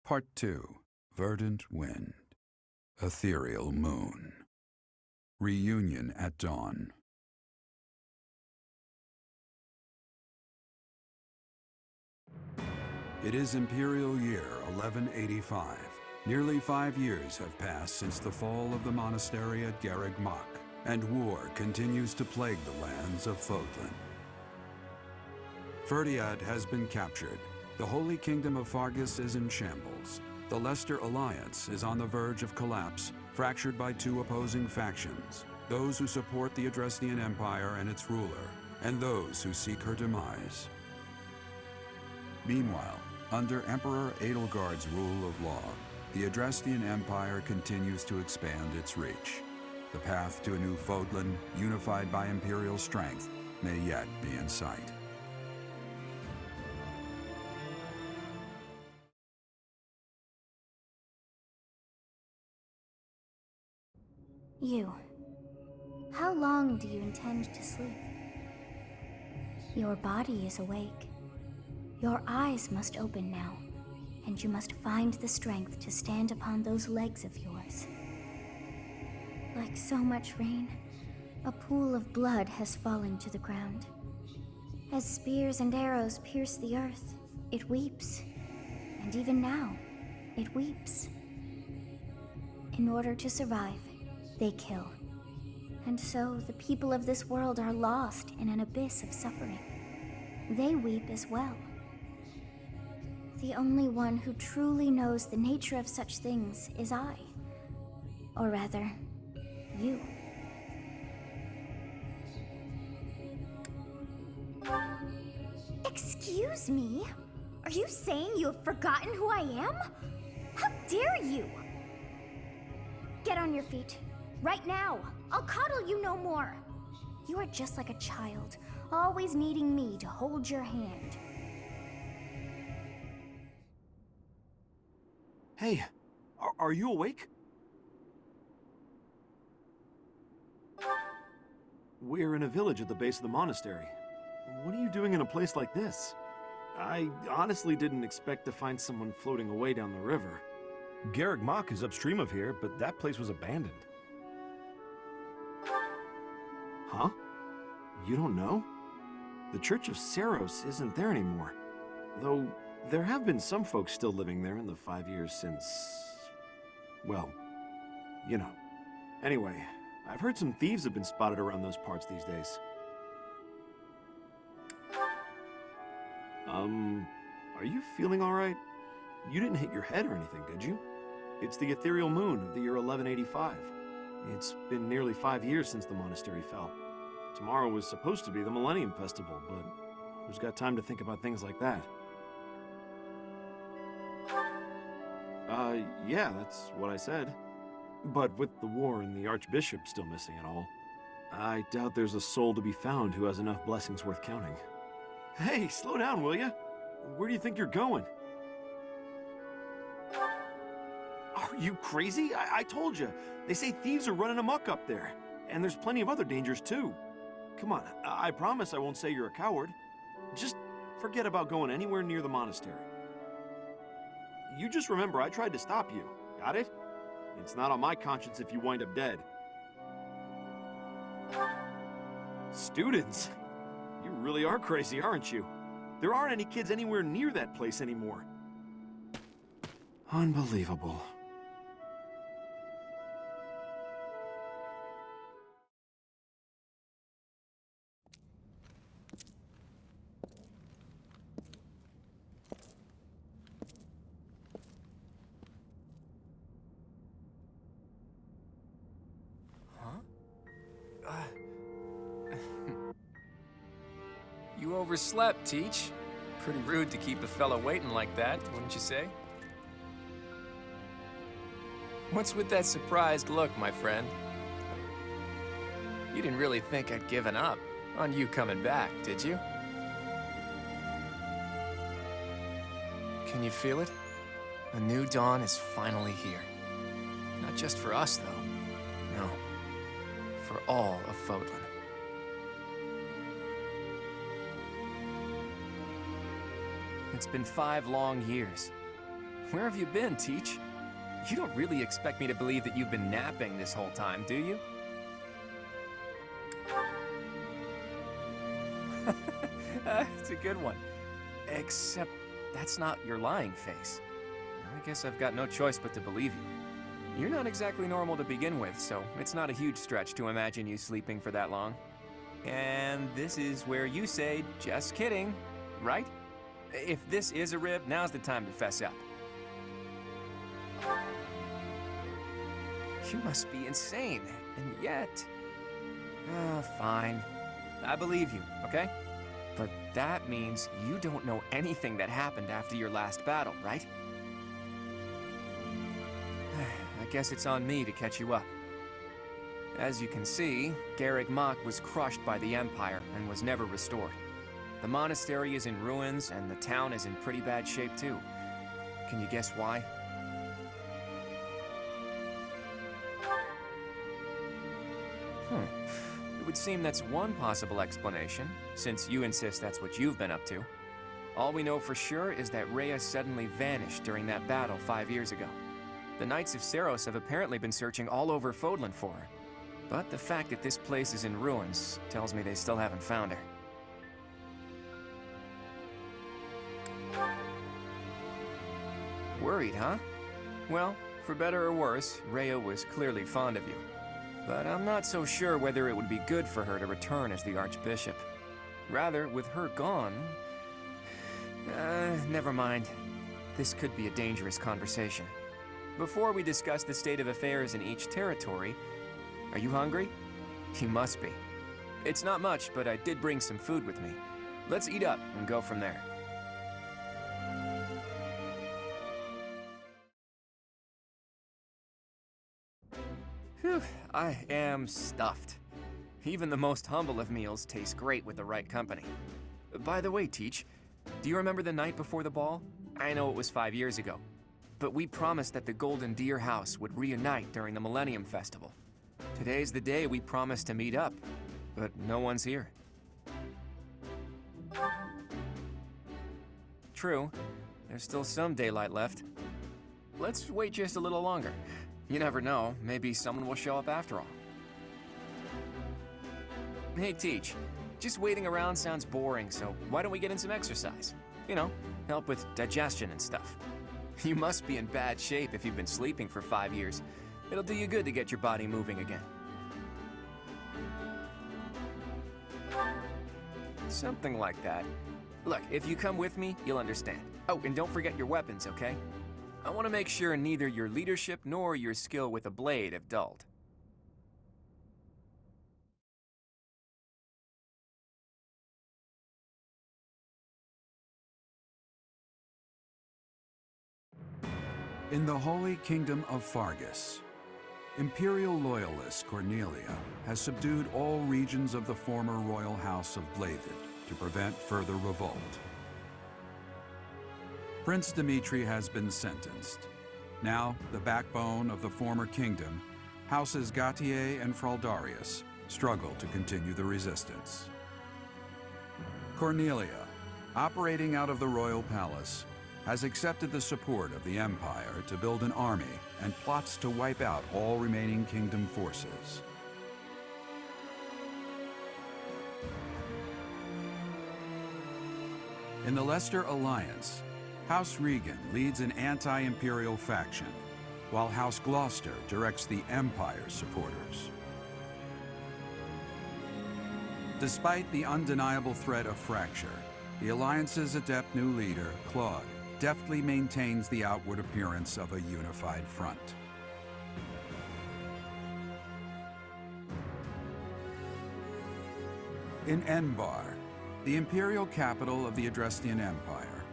Part 2. Verdant Wind. Ethereal Moon. Reunion at Dawn. It is Imperial Year 1185. Nearly 5 years have passed since the fall of the monastery at Garreg Mach, and war continues to plague the lands of Fodlan. Ferdiad has been captured. The Holy Kingdom of Fargus is in shambles. The Leicester Alliance is on the verge of collapse, fractured by two opposing factions: those who support the Adrestian Empire and its ruler, and those who seek her demise. Meanwhile, under Emperor Edelgard's rule of law, the Adrestian Empire continues to expand its reach. The path to a new Fodlan, unified by Imperial strength, may yet be in sight. You. How long do you intend to sleep? Your body is awake. Your eyes must open now, and you must find the strength to stand upon those legs of yours. Like so much rain, a pool of blood has fallen to the ground. As spears and arrows pierce the earth, it weeps. And even now, it weeps. In order to survive, they kill. And so the people of this world are lost in an abyss of suffering. They weep as well. The only one who truly knows the nature of such things is I. Or rather, you. Excuse me? Are you saying you have forgotten who I am? How dare you! Get on your feet. Right now. I'll coddle you no more. You are just like a child, always needing me to hold your hand. Hey, are you awake? We're in a village at the base of the monastery. What are you doing in a place like this? I honestly didn't expect to find someone floating away down the river. Garreg Mach is upstream of here, but that place was abandoned. Huh? You don't know? The Church of Saros isn't there anymore. Though, there have been some folks still living there in the 5 years since... well, you know. Anyway, I've heard some thieves have been spotted around those parts these days. Are you feeling alright? You didn't hit your head or anything, did you? It's the ethereal moon of the year 1185. It's been nearly 5 years since the monastery fell. Tomorrow was supposed to be the Millennium Festival, but who's got time to think about things like that? Yeah, that's what I said. But with the war and the Archbishop still missing it all, I doubt there's a soul to be found who has enough blessings worth counting. Hey, slow down, will ya? Where do you think you're going? Are you crazy? I told you. They say thieves are running amok up there. And there's plenty of other dangers, too. Come on, I promise I won't say you're a coward. Just forget about going anywhere near the monastery. You just remember I tried to stop you. Got it? It's not on my conscience if you wind up dead. Students? You really are crazy, aren't you? There aren't any kids anywhere near that place anymore. Unbelievable. You overslept, Teach. Pretty rude to keep a fella waiting like that, wouldn't you say? What's with that surprised look, my friend? You didn't really think I'd given up on you coming back, did you? Can you feel it? A new dawn is finally here. Not just for us, though. No. For all of Fodlan. It's been 5 long years. Where have you been, Teach? You don't really expect me to believe that you've been napping this whole time, do you? It's a good one. Except that's not your lying face. I guess I've got no choice but to believe you. You're not exactly normal to begin with, so it's not a huge stretch to imagine you sleeping for that long. And this is where you say, just kidding, right? If this is a rib, now's the time to fess up. You must be insane, and yet... fine. I believe you, okay? But that means you don't know anything that happened after your last battle, right? I guess it's on me to catch you up. As you can see, Garreg Mach was crushed by the Empire and was never restored. The monastery is in ruins, and the town is in pretty bad shape too. Can you guess why? It would seem that's one possible explanation, since you insist that's what you've been up to. All we know for sure is that Rhea suddenly vanished during that battle 5 years ago. The Knights of Seiros have apparently been searching all over Fodlan for her. But the fact that this place is in ruins tells me they still haven't found her. Worried, huh? Well, for better or worse, Rhea was clearly fond of you. But I'm not so sure whether it would be good for her to return as the Archbishop. Rather, with her gone... never mind. This could be a dangerous conversation. Before we discuss the state of affairs in each territory, are you hungry? You must be. It's not much, but I did bring some food with me. Let's eat up and go from there. Whew, I am stuffed. Even the most humble of meals taste great with the right company. By the way, Teach, do you remember the night before the ball? I know it was 5 years ago, but we promised that the Golden Deer House would reunite during the Millennium Festival. Today's the day we promised to meet up, but no one's here. True, there's still some daylight left. Let's wait just a little longer. You never know, maybe someone will show up after all. Hey, Teach, just waiting around sounds boring, so why don't we get in some exercise? You know, help with digestion and stuff. You must be in bad shape if you've been sleeping for 5 years. It'll do you good to get your body moving again. Something like that. Look, if you come with me, you'll understand. Oh, and don't forget your weapons, okay? I want to make sure neither your leadership nor your skill with a blade have dulled. In the Holy Kingdom of Fargus, Imperial loyalist Cornelia has subdued all regions of the former royal house of Blathed to prevent further revolt. Prince Dimitri has been sentenced. Now, the backbone of the former kingdom, Houses Gautier and Fraldarius, struggle to continue the resistance. Cornelia, operating out of the royal palace, has accepted the support of the Empire to build an army and plots to wipe out all remaining kingdom forces. In the Leicester Alliance, House Regan leads an anti-imperial faction, while House Gloucester directs the Empire's supporters. Despite the undeniable threat of fracture, the Alliance's adept new leader, Claude, deftly maintains the outward appearance of a unified front. In Enbar, the imperial capital of the Adrestian Empire,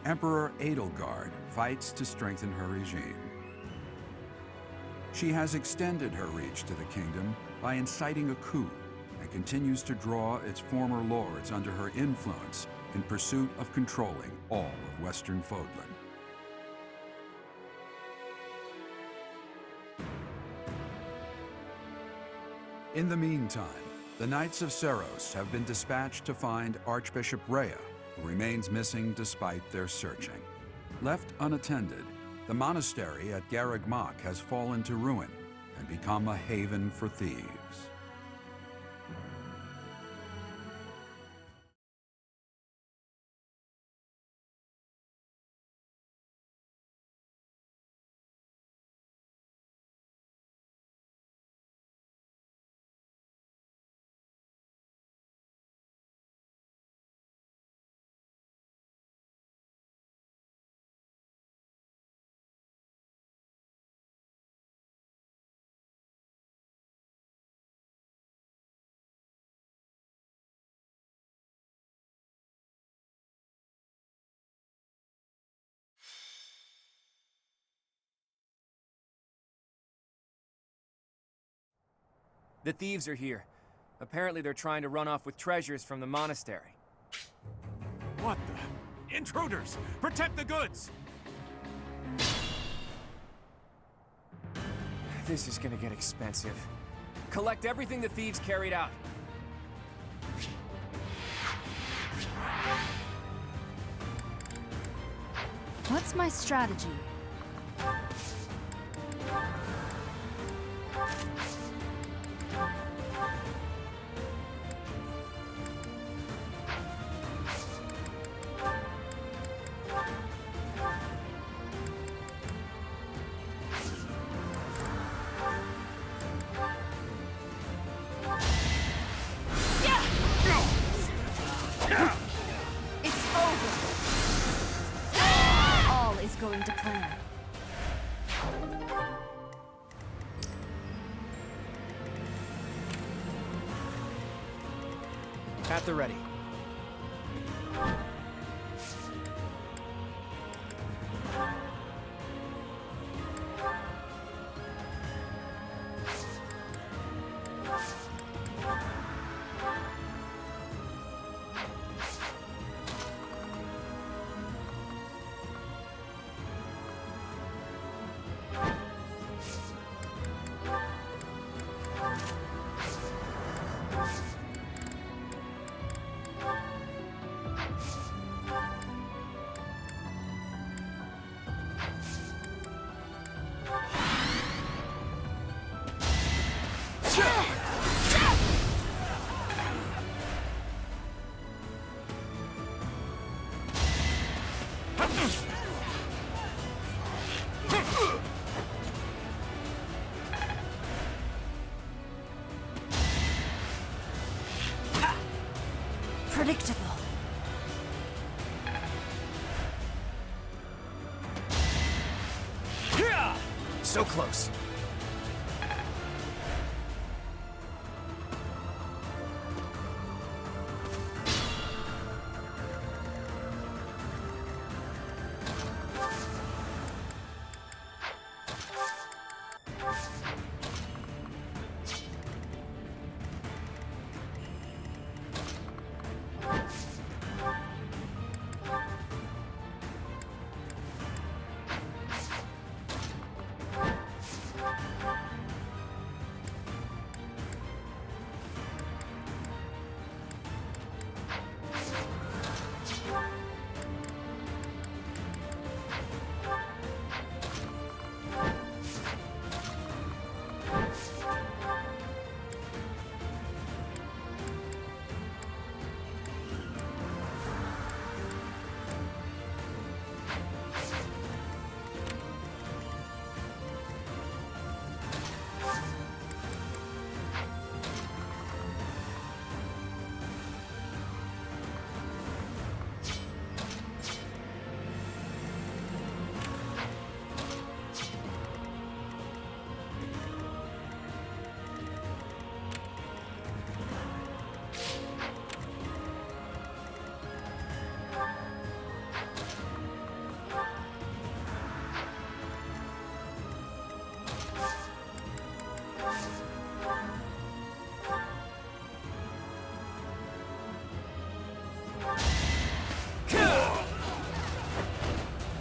Emperor Edelgard fights to strengthen her regime. She has extended her reach to the kingdom by inciting a coup and continues to draw its former lords under her influence in pursuit of controlling all of Western Fodlan. In the meantime, the Knights of Seiros have been dispatched to find Archbishop Rhea, who remains missing despite their searching. Left unattended, The monastery at Garreg Mach has fallen to ruin and become a haven for thieves. The thieves are here. Apparently they're trying to run off with treasures from the monastery. What the? Intruders! Protect the goods! This is gonna get expensive. Collect everything the thieves carried out. What's my strategy? It's over. All is going to plan. At the ready. Predictable. So close.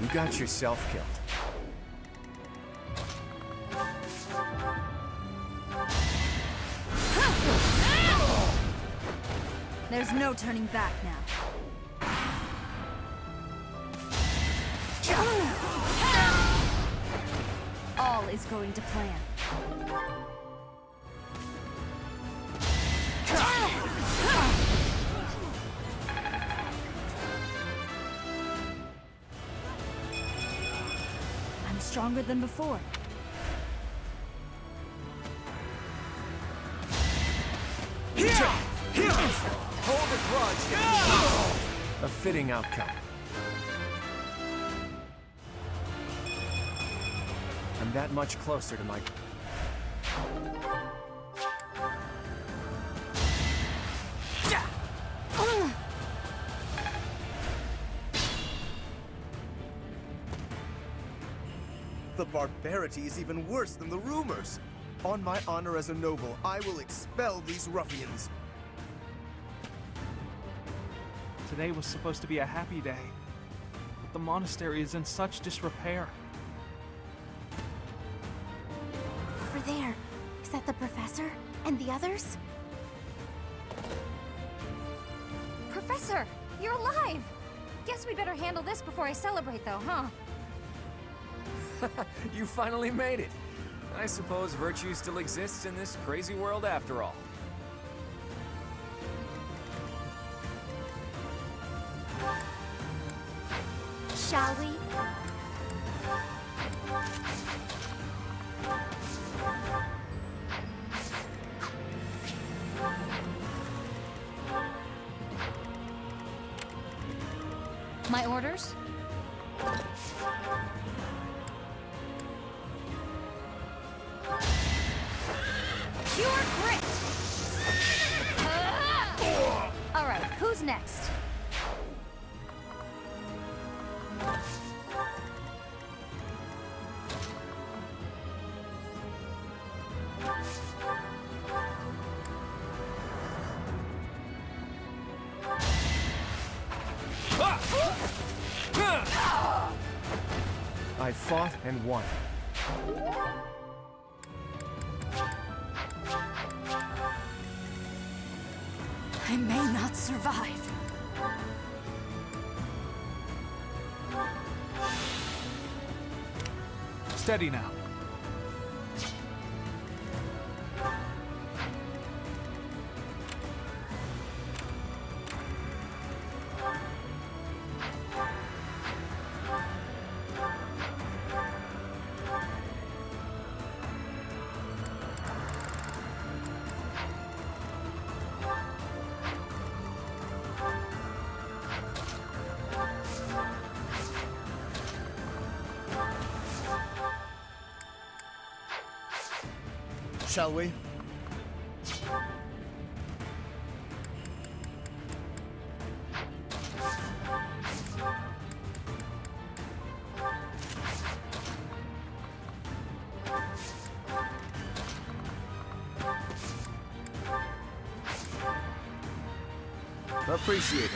You got yourself killed. There's no turning back now. is going to plan. I'm stronger than before. Hold a grudge. A fitting outcome. I'm that much closer to my... The barbarity is even worse than the rumors. On my honor as a noble, I will expel these ruffians. Today was supposed to be a happy day, but the monastery is in such disrepair. Over there. Is that the professor? And the others? Professor, you're alive! Guess we better handle this before I celebrate, though, huh? You finally made it. I suppose virtue still exists in this crazy world after all. Shall we? My orders? Pure grit! Alright, who's next? I fought and won. I may not survive. Steady now. Shall we? Appreciate it.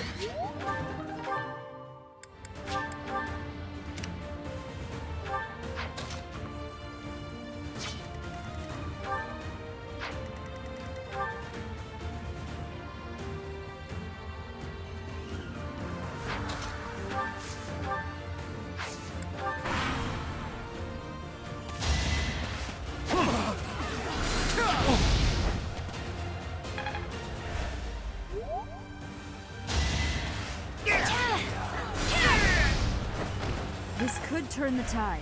This could turn the tides.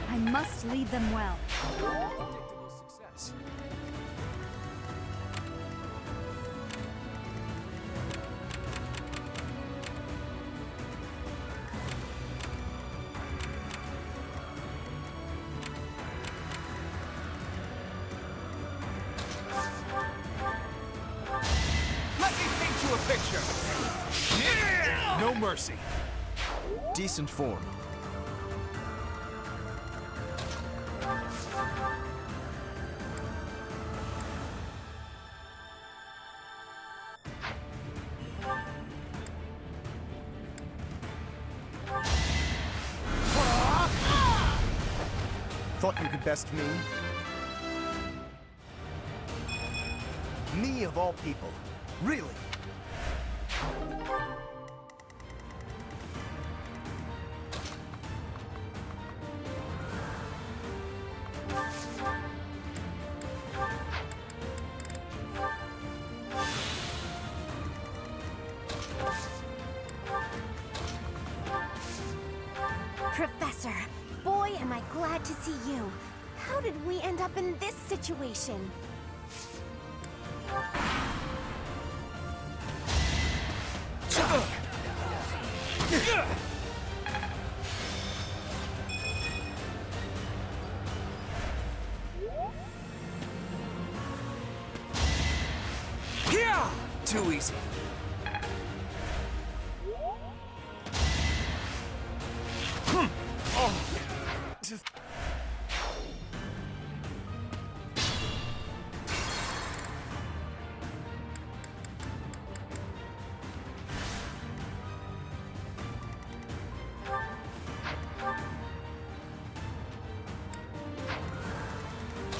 I must lead them well. Predictable success. mercy. Decent form. Thought you could best me? Me of all people. Really? Professor, boy, am I glad to see you. How did we end up in this situation? Too easy.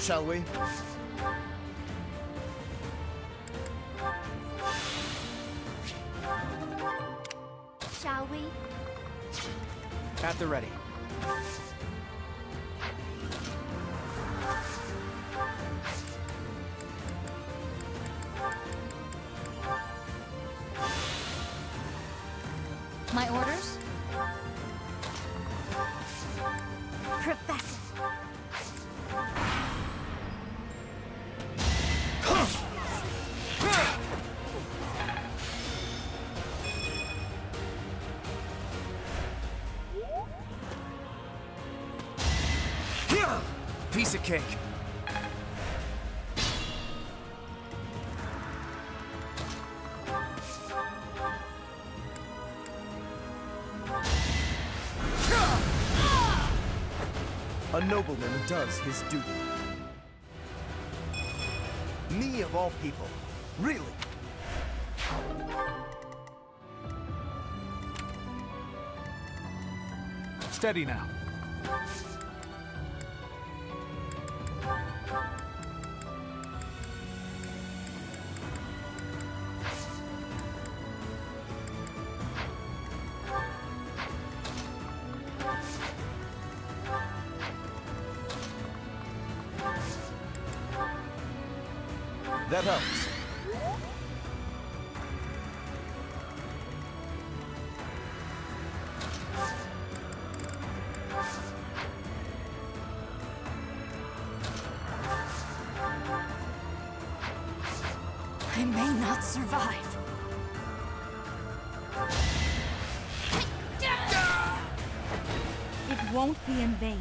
Shall we? Shall we? At the ready. My orders? Professor. Piece of cake. A nobleman does his duty. Me of all people. Really? Steady now. That helps. I may not survive. It won't be in vain.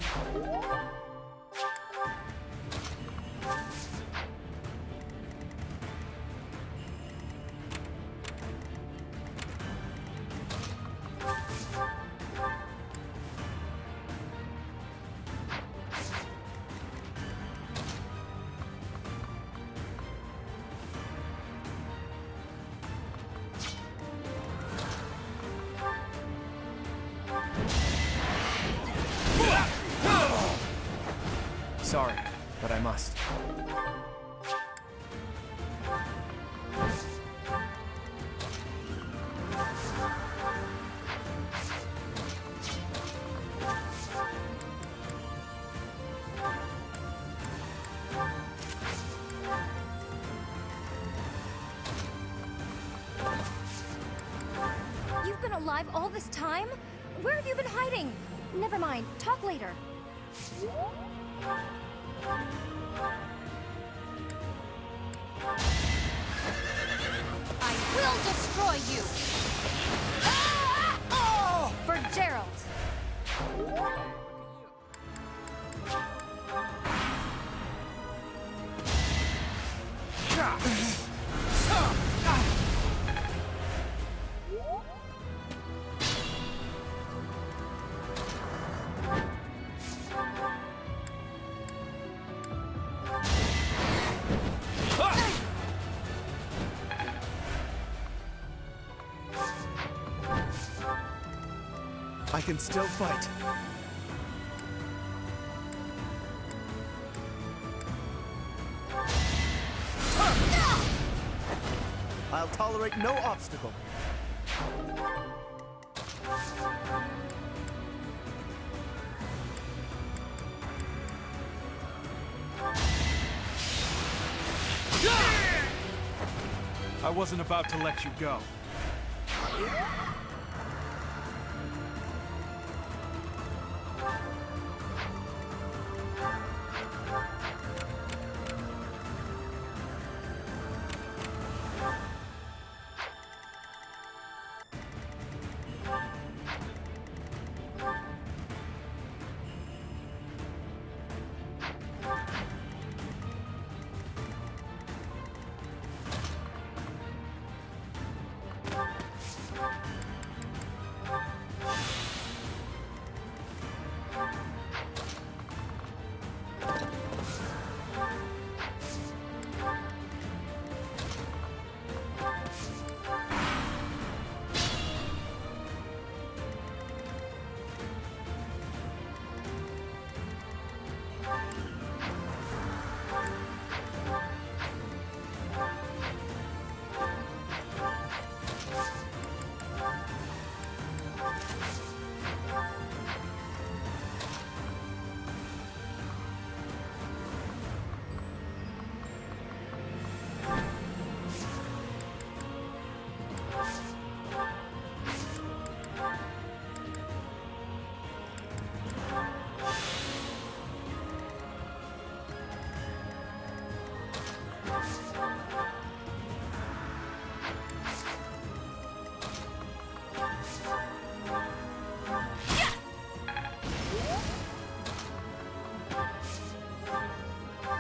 Sorry, but I must. You've been alive all this time? Where have you been hiding? Never mind. Talk later. I will destroy you! Ah! Oh! For Gerald! can still fight. I'll tolerate no obstacle. I wasn't about to let you go.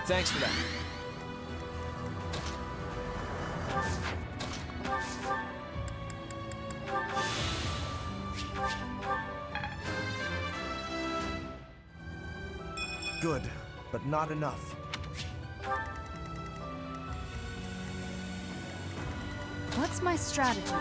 Thanks for that. Good, but not enough. What's my strategy?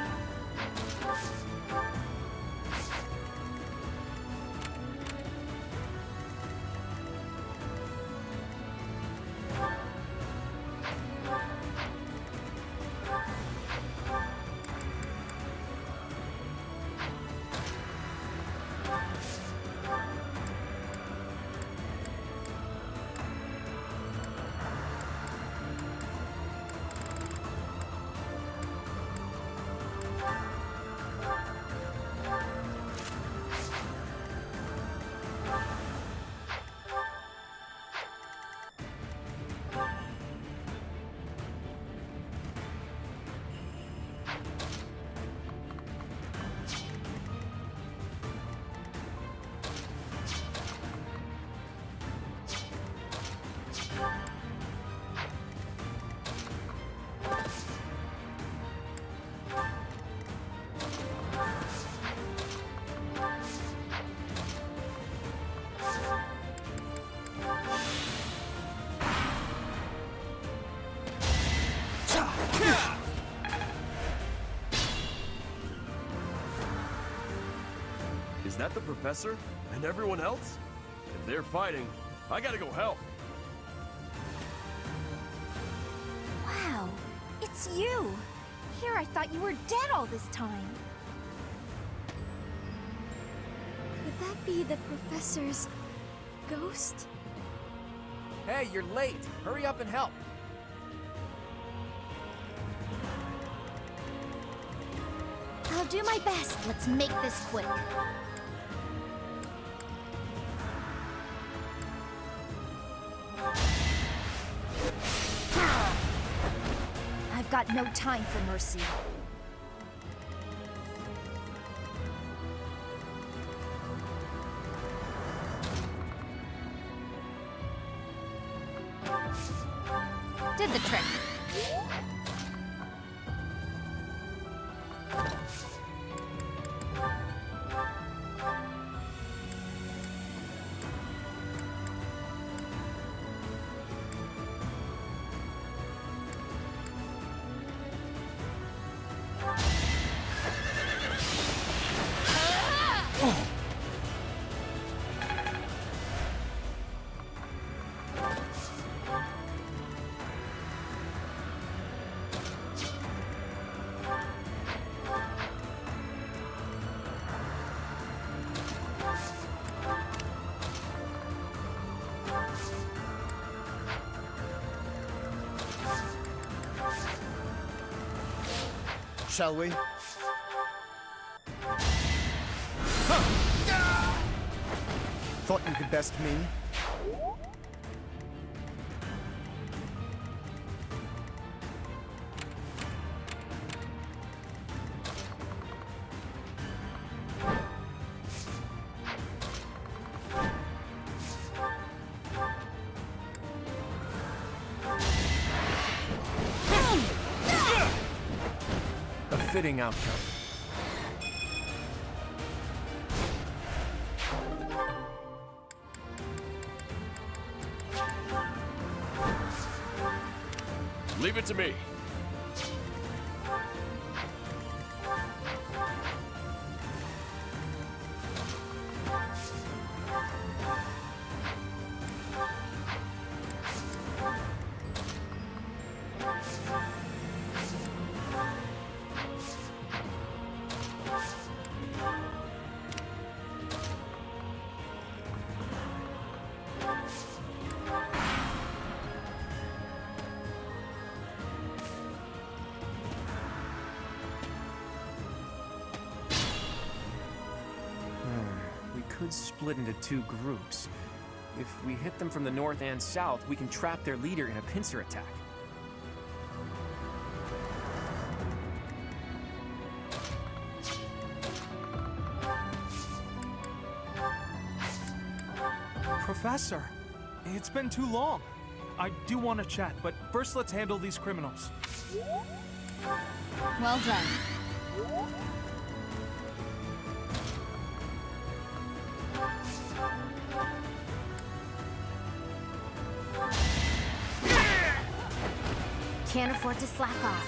Is that the professor? And everyone else? If they're fighting, I gotta go help. Wow, it's you! Here I thought you were dead all this time. Could that be the professor's ghost? Hey, you're late. Hurry up and help. I'll do my best. Let's make this quick. I've got no time for mercy. Did the trick. shall we? Thought you could best me? A fitting outcome. Leave it to me. We could split into two groups. If we hit them from the north and south, we can trap their leader in a pincer attack. Professor, it's been too long. I do want to chat, but first let's handle these criminals. Well done. Can't afford to slack off.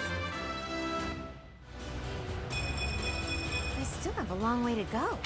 I still have a long way to go.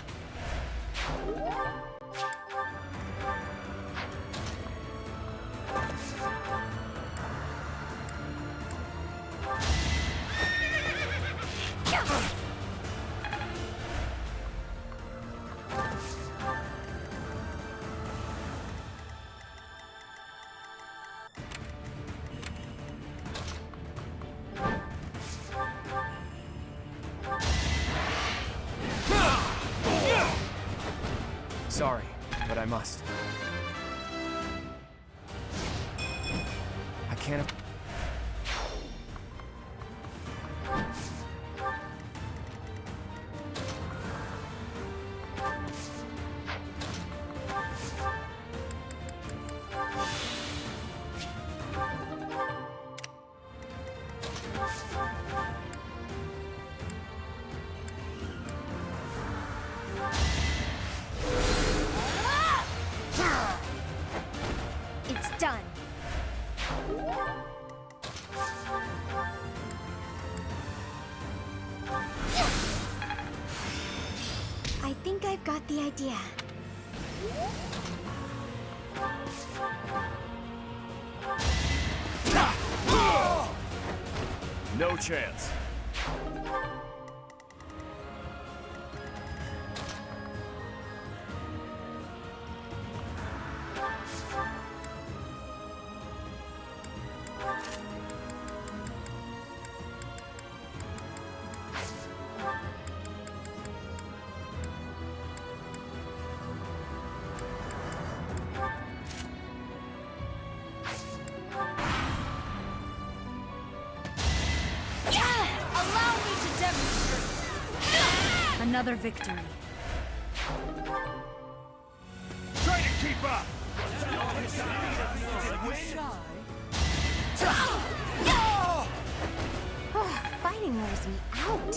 Sorry, but I must. I can't... It's done. I think I've got the idea. No chance. Allow me to demonstrate. Another victory. Try to keep up! Fighting wears me out.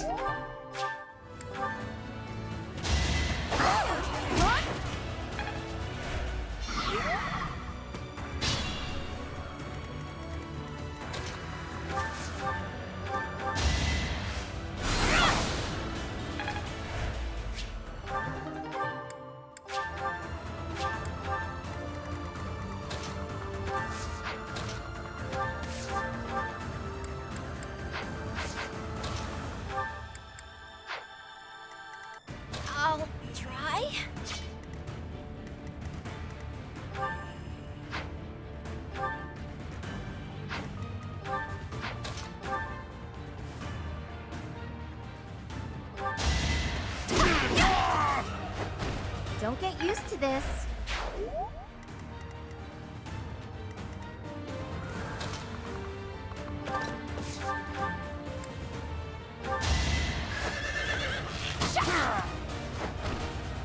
get used to this.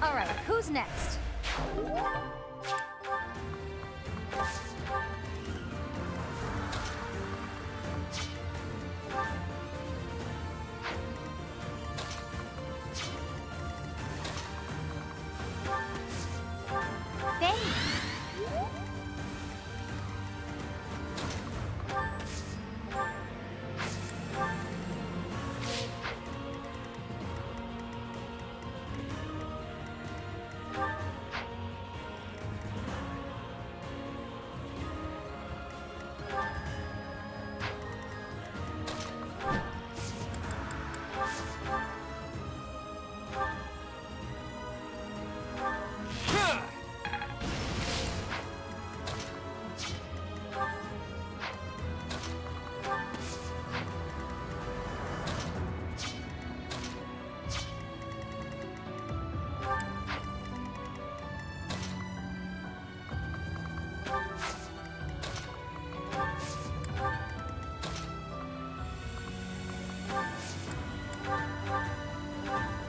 All right, who's next? Thanks.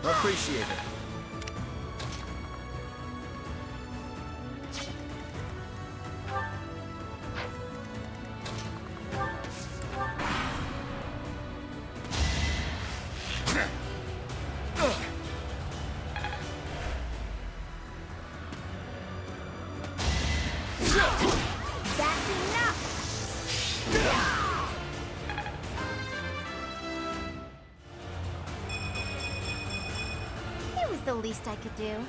Appreciate it. That's enough! It was the least I could do.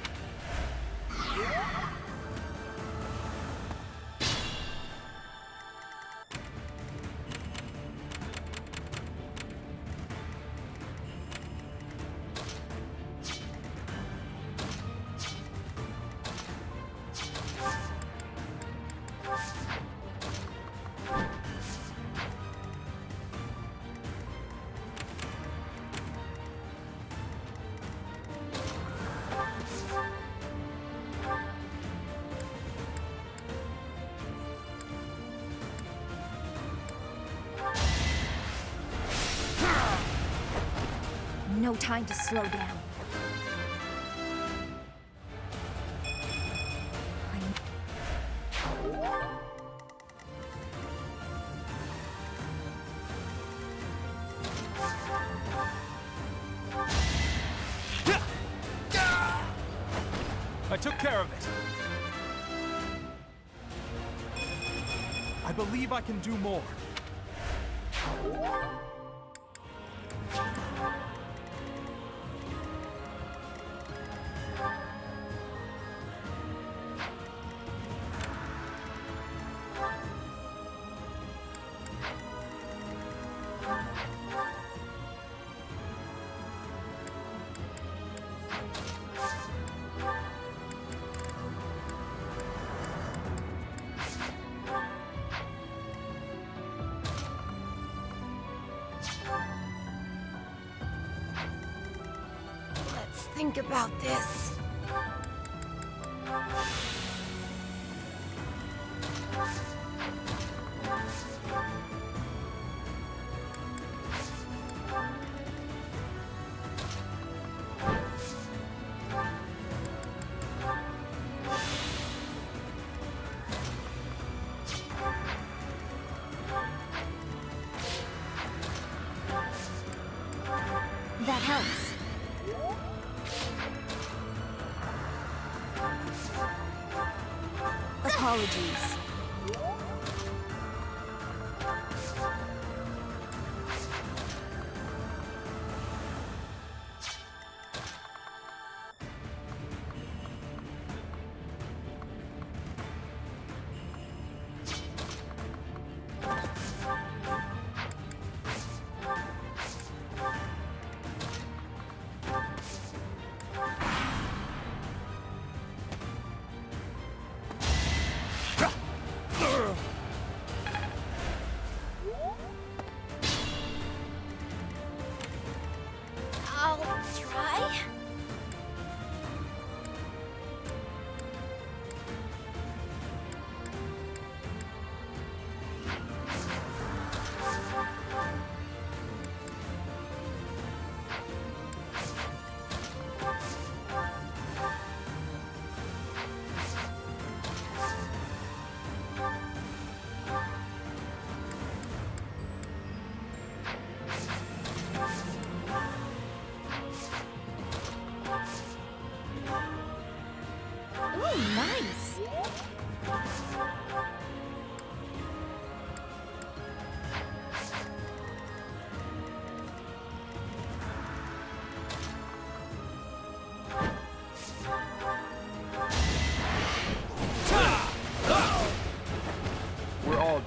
No time to slow down. I took care of it. I believe I can do more. Let's think about this. That helps. Apologies.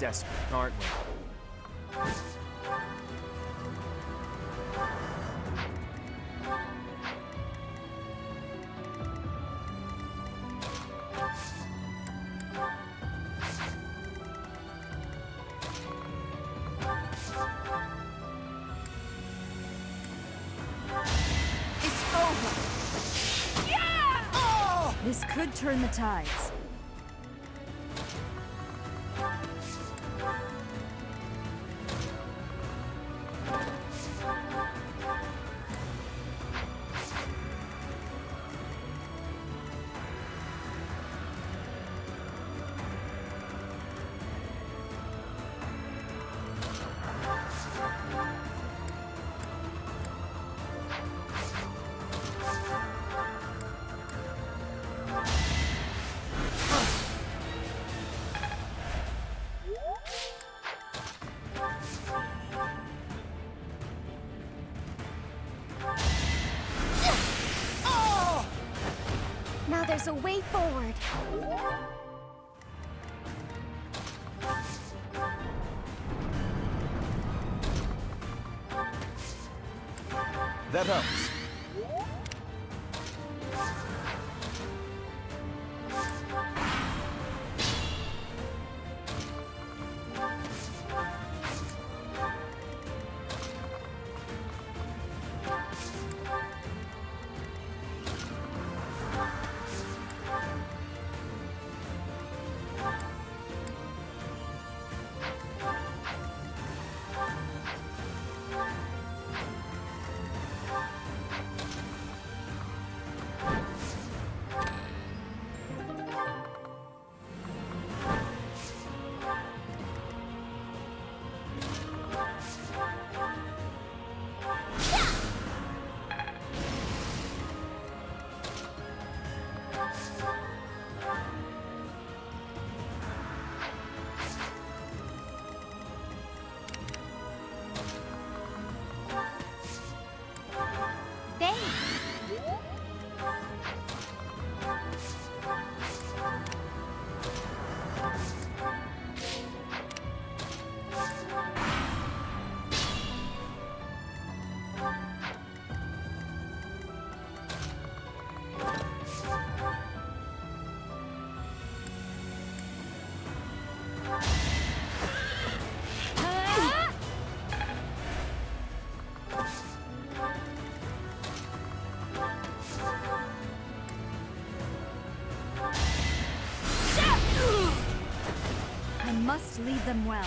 desperate, aren't we? It's over. Yeah! This could turn the tides. Now there's a way forward. That helps. I must lead them well.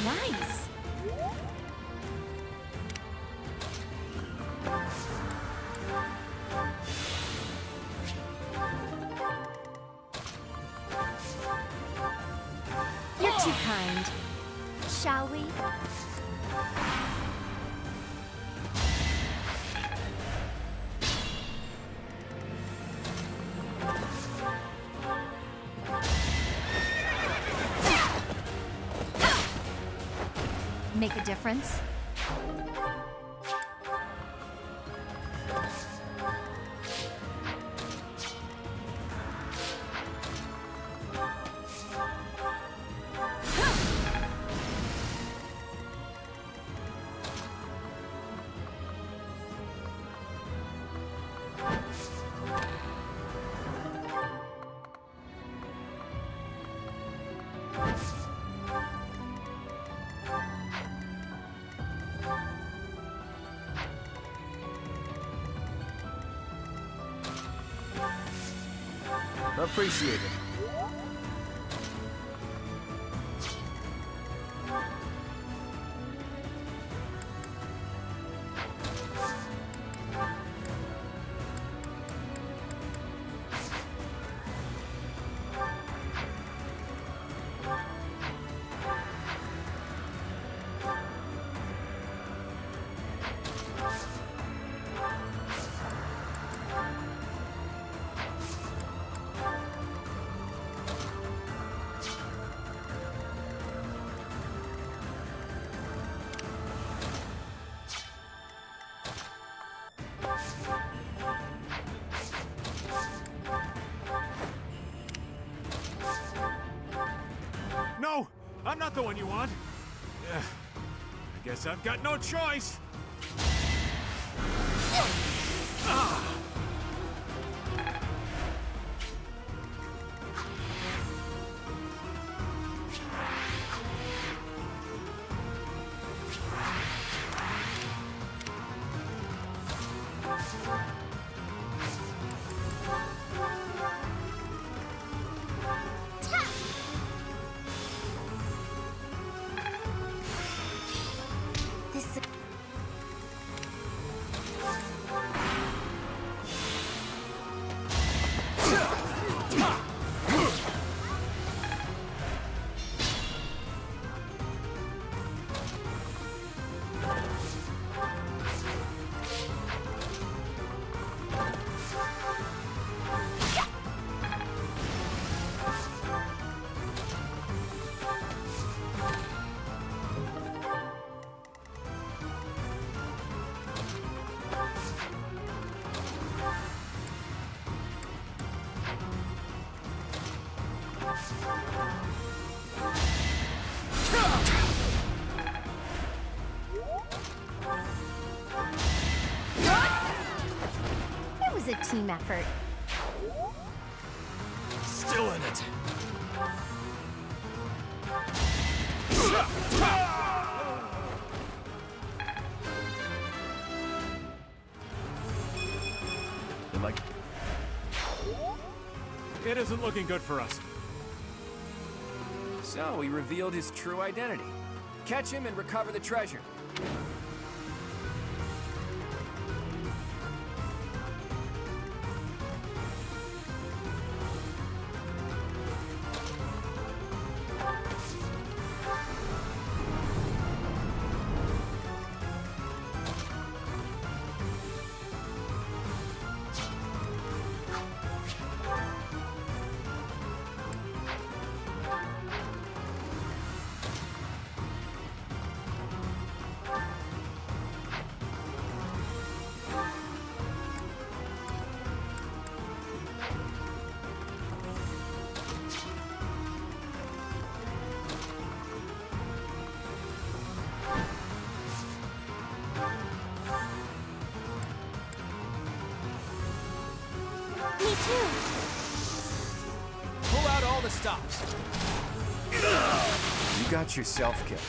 Nice. You're too kind. Shall we? Make a difference? Appreciate it. No! I'm not the one you want! I guess I've got no choice! This. It was a team effort. Still in it. Like, It isn't looking good for us. So he revealed his true identity. Catch him and recover the treasure. Me too. Pull out all the stops. You got yourself killed.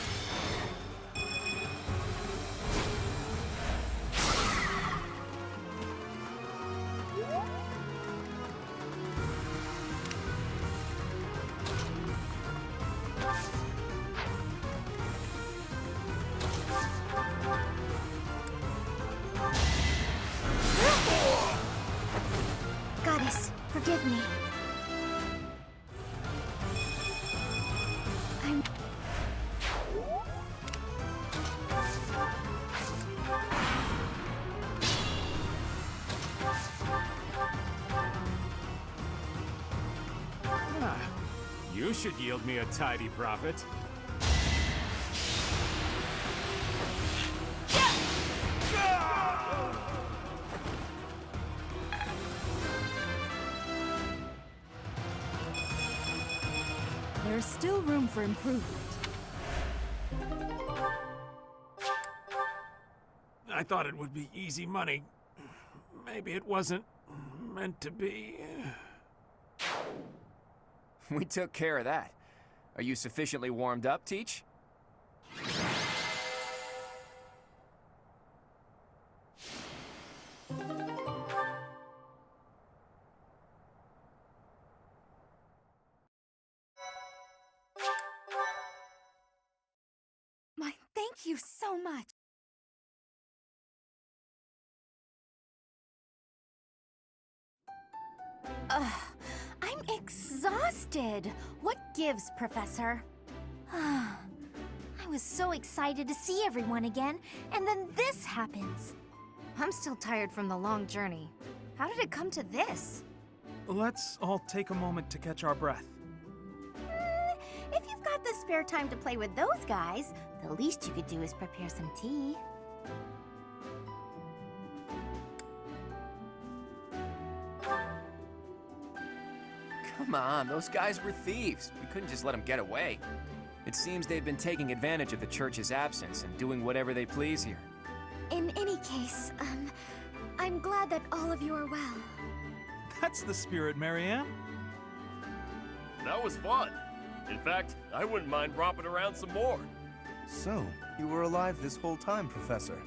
Goddess, forgive me. I'm... You should yield me a tidy profit. There's still room for improvement. I thought it would be easy money. Maybe it wasn't meant to be. We took care of that. Are you sufficiently warmed up, Teach? Thank you so much. Ugh, I'm exhausted. What gives, Professor? I was so excited to see everyone again, and then this happens. I'm still tired from the long journey. How did it come to this? Let's all take a moment to catch our breath. If you've got the spare time to play with those guys, the least you could do is prepare some tea. Come on, those guys were thieves. We couldn't just let them get away. It seems they've been taking advantage of the church's absence and doing whatever they please here. In any case, I'm glad that all of you are well. That's the spirit, Marianne. That was fun. In fact, I wouldn't mind romping around some more. So, you were alive this whole time, Professor.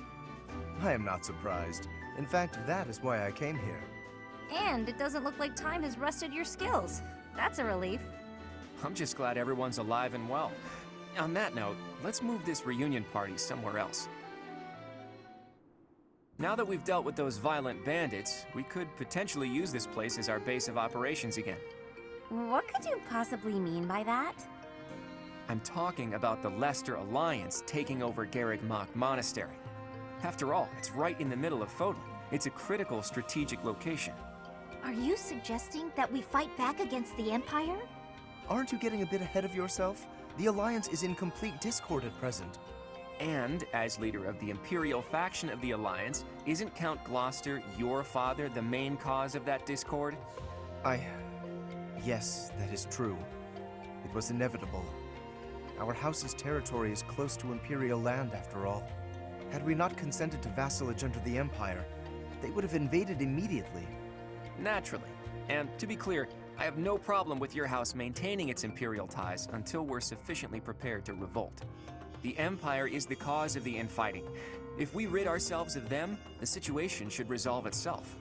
I am not surprised. In fact, that is why I came here. And it doesn't look like time has rusted your skills. That's a relief. I'm just glad everyone's alive and well. On that note, let's move this reunion party somewhere else. Now that we've dealt with those violent bandits, we could potentially use this place as our base of operations again. What could you possibly mean by that? I'm talking about the Lester Alliance taking over Garreg-Mach Monastery. After all, it's right in the middle of Fodlan. It's a critical strategic location. Are you suggesting that we fight back against the Empire? Aren't you getting a bit ahead of yourself? The Alliance is in complete discord at present. And, as leader of the Imperial faction of the Alliance, isn't Count Gloucester, your father, the main cause of that discord? Yes, that is true. It was inevitable. Our house's territory is close to Imperial land, after all. Had we not consented to vassalage under the Empire, they would have invaded immediately. Naturally. And to be clear, I have no problem with your house maintaining its Imperial ties until we're sufficiently prepared to revolt. The Empire is the cause of the infighting. If we rid ourselves of them, the situation should resolve itself.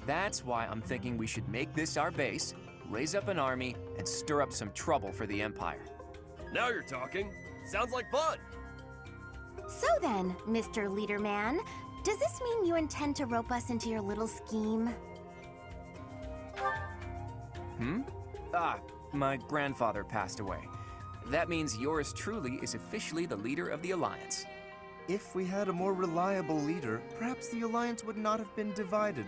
That's why I'm thinking we should make this our base, raise up an army, and stir up some trouble for the Empire. Now you're talking. Sounds like fun. So then, Mr. Leaderman, does this mean you intend to rope us into your little scheme? My grandfather passed away. That means yours truly is officially the leader of the Alliance. If we had a more reliable leader, perhaps the Alliance would not have been divided.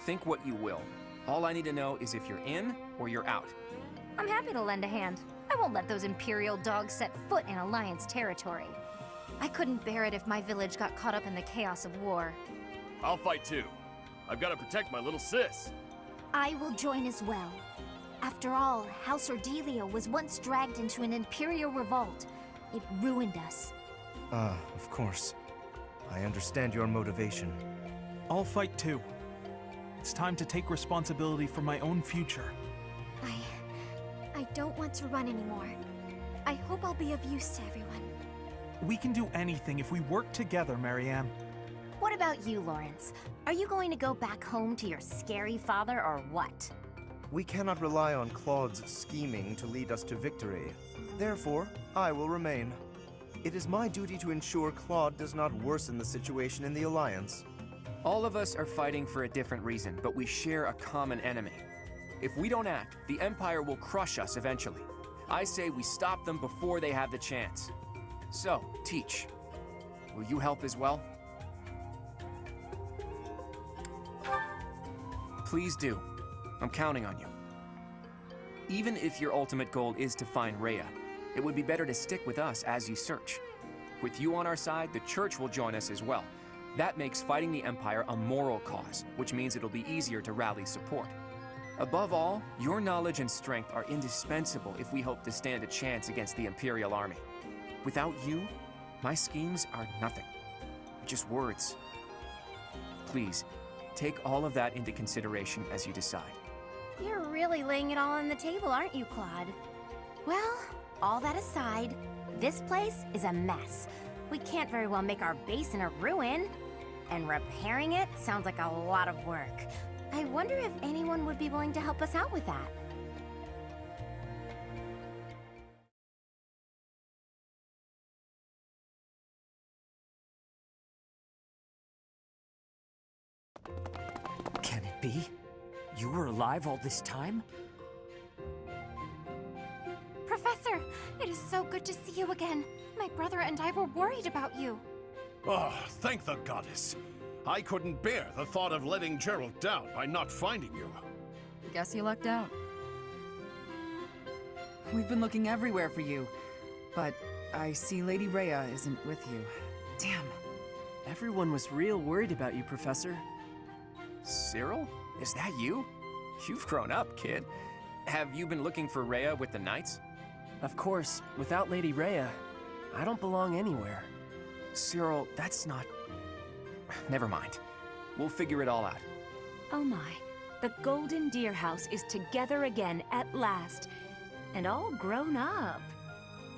Think what you will. All I need to know is if you're in or you're out. I'm happy to lend a hand. I won't let those Imperial dogs set foot in Alliance territory. I couldn't bear it if my village got caught up in the chaos of war. I'll fight too. I've got to protect my little sis. I will join as well. After all, House Ordelia was once dragged into an Imperial revolt. It ruined us. Of course. I understand your motivation. I'll fight too. It's time to take responsibility for my own future. I don't want to run anymore. I hope I'll be of use to everyone. We can do anything if we work together, Marianne. What about you, Lawrence? Are you going to go back home to your scary father or what? We cannot rely on Claude's scheming to lead us to victory. Therefore, I will remain. It is my duty to ensure Claude does not worsen the situation in the Alliance. All of us are fighting for a different reason, but we share a common enemy. If we don't act, the Empire will crush us eventually. I say we stop them before they have the chance. So, Teach, will you help as well? Please do. I'm counting on you. Even if your ultimate goal is to find Rhea, it would be better to stick with us as you search. With you on our side, the Church will join us as well. That makes fighting the Empire a moral cause, which means it'll be easier to rally support. Above all, your knowledge and strength are indispensable if we hope to stand a chance against the Imperial army. Without you, my schemes are nothing. Just words. Please, take all of that into consideration as you decide. You're really laying it all on the table, aren't you, Claude? Well, all that aside, this place is a mess. We can't very well make our base in a ruin. And repairing it sounds like a lot of work. I wonder if anyone would be willing to help us out with that. Bee? You were alive all this time? Professor, it is so good to see you again. My brother and I were worried about you. Oh, thank the goddess. I couldn't bear the thought of letting Gerald down by not finding you. Guess you lucked out. We've been looking everywhere for you, but I see Lady Rhea isn't with you. Damn. Everyone was real worried about you, Professor. Cyril? Is that you? You've grown up, kid. Have you been looking for Rhea with the Knights? Of course, without Lady Rhea, I don't belong anywhere. Cyril, that's not... Never mind. We'll figure it all out. Oh my. The Golden Deer House is together again at last. And all grown up.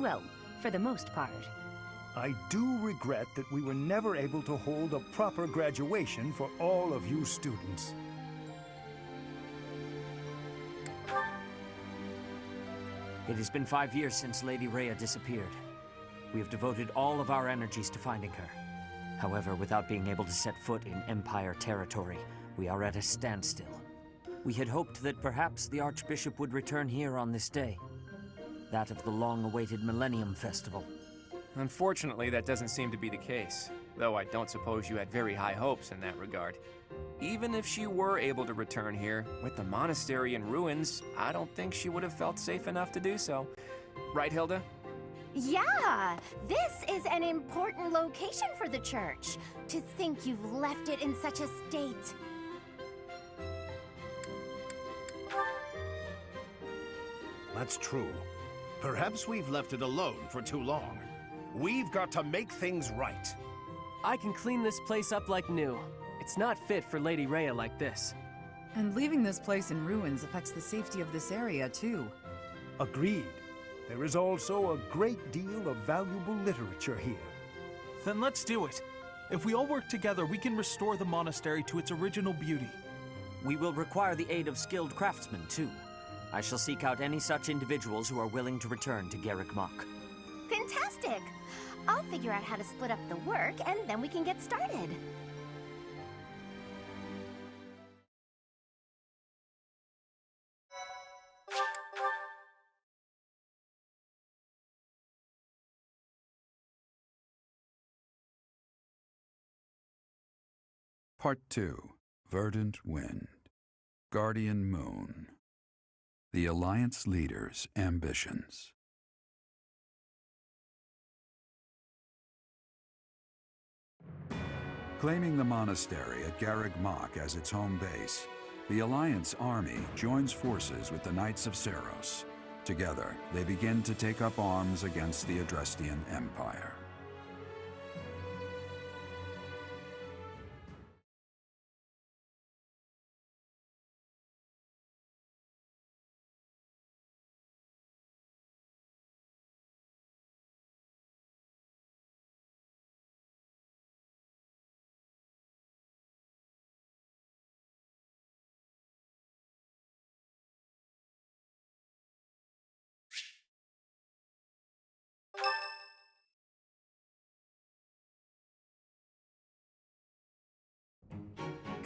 Well, for the most part. I do regret that we were never able to hold a proper graduation for all of you students. It has been 5 years since Lady Rhea disappeared. We have devoted all of our energies to finding her. However, without being able to set foot in Empire territory, we are at a standstill. We had hoped that perhaps the Archbishop would return here on this day. That of the long-awaited Millennium Festival. Unfortunately, that doesn't seem to be the case, though I don't suppose you had very high hopes in that regard. Even if she were able to return here, with the monastery in ruins, I don't think she would have felt safe enough to do so. Right, Hilda? Yeah! This is an important location for the church. To think you've left it in such a state. That's true. Perhaps we've left it alone for too long. We've got to make things right. I can clean this place up like new. It's not fit for Lady Rhea like this. And leaving this place in ruins affects the safety of this area, too. Agreed. There is also a great deal of valuable literature here. Then let's do it. If we all work together, we can restore the monastery to its original beauty. We will require the aid of skilled craftsmen, too. I shall seek out any such individuals who are willing to return to Garrick Mach. Fantastic! I'll figure out how to split up the work, and then we can get started. Part 2. Verdant Wind. Guardian Moon. The Alliance Leader's Ambitions. Claiming the monastery at Garrick Mach as its home base, the Alliance army joins forces with the Knights of Seros. Together, they begin to take up arms against the Adrestian Empire.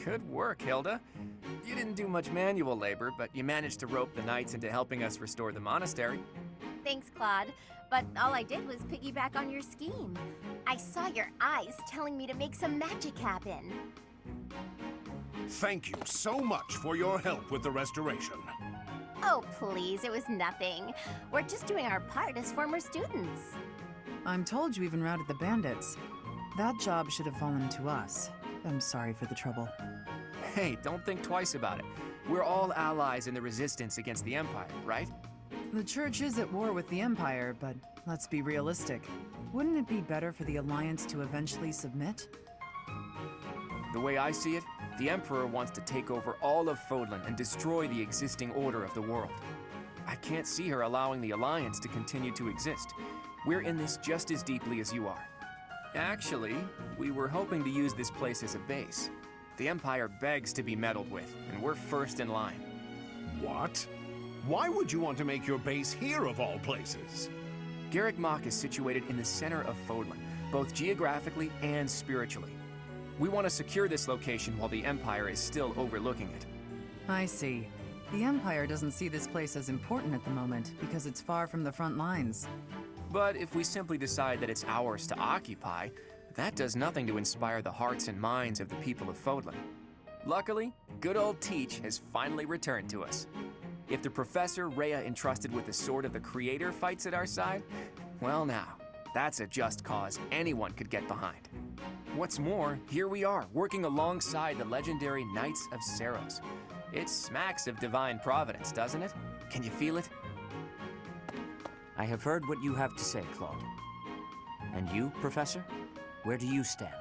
Good work, Hilda. You didn't do much manual labor, but you managed to rope the Knights into helping us restore the monastery. Thanks, Claude. But all I did was piggyback on your scheme. I saw your eyes telling me to make some magic happen. Thank you so much for your help with the restoration. Oh, please, it was nothing. We're just doing our part as former students. I'm told you even routed the bandits. That job should have fallen to us. I'm sorry for the trouble. Hey, don't think twice about it. We're all allies in the resistance against the Empire, right? The Church is at war with the Empire, but let's be realistic. Wouldn't it be better for the Alliance to eventually submit? The way I see it, the Emperor wants to take over all of Fodlan and destroy the existing order of the world. I can't see her allowing the Alliance to continue to exist. We're in this just as deeply as you are. Actually, we were hoping to use this place as a base. The Empire begs to be meddled with, and we're first in line. What? Why would you want to make your base here of all places? Garrick Mach is situated in the center of Fodlan, both geographically and spiritually. We want to secure this location while the Empire is still overlooking it. I see. The Empire doesn't see this place as important at the moment because it's far from the front lines. But if we simply decide that it's ours to occupy, that does nothing to inspire the hearts and minds of the people of Fodlan. Luckily, good old Teach has finally returned to us. If the Professor Rhea entrusted with the Sword of the Creator fights at our side, well now, that's a just cause anyone could get behind. What's more, here we are, working alongside the legendary Knights of Seros. It smacks of divine providence, doesn't it? Can you feel it? I have heard what you have to say, Claude. And you, Professor? Where do you stand?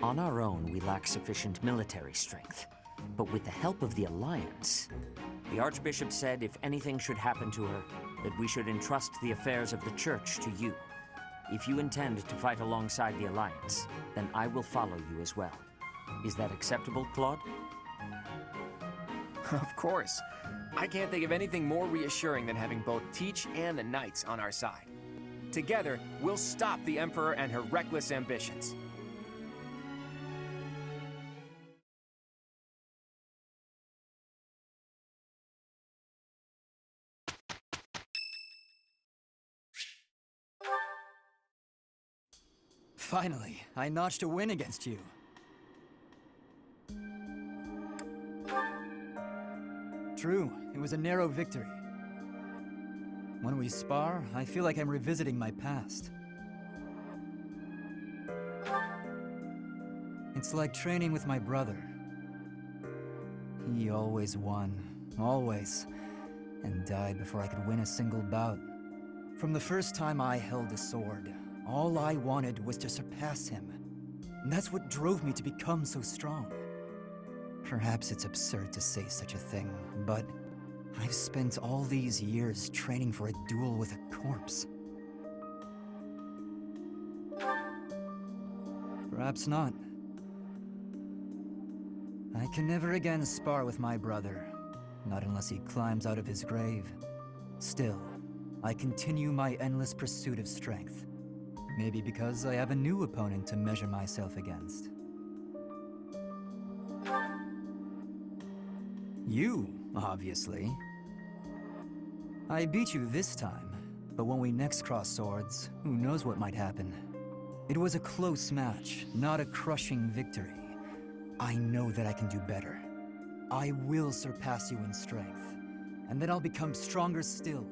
On our own, we lack sufficient military strength. But with the help of the Alliance, the Archbishop said if anything should happen to her, that we should entrust the affairs of the Church to you. If you intend to fight alongside the Alliance, then I will follow you as well. Is that acceptable, Claude? Of course. I can't think of anything more reassuring than having both Teach and the Knights on our side. Together, we'll stop the Emperor and her reckless ambitions. Finally, I notched a win against you. True, it was a narrow victory. When we spar, I feel like I'm revisiting my past. It's like training with my brother. He always won, always, and died before I could win a single bout. From the first time I held a sword, all I wanted was to surpass him. And that's what drove me to become so strong. Perhaps it's absurd to say such a thing, but I've spent all these years training for a duel with a corpse. Perhaps not. I can never again spar with my brother, not unless he climbs out of his grave. Still, I continue my endless pursuit of strength. Maybe because I have a new opponent to measure myself against. You, obviously. I beat you this time, but when we next cross swords, who knows what might happen. It was a close match, not a crushing victory. I know that I can do better. I will surpass you in strength, and then I'll become stronger still.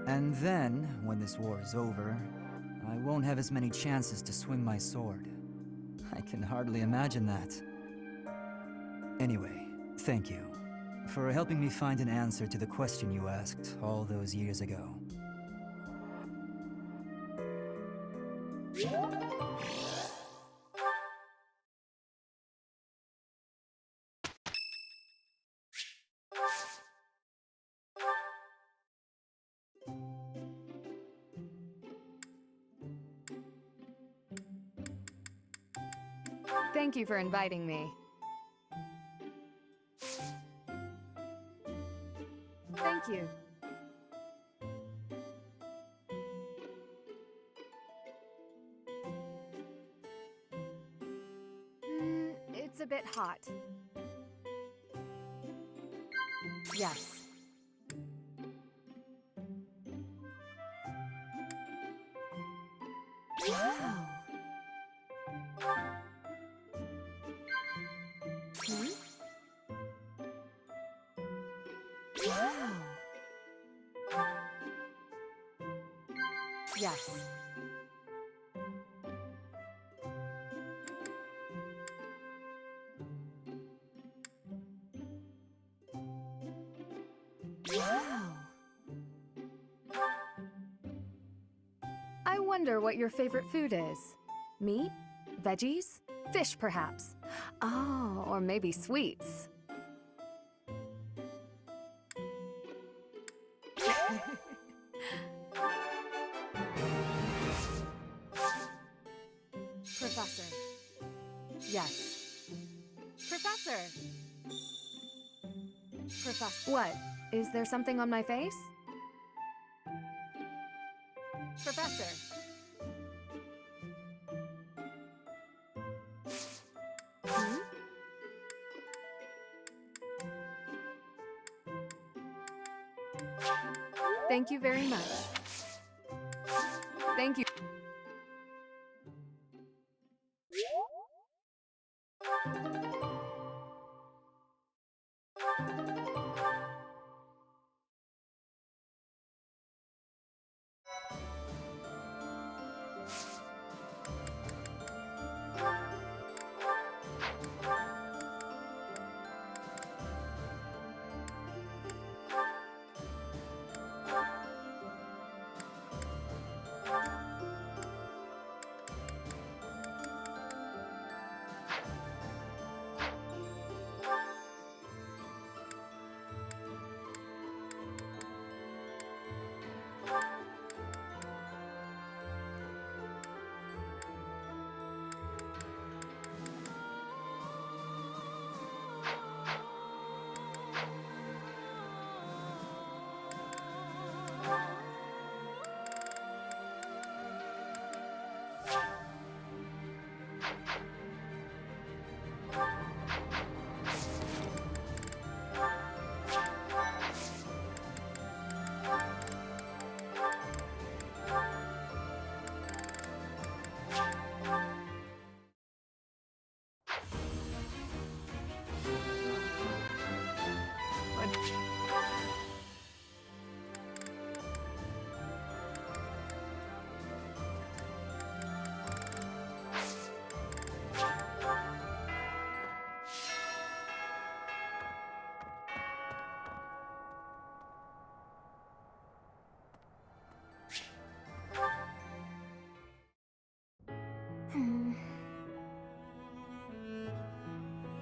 And then, when this war is over, I won't have as many chances to swing my sword. I can hardly imagine that. Anyway, thank you for helping me find an answer to the question you asked all those years ago. Thank you for inviting me. Thank you. It's a bit hot. Yes. Wow. Wow. Yes. Wow. I wonder what your favorite food is. Meat? Veggies? Fish, perhaps? Oh, or maybe sweets. Professor. Yes. Professor! Professor. What? Is there something on my face? Professor. Hmm? Thank you very much. Thank you.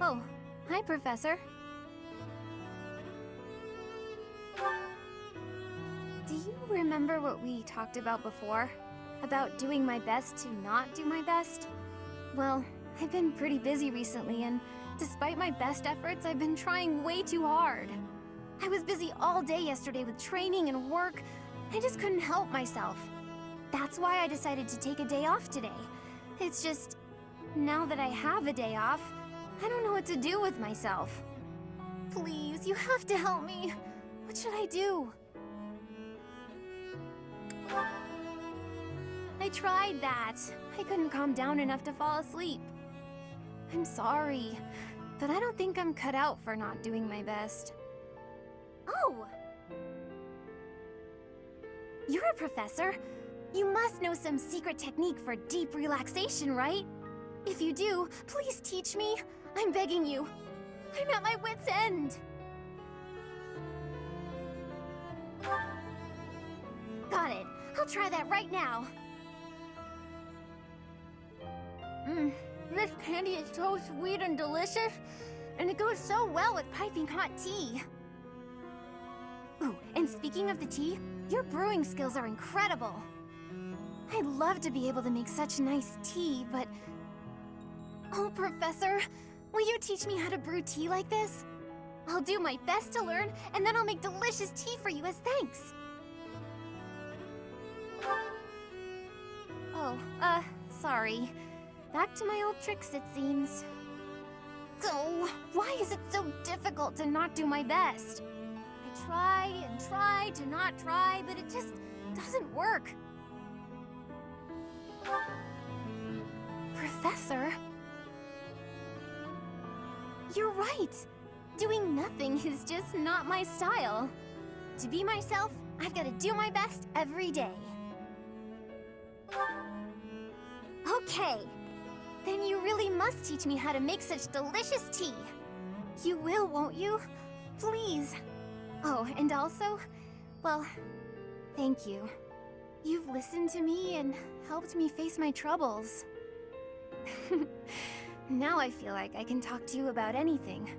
Oh, hi, Professor. Do you remember what we talked about before? About doing my best to not do my best? Well, I've been pretty busy recently, and despite my best efforts, I've been trying way too hard. I was busy all day yesterday with training and work. I just couldn't help myself. That's why I decided to take a day off today. It's just, now that I have a day off, I don't know what to do with myself. Please, you have to help me. What should I do? I tried that. I couldn't calm down enough to fall asleep. I'm sorry, but I don't think I'm cut out for not doing my best. Oh! You're a professor. You must know some secret technique for deep relaxation, right? If you do, please teach me. I'm begging you. I'm at my wit's end. Got it. I'll try that right now. This candy is so sweet and delicious, and it goes so well with piping hot tea. Ooh, and speaking of the tea, your brewing skills are incredible. I'd love to be able to make such nice tea, but... Oh, Professor, will you teach me how to brew tea like this? I'll do my best to learn, and then I'll make delicious tea for you as thanks. Oh, sorry. Back to my old tricks, it seems. Oh, why is it so difficult to not do my best? I try and try to not try, but it just doesn't work. Professor? You're right. Doing nothing is just not my style. To be myself, I've got to do my best every day. Okay. Then you really must teach me how to make such delicious tea. You will, won't you? Please. Oh, and also, well, thank you. You've listened to me and helped me face my troubles. Now I feel like I can talk to you about anything.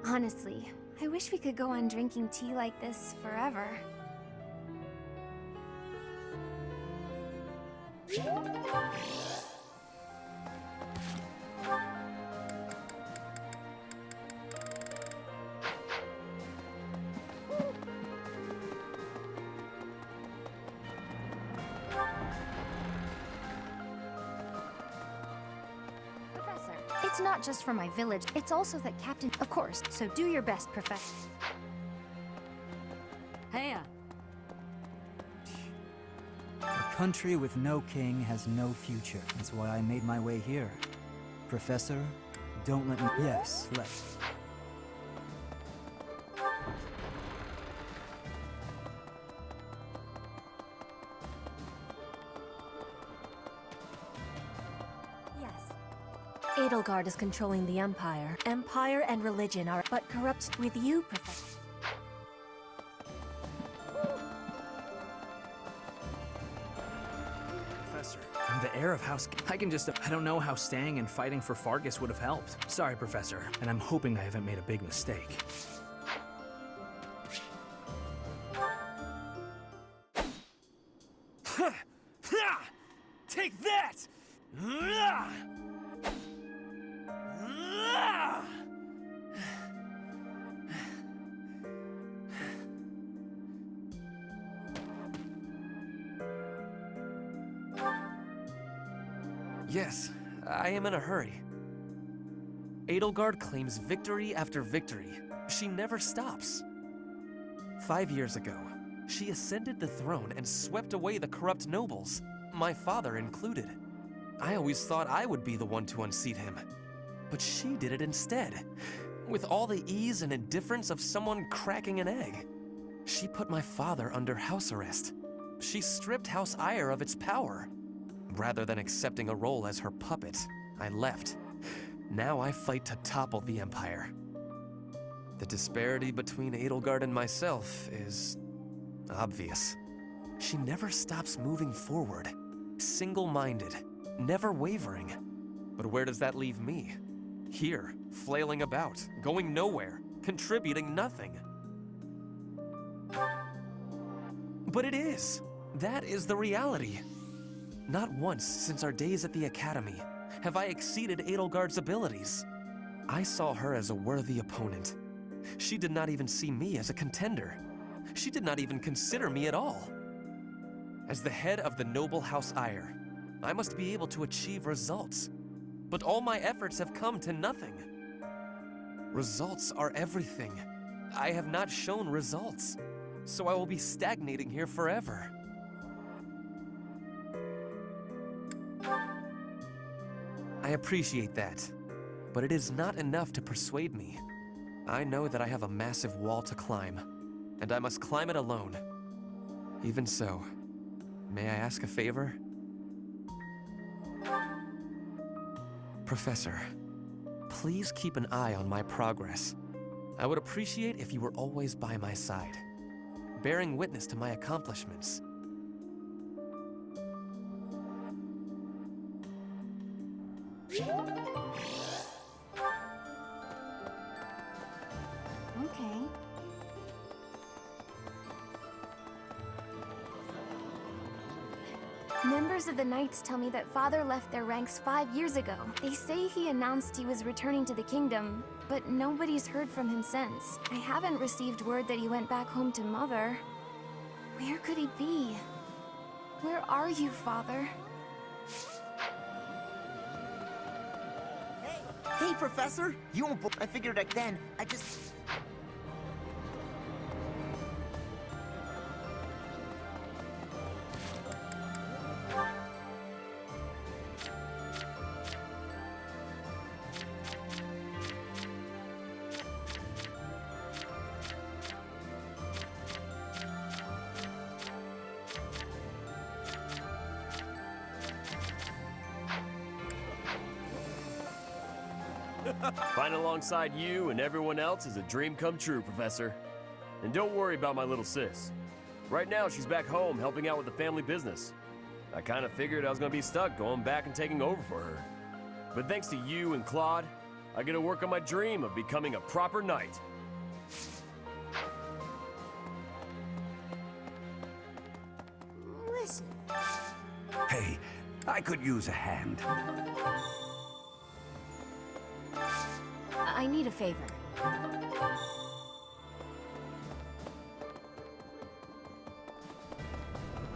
Honestly, I wish we could go on drinking tea like this forever. It's not just for my village, it's also that Captain... Of course, so do your best, Professor. Heya. A country with no king has no future. That's why I made my way here. Professor, don't let me... Yes, let's... Edelgard is controlling the Empire. Empire and religion are but corrupt with you, Professor. Professor, I'm the heir of House... I don't know how staying and fighting for Fargus would have helped. Sorry, Professor, and I'm hoping I haven't made a big mistake. Take that! Yes, I am in a hurry. Edelgard claims victory after victory. She never stops. 5 years ago, she ascended the throne and swept away the corrupt nobles, my father included. I always thought I would be the one to unseat him. But she did it instead, with all the ease and indifference of someone cracking an egg. She put my father under house arrest. She stripped House Eyre of its power. Rather than accepting a role as her puppet, I left. Now I fight to topple the Empire. The disparity between Edelgard and myself is obvious. She never stops moving forward, single-minded, never wavering. But where does that leave me? Here, flailing about, going nowhere, contributing nothing. But it is. That is the reality. Not once since our days at the Academy have I exceeded Edelgard's abilities. I saw her as a worthy opponent. She did not even see me as a contender. She did not even consider me at all. As the head of the noble House Eyre, I must be able to achieve results. But all my efforts have come to nothing. Results are everything. I have not shown results, so I will be stagnating here forever. I appreciate that, but it is not enough to persuade me. I know that I have a massive wall to climb, and I must climb it alone. Even so, may I ask a favor? Professor, please keep an eye on my progress. I would appreciate if you were always by my side, bearing witness to my accomplishments. Okay. Members of the Knights tell me that Father left their ranks 5 years ago. They say he announced he was returning to the kingdom, but nobody's heard from him since. I haven't received word that he went back home to Mother. Where could he be? Where are you, Father? Hey, Professor! You won't I figured back then, I just... Fighting alongside you and everyone else is a dream come true, Professor. And don't worry about my little sis. Right now, she's back home helping out with the family business. I kind of figured I was going to be stuck going back and taking over for her. But thanks to you and Claude, I get to work on my dream of becoming a proper knight. Listen. Hey, I could use a hand. I need a favor.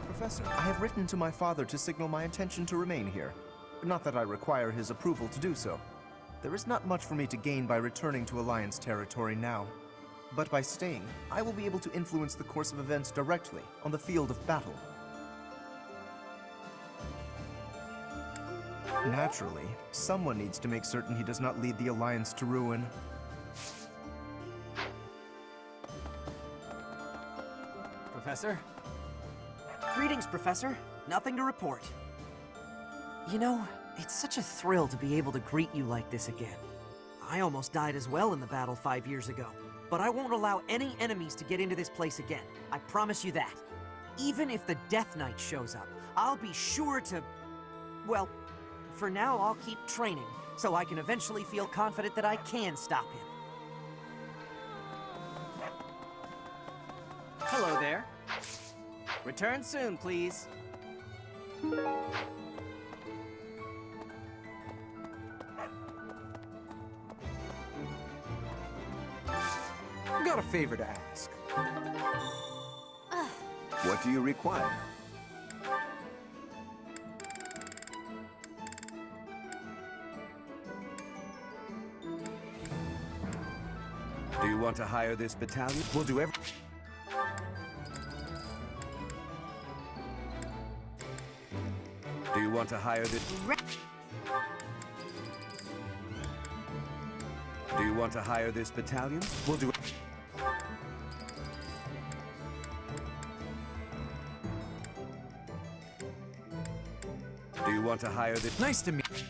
Professor, I have written to my father to signal my intention to remain here. Not that I require his approval to do so. There is not much for me to gain by returning to Alliance territory now. But by staying, I will be able to influence the course of events directly on the field of battle. Naturally, someone needs to make certain he does not lead the Alliance to ruin. Professor? Greetings, Professor. Nothing to report. You know, it's such a thrill to be able to greet you like this again. I almost died as well in the battle 5 years ago, but I won't allow any enemies to get into this place again. I promise you that. Even if the Death Knight shows up, I'll be sure to... Well, for now I'll keep training, so I can eventually feel confident that I can stop him. Hello there. Return soon, please. Got a favor to ask. What do you require? Do you want to hire this battalion? We'll do every... Do you want to hire this... Do you want to hire this battalion? We'll do... Do you want to hire this... Nice to meet you.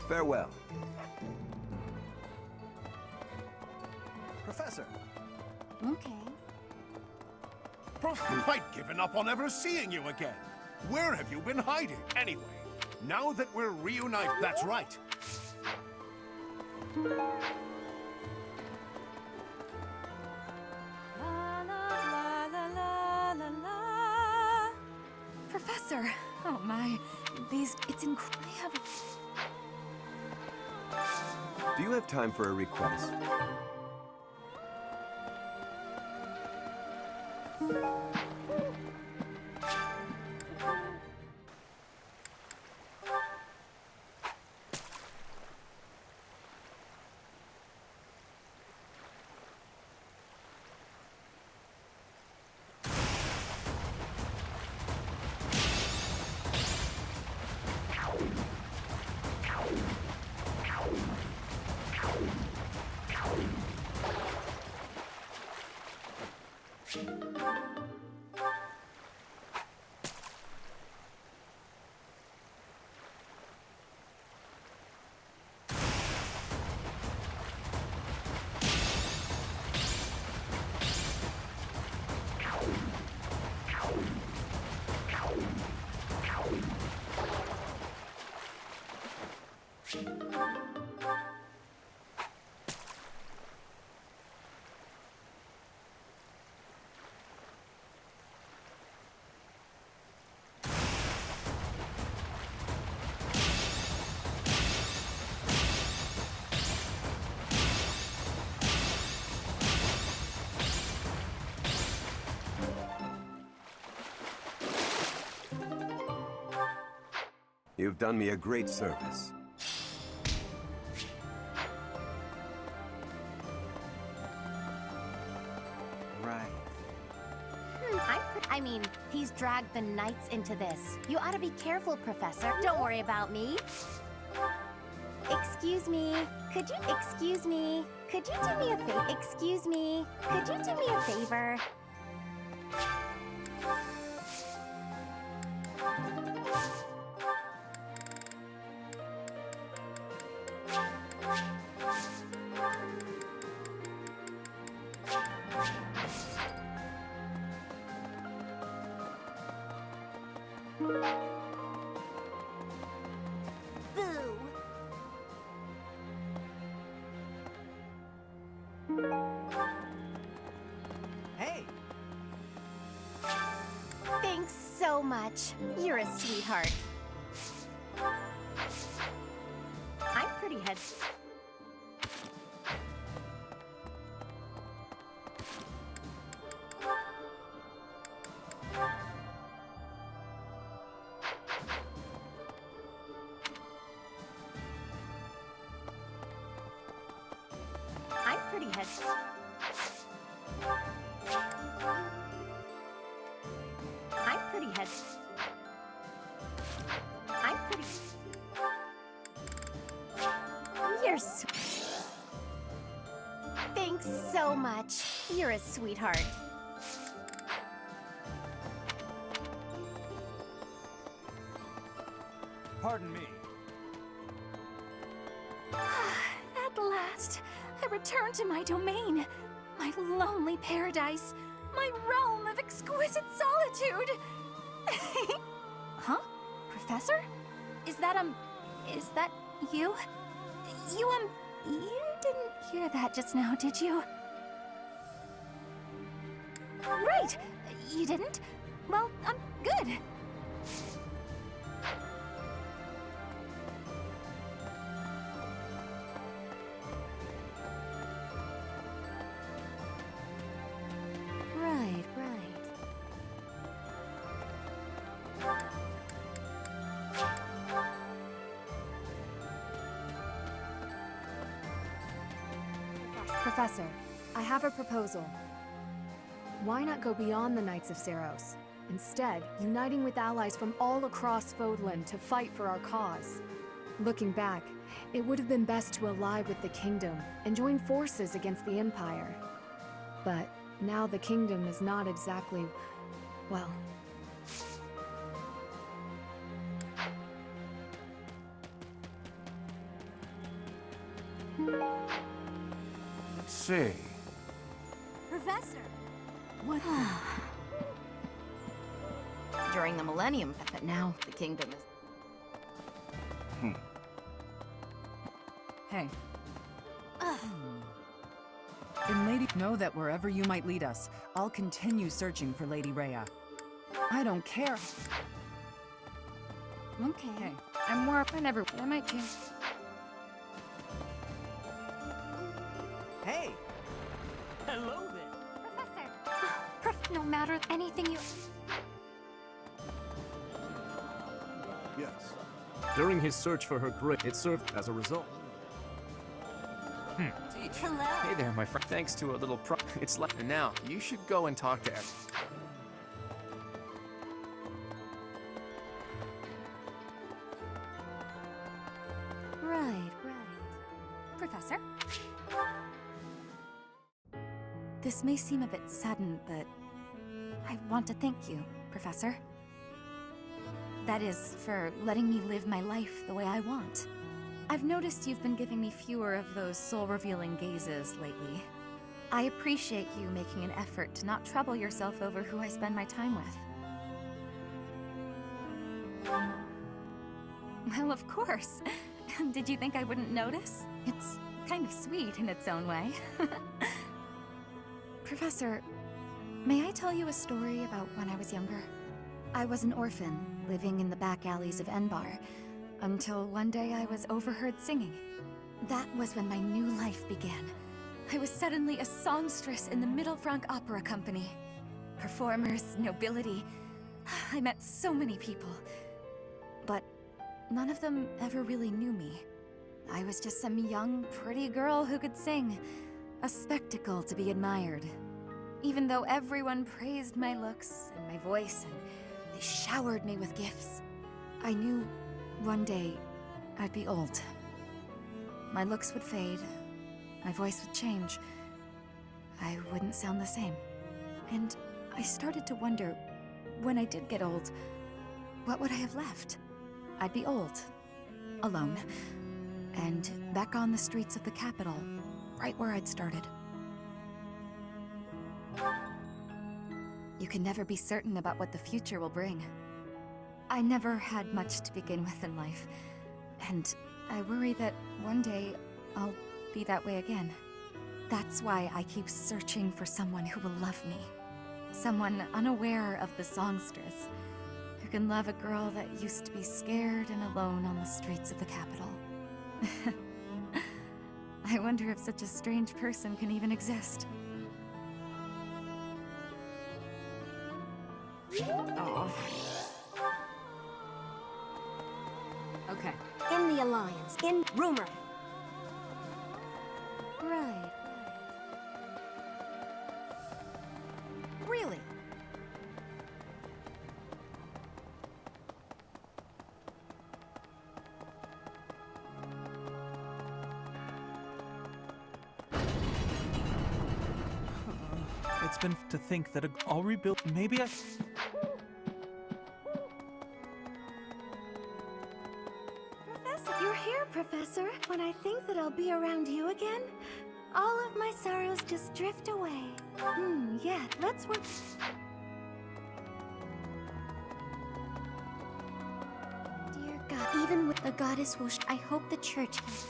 Farewell. Professor. Okay. I'd given up on ever seeing you again. Where have you been hiding? Anyway, now that we're reunited, that's right. Professor! Oh my, it's incredible. I have Do you have time for a request? You've done me a great service. Right. I mean, he's dragged the knights into this. You ought to be careful, Professor. Don't worry about me. Excuse me. Could you excuse me? Could you do me a favor? Excuse me. Could you do me a favor? Hey! Thanks so much. You're a sweetheart. I'm pretty head. I'm pretty I'm pretty. You're so... Thanks so much. You're a sweetheart. Pardon me. At last, I return to my domain, my lonely paradise, my realm of exquisite solitude. Huh? Professor? Is that you? You didn't hear that just now, did you? Right! You didn't? Well, good. Right. Professor, I have a proposal. Why not go beyond the Knights of Seros? Instead, uniting with allies from all across Fodlan to fight for our cause. Looking back, it would have been best to ally with the Kingdom and join forces against the Empire. But now the Kingdom is not exactly, well... Let's see. Professor! What? During the Millennium, but now the kingdom is... Hey. And Lady, know that wherever you might lead us, I'll continue searching for Lady Rhea. I don't care. Okay. I'm more up. I might change. Hey! Hello there. Professor! No matter anything you... Yes. During his search for her grave, it served as a result. Teach. Hello. Hey there, my friend. Thanks to a little it's like now. You should go and talk to Ed. Right. Professor? This may seem a bit sudden, but I want to thank you, Professor. That is, for letting me live my life the way I want. I've noticed you've been giving me fewer of those soul-revealing gazes lately. I appreciate you making an effort to not trouble yourself over who I spend my time with. Well, of course. Did you think I wouldn't notice? It's kind of sweet in its own way. Professor, may I tell you a story about when I was younger? I was an orphan, living in the back alleys of Enbar, until one day I was overheard singing. That was when my new life began. I was suddenly a songstress in the Middle Frank Opera Company. Performers, nobility. I met so many people. But none of them ever really knew me. I was just some young, pretty girl who could sing. A spectacle to be admired. Even though everyone praised my looks and my voice, and they showered me with gifts, I knew one day I'd be old. My looks would fade, my voice would change. I wouldn't sound the same. And I started to wonder, when I did get old, what would I have left? I'd be old, alone, and back on the streets of the capital, right where I'd started. You can never be certain about what the future will bring. I never had much to begin with in life, and I worry that one day I'll be that way again. That's why I keep searching for someone who will love me. Someone unaware of the songstress, who can love a girl that used to be scared and alone on the streets of the capital. I wonder if such a strange person can even exist. Oh. Okay. In the Alliance. In rumor. Right. it's been to think that I'll rebuild. Maybe I. Professor, you're here, Professor. When I think that I'll be around you again, all of my sorrows just drift away. Yeah, let's work. Dear God, even with the goddess wish, I hope the church can.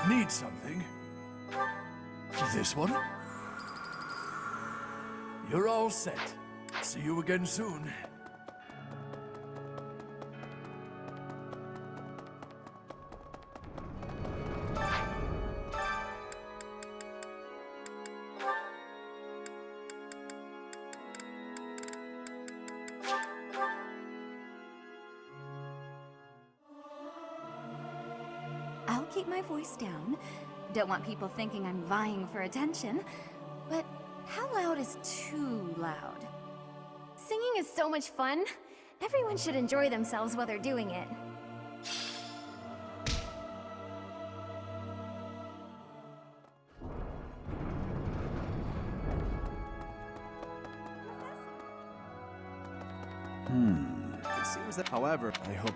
Need something? This one? You're all set. See you again soon. I'll keep my voice down. Don't want people thinking I'm vying for attention. But how loud is too loud? Singing is so much fun. Everyone should enjoy themselves while they're doing it. It seems that, however, I hope...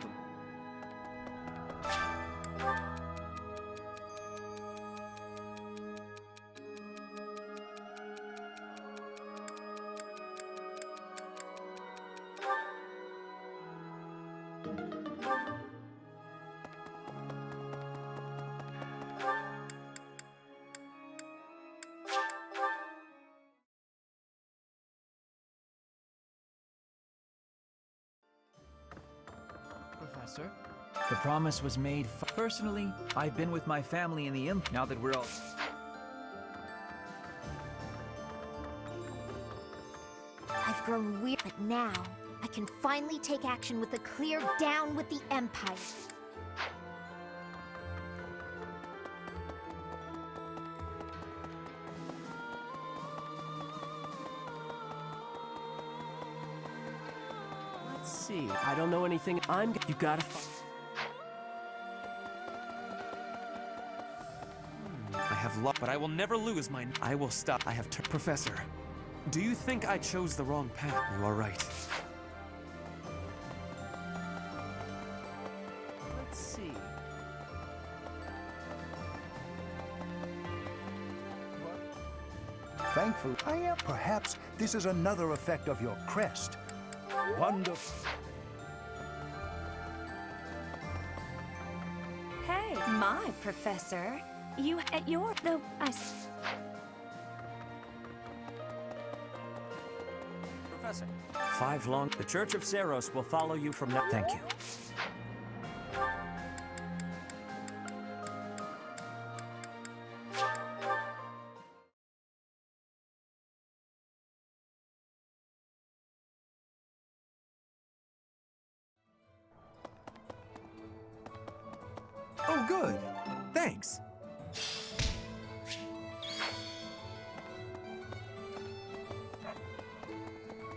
Professor? The promise was made. Personally, I've been with my family in the Imp. Now that we're all... I've grown weird, but now I can finally take action with a clear down with the Empire. Let's see. I don't know anything. You gotta. I have luck, but I will never lose my. I will stop. I have. Professor, do you think I chose the wrong path? You are right. Let's see. Thankfully, I am. Perhaps this is another effect of your crest. Wonderful. Hey, my professor. You at your though Professor. 5 long. The Church of Seros will follow you from now. Thank you. Oh, good. Thanks.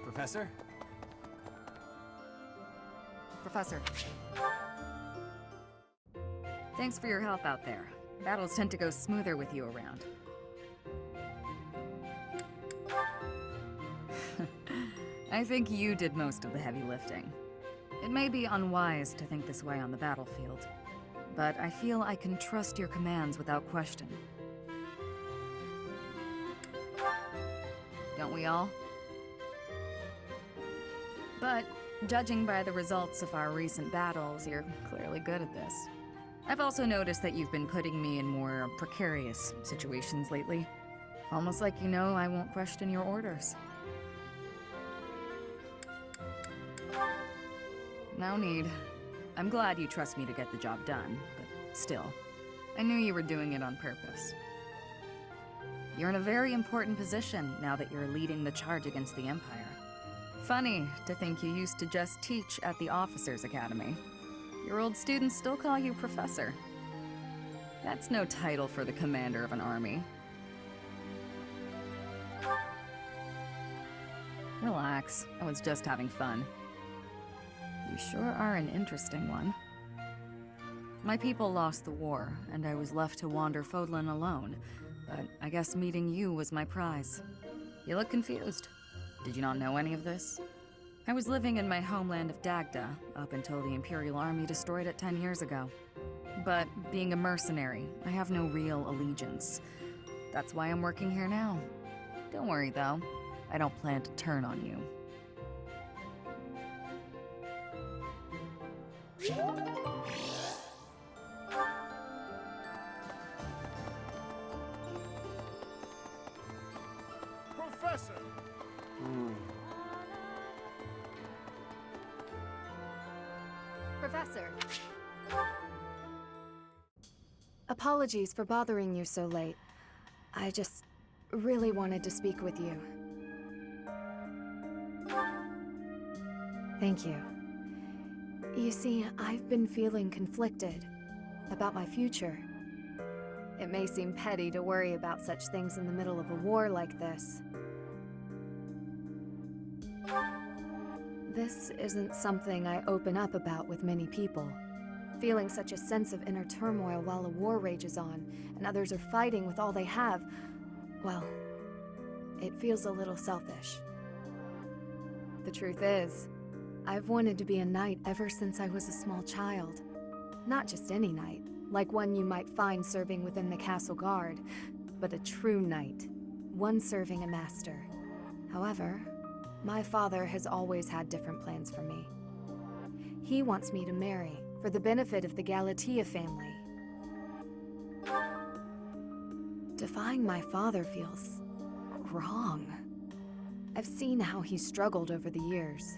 Professor? Professor. Thanks for your help out there. Battles tend to go smoother with you around. I think you did most of the heavy lifting. It may be unwise to think this way on the battlefield, but I feel I can trust your commands without question. Don't we all? But, judging by the results of our recent battles, you're clearly good at this. I've also noticed that you've been putting me in more precarious situations lately. Almost like you know I won't question your orders. No need. I'm glad you trust me to get the job done, but still, I knew you were doing it on purpose. You're in a very important position now that you're leading the charge against the Empire. Funny to think you used to just teach at the Officers' Academy. Your old students still call you Professor. That's no title for the commander of an army. Relax, I was just having fun. You sure are an interesting one. My people lost the war, and I was left to wander Fodlan alone. But I guess meeting you was my prize. You look confused. Did you not know any of this? I was living in my homeland of Dagda, up until the Imperial Army destroyed it 10 years ago. But being a mercenary, I have no real allegiance. That's why I'm working here now. Don't worry, though. I don't plan to turn on you. Professor! Professor. Apologies for bothering you so late. I just really wanted to speak with you. Thank you. You see, I've been feeling conflicted about my future. It may seem petty to worry about such things in the middle of a war like this. This isn't something I open up about with many people. Feeling such a sense of inner turmoil while a war rages on, and others are fighting with all they have, well, it feels a little selfish. The truth is, I've wanted to be a knight ever since I was a small child. Not just any knight, like one you might find serving within the castle guard, but a true knight, one serving a master. However, my father has always had different plans for me. He wants me to marry, for the benefit of the Galatea family. Defying my father feels wrong. I've seen how he struggled over the years.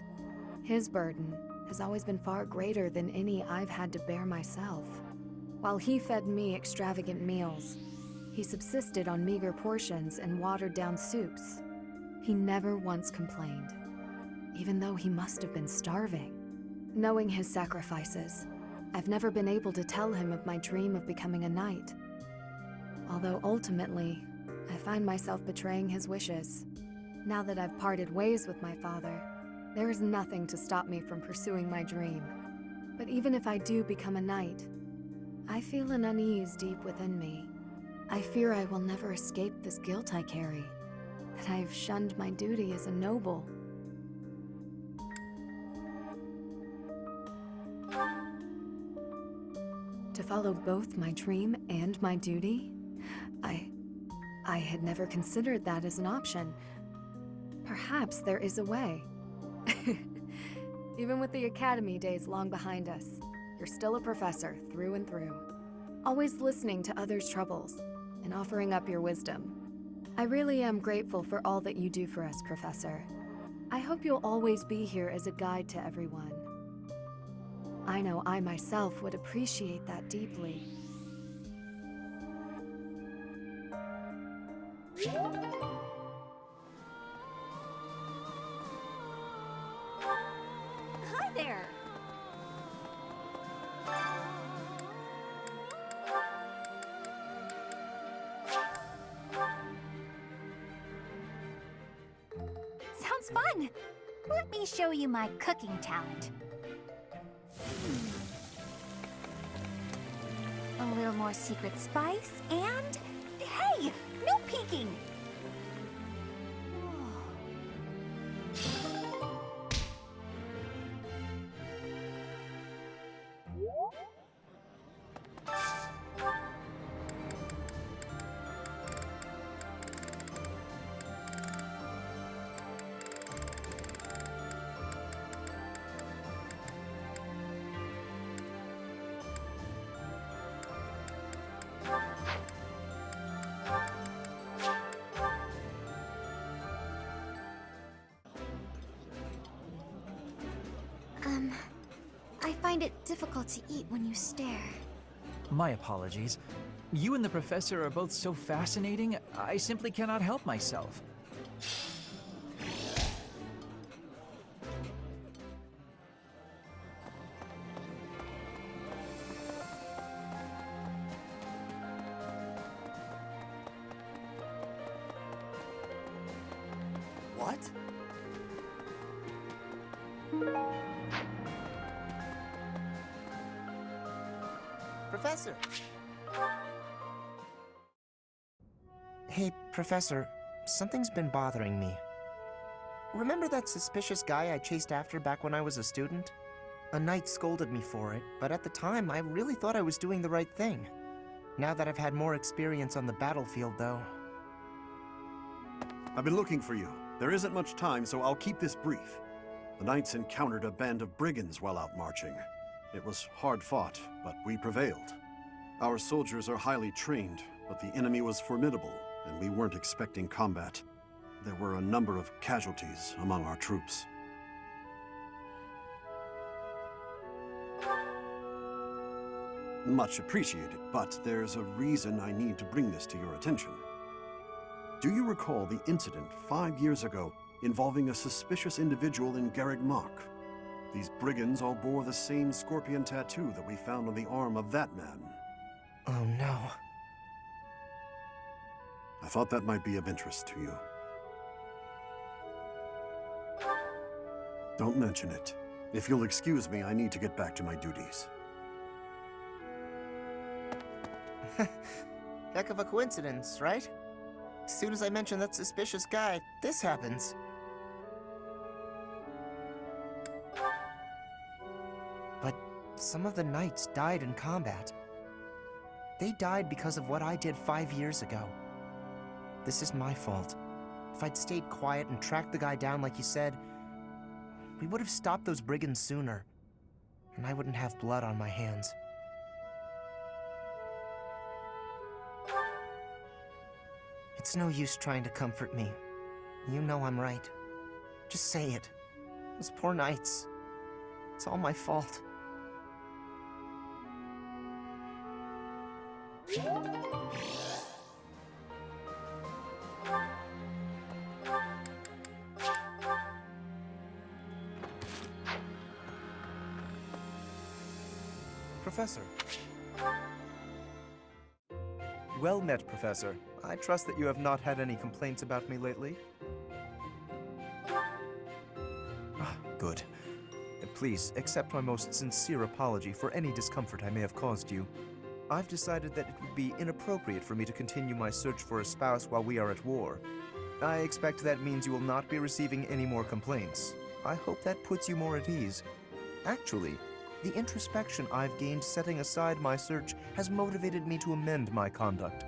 His burden has always been far greater than any I've had to bear myself. While he fed me extravagant meals, he subsisted on meager portions and watered-down soups. He never once complained, even though he must have been starving. Knowing his sacrifices, I've never been able to tell him of my dream of becoming a knight. Although ultimately, I find myself betraying his wishes. Now that I've parted ways with my father, there is nothing to stop me from pursuing my dream. But even if I do become a knight, I feel an unease deep within me. I fear I will never escape this guilt I carry, that I have shunned my duty as a noble. To follow both my dream and my duty? I had never considered that as an option. Perhaps there is a way. Even with the academy days long behind us, you're still a professor through and through. Always listening to others' troubles and offering up your wisdom. I really am grateful for all that you do for us, Professor. I hope you'll always be here as a guide to everyone. I know I myself would appreciate that deeply. Hi there! Sounds fun! Let me show you my cooking talent. A little more secret spice, and... Hey! No peeking! I find it difficult to eat when you stare. My apologies. You and the professor are both so fascinating, I simply cannot help myself. What? Professor! Hey, Professor, something's been bothering me. Remember that suspicious guy I chased after back when I was a student? A knight scolded me for it, but at the time I really thought I was doing the right thing. Now that I've had more experience on the battlefield, though... I've been looking for you. There isn't much time, so I'll keep this brief. The knights encountered a band of brigands while out marching. It was hard fought, but we prevailed. Our soldiers are highly trained, but the enemy was formidable, and we weren't expecting combat. There were a number of casualties among our troops. Much appreciated, but there's a reason I need to bring this to your attention. Do you recall the incident 5 years ago involving a suspicious individual in Garreg Mach? These brigands all bore the same scorpion tattoo that we found on the arm of that man. Oh no. I thought that might be of interest to you. Don't mention it. If you'll excuse me, I need to get back to my duties. Heck of a coincidence, right? As soon as I mention that suspicious guy, this happens. But some of the knights died in combat. They died because of what I did 5 years ago. This is my fault. If I'd stayed quiet and tracked the guy down like you said, we would have stopped those brigands sooner, and I wouldn't have blood on my hands. It's no use trying to comfort me. You know I'm right. Just say it. Those poor knights. It's all my fault. Professor. Well met, Professor. I trust that you have not had any complaints about me lately. Good. Please, accept my most sincere apology for any discomfort I may have caused you. I've decided that it would be inappropriate for me to continue my search for a spouse while we are at war. I expect that means you will not be receiving any more complaints. I hope that puts you more at ease. Actually, the introspection I've gained setting aside my search has motivated me to amend my conduct.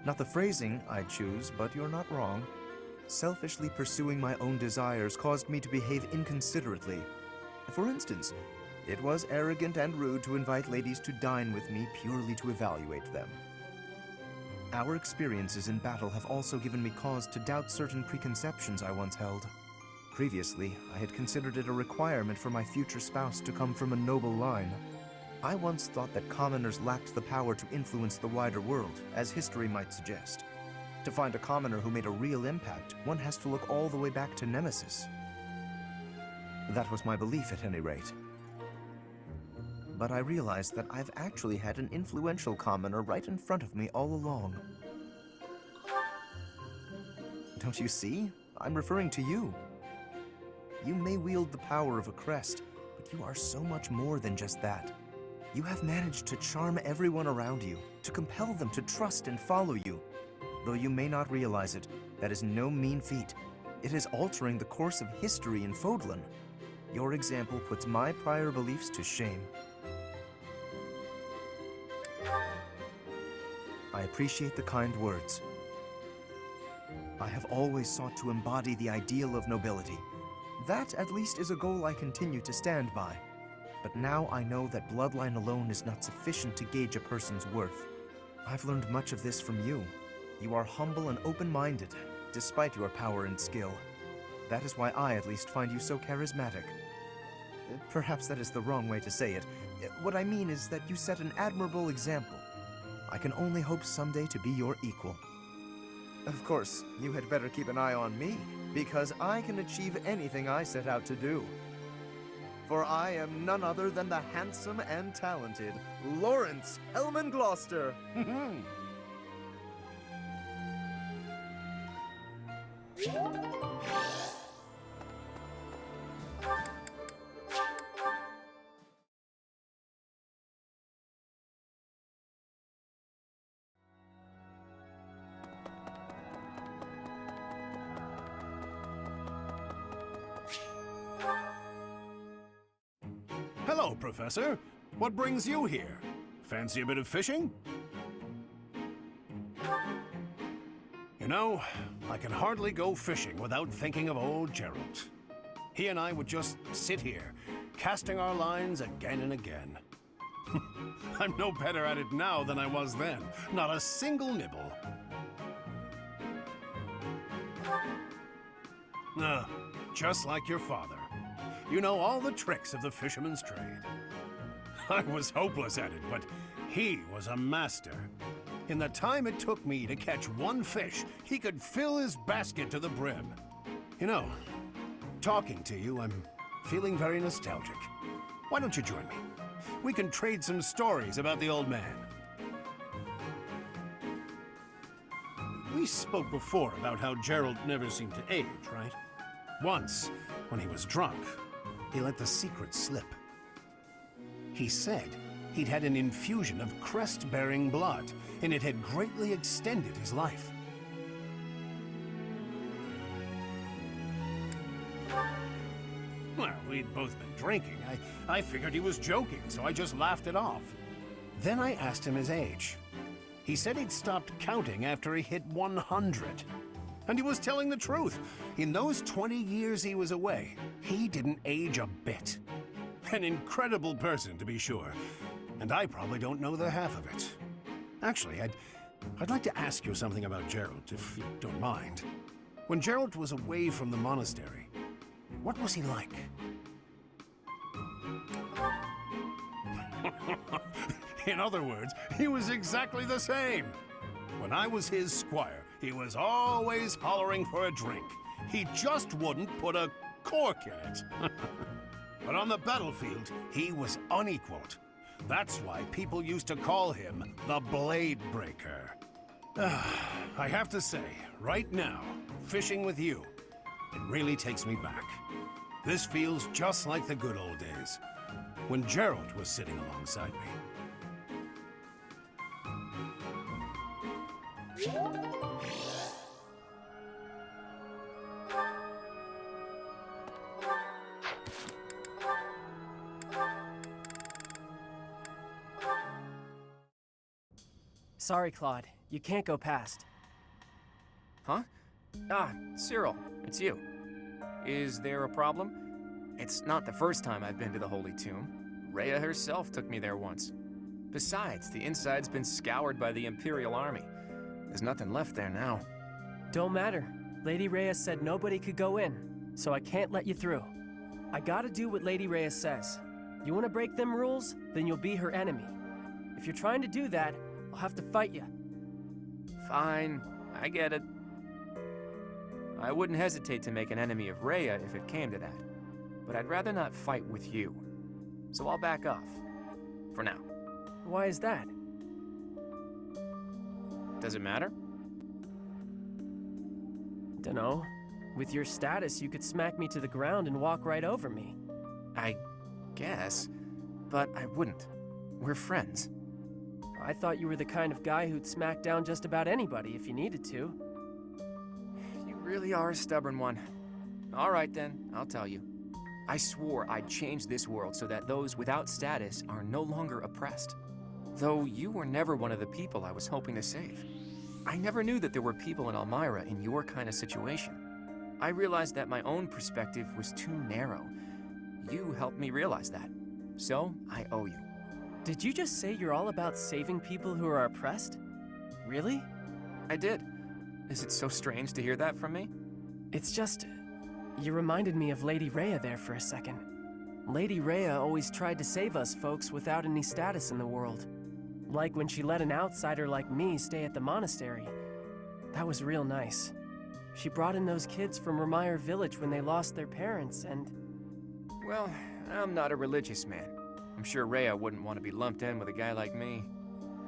Not the phrasing I'd choose, but you're not wrong. Selfishly pursuing my own desires caused me to behave inconsiderately. For instance, it was arrogant and rude to invite ladies to dine with me purely to evaluate them. Our experiences in battle have also given me cause to doubt certain preconceptions I once held. Previously, I had considered it a requirement for my future spouse to come from a noble line. I once thought that commoners lacked the power to influence the wider world, as history might suggest. To find a commoner who made a real impact, one has to look all the way back to Nemesis. That was my belief at any rate. But I realized that I've actually had an influential commoner right in front of me all along. Don't you see? I'm referring to you. You may wield the power of a crest, but you are so much more than just that. You have managed to charm everyone around you, to compel them to trust and follow you. Though you may not realize it, that is no mean feat. It is altering the course of history in Fodlan. Your example puts my prior beliefs to shame. I appreciate the kind words. I have always sought to embody the ideal of nobility. That, at least, is a goal I continue to stand by. But now I know that bloodline alone is not sufficient to gauge a person's worth. I've learned much of this from you. You are humble and open-minded, despite your power and skill. That is why I, at least, find you so charismatic. Perhaps that is the wrong way to say it. What I mean is that you set an admirable example. I can only hope someday to be your equal. Of course, you had better keep an eye on me, because I can achieve anything I set out to do. For I am none other than the handsome and talented Lawrence Hellman Gloucester. Hello, Professor. What brings you here? Fancy a bit of fishing? You know, I can hardly go fishing without thinking of old Gerald. He and I would just sit here, casting our lines again and again. I'm no better at it now than I was then. Not a single nibble. Just like your father. You know all the tricks of the fisherman's trade. I was hopeless at it, but he was a master. In the time it took me to catch one fish, he could fill his basket to the brim. You know, talking to you, I'm feeling very nostalgic. Why don't you join me? We can trade some stories about the old man. We spoke before about how Gerald never seemed to age, right? Once, when he was drunk, he let the secret slip. He said he'd had an infusion of crest-bearing blood, and it had greatly extended his life. Well, we'd both been drinking. I figured he was joking, so I just laughed it off. Then I asked him his age. He said he'd stopped counting after he hit 100. And he was telling the truth. In those 20 years he was away, he didn't age a bit. An incredible person, to be sure. And I probably don't know the half of it. Actually, I'd like to ask you something about Gerald, if you don't mind. When Gerald was away from the monastery, what was he like? In other words, he was exactly the same. When I was his squire, he was always hollering for a drink. He just wouldn't put a cork in it. But on the battlefield, he was unequaled. That's why people used to call him the Blade Breaker. I have to say, right now, fishing with you, it really takes me back. This feels just like the good old days, when Gerald was sitting alongside me. Sorry, Claude. You can't go past. Huh? Ah, Cyril, it's you. Is there a problem? It's not the first time I've been to the Holy Tomb. Rhea herself took me there once. Besides, the inside's been scoured by the Imperial Army. There's nothing left there now. Don't matter. Lady Rhea said nobody could go in, so I can't let you through. I gotta do what Lady Rhea says. You wanna break them rules? Then you'll be her enemy. If you're trying to do that, I'll have to fight you. Fine, I get it. I wouldn't hesitate to make an enemy of Rhea if it came to that. But I'd rather not fight with you. So I'll back off. For now. Why is that? Does it matter? Dunno. With your status, you could smack me to the ground and walk right over me. I guess. But I wouldn't. We're friends. I thought you were the kind of guy who'd smack down just about anybody if you needed to. You really are a stubborn one. All right then, I'll tell you. I swore I'd change this world so that those without status are no longer oppressed. Though you were never one of the people I was hoping to save. I never knew that there were people in Elmira in your kind of situation. I realized that my own perspective was too narrow. You helped me realize that. So, I owe you. Did you just say you're all about saving people who are oppressed? Really? I did. Is it so strange to hear that from me? It's just... you reminded me of Lady Rhea there for a second. Lady Rhea always tried to save us folks without any status in the world. Like when she let an outsider like me stay at the monastery. That was real nice. She brought in those kids from Ramire Village when they lost their parents, and... Well, I'm not a religious man. I'm sure Rhea wouldn't want to be lumped in with a guy like me.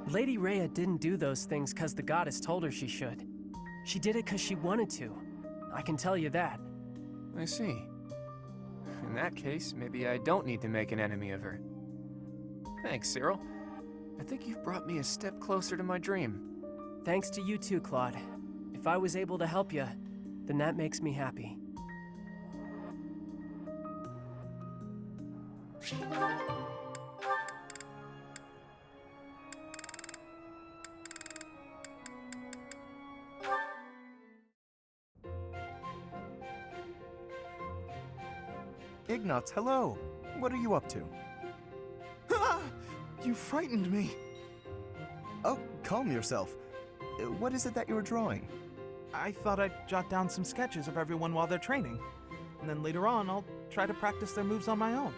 Lady Rhea didn't do those things because the goddess told her she should. She did it because she wanted to. I can tell you that. I see. In that case, maybe I don't need to make an enemy of her. Thanks, Cyril. I think you've brought me a step closer to my dream. Thanks to you too, Claude. If I was able to help you, then that makes me happy. Ignatz, hello. What are you up to? You frightened me. Oh, calm yourself. What is it that you're drawing? I thought I'd jot down some sketches of everyone while they're training. And then later on, I'll try to practice their moves on my own.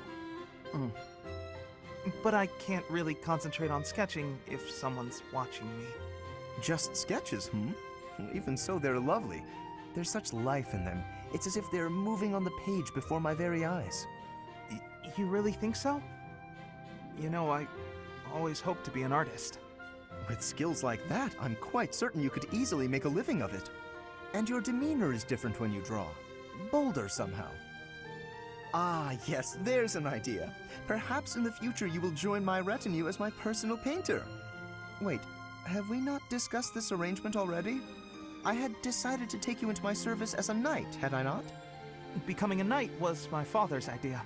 But I can't really concentrate on sketching if someone's watching me. Just sketches, Even so, they're lovely. There's such life in them. It's as if they're moving on the page before my very eyes. You really think so? You know, I always hoped to be an artist. With skills like that, I'm quite certain you could easily make a living of it. And your demeanor is different when you draw. Bolder somehow. Ah, yes, there's an idea. Perhaps in the future you will join my retinue as my personal painter. Wait, have we not discussed this arrangement already? I had decided to take you into my service as a knight, had I not? Becoming a knight was my father's idea.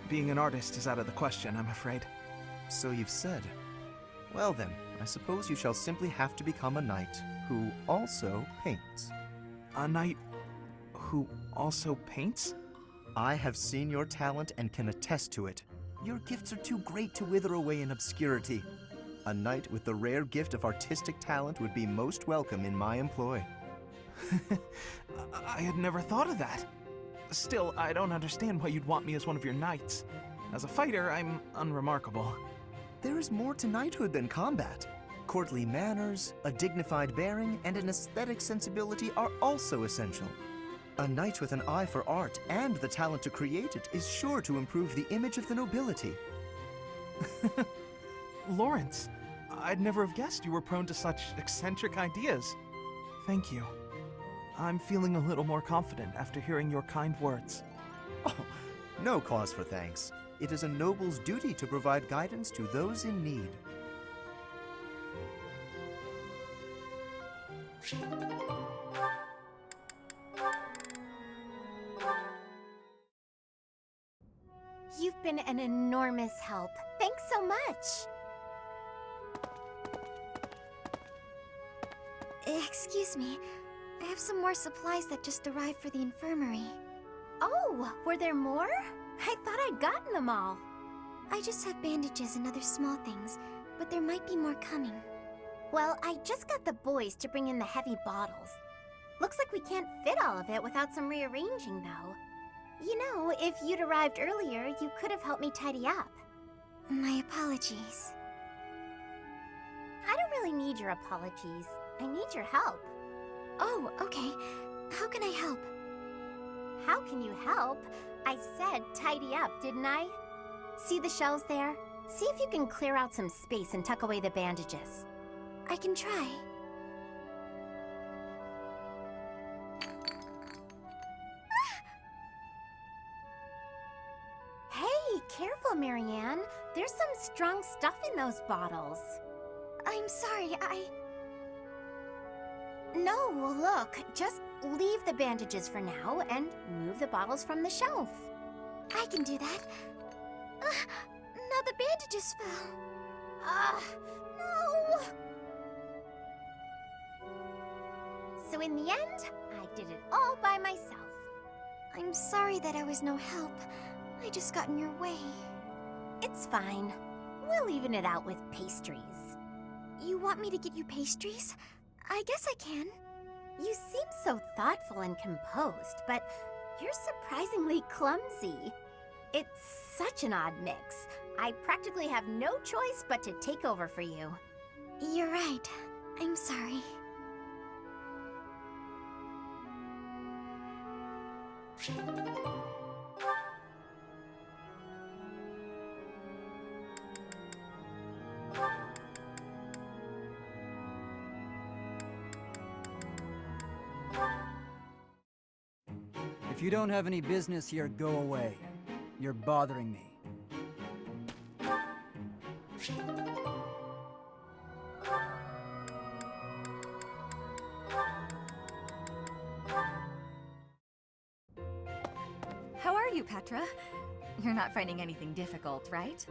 Being an artist is out of the question, I'm afraid. So you've said. Well then, I suppose you shall simply have to become a knight who also paints. A knight who also paints? I have seen your talent and can attest to it. Your gifts are too great to wither away in obscurity. A knight with the rare gift of artistic talent would be most welcome in my employ. I had never thought of that. Still, I don't understand why you'd want me as one of your knights. As a fighter, I'm unremarkable. There is more to knighthood than combat. Courtly manners, a dignified bearing, and an aesthetic sensibility are also essential. A knight with an eye for art and the talent to create it is sure to improve the image of the nobility. Lawrence, I'd never have guessed you were prone to such eccentric ideas. Thank you. I'm feeling a little more confident after hearing your kind words. Oh, no cause for thanks. It is a noble's duty to provide guidance to those in need. You've been an enormous help. Thanks so much. Excuse me. I have some more supplies that just arrived for the infirmary. Oh, were there more? I thought I'd gotten them all. I just have bandages and other small things, but there might be more coming. Well, I just got the boys to bring in the heavy bottles. Looks like we can't fit all of it without some rearranging, though. You know, if you'd arrived earlier, you could have helped me tidy up. My apologies. I don't really need your apologies. I need your help. Oh, okay. How can I help? How can you help? I said tidy up, didn't I? See the shelves there? See if you can clear out some space and tuck away the bandages. I can try. Hey, careful, Marianne. There's some strong stuff in those bottles. I'm sorry, No, look, just leave the bandages for now and move the bottles from the shelf. I can do that. Now the bandages fell. No! So in the end, I did it all by myself. I'm sorry that I was no help. I just got in your way. It's fine. We'll even it out with pastries. You want me to get you pastries? I guess I can. You seem so thoughtful and composed, but you're surprisingly clumsy. It's such an odd mix. I practically have no choice but to take over for you. You're right. I'm sorry. If you don't have any business here, go away. You're bothering me. How are you, Petra? You're not finding anything difficult, right?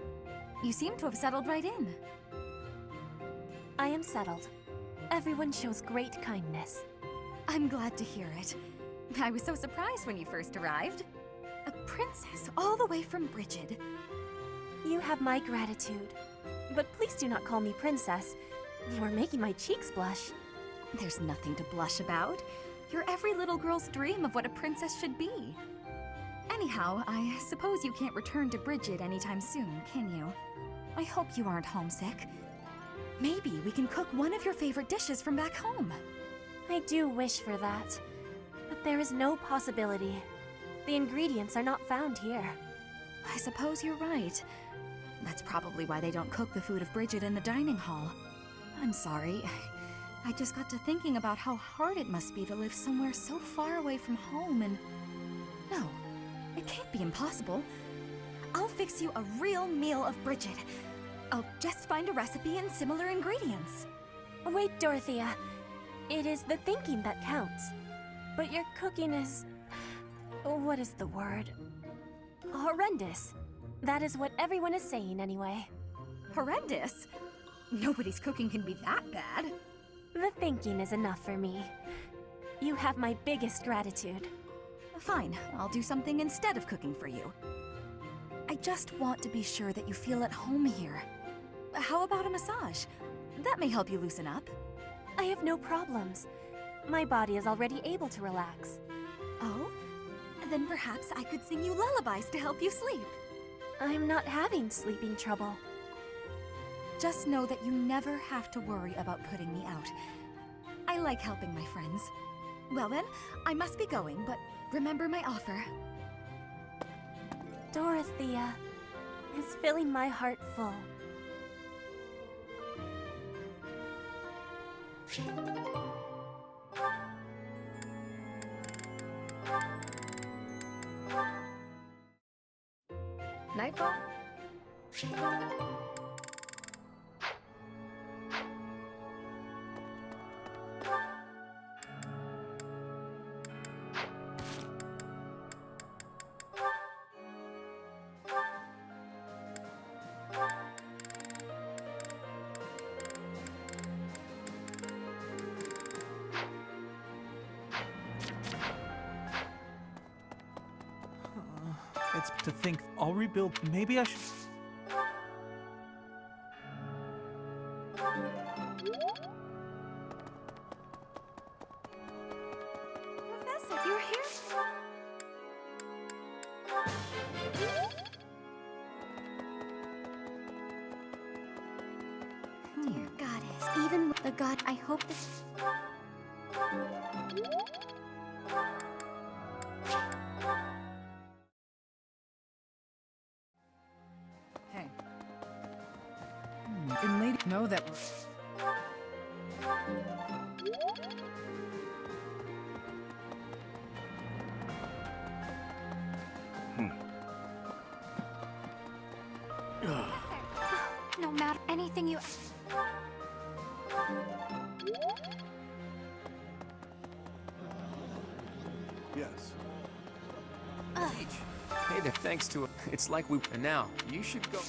You seem to have settled right in. I am settled. Everyone shows great kindness. I'm glad to hear it. I was so surprised when you first arrived. A princess all the way from Brigid. You have my gratitude. But please do not call me princess. You are making my cheeks blush. There's nothing to blush about. You're every little girl's dream of what a princess should be. Anyhow, I suppose you can't return to Brigid anytime soon, can you? I hope you aren't homesick. Maybe we can cook one of your favorite dishes from back home. I do wish for that. But there is no possibility. The ingredients are not found here. I suppose you're right. That's probably why they don't cook the food of Brigid in the dining hall. I'm sorry. I just got to thinking about how hard it must be to live somewhere so far away from home and... No, it can't be impossible. I'll fix you a real meal of Brigid. I'll just find a recipe and similar ingredients. Wait, Dorothea. It is the thinking that counts. But your cooking is... what is the word? Horrendous. That is what everyone is saying anyway. Horrendous? Nobody's cooking can be that bad. The thinking is enough for me. You have my biggest gratitude. Fine, I'll do something instead of cooking for you. I just want to be sure that you feel at home here. How about a massage? That may help you loosen up. I have no problems. My body is already able to relax. Oh? Then perhaps I could sing you lullabies to help you sleep. I'm not having sleeping trouble. Just know that you never have to worry about putting me out. I like helping my friends. Well then, I must be going, but remember my offer. Dorothea is filling my heart full. Nightfall? It's to think I'll rebuild. Maybe I should. Professor, you're here? Dear goddess, even with the god, I hope that... Hey. And lady, know that... No matter anything you... Yes. Teach. Hey there, thanks to... It's like we... And now, you should go...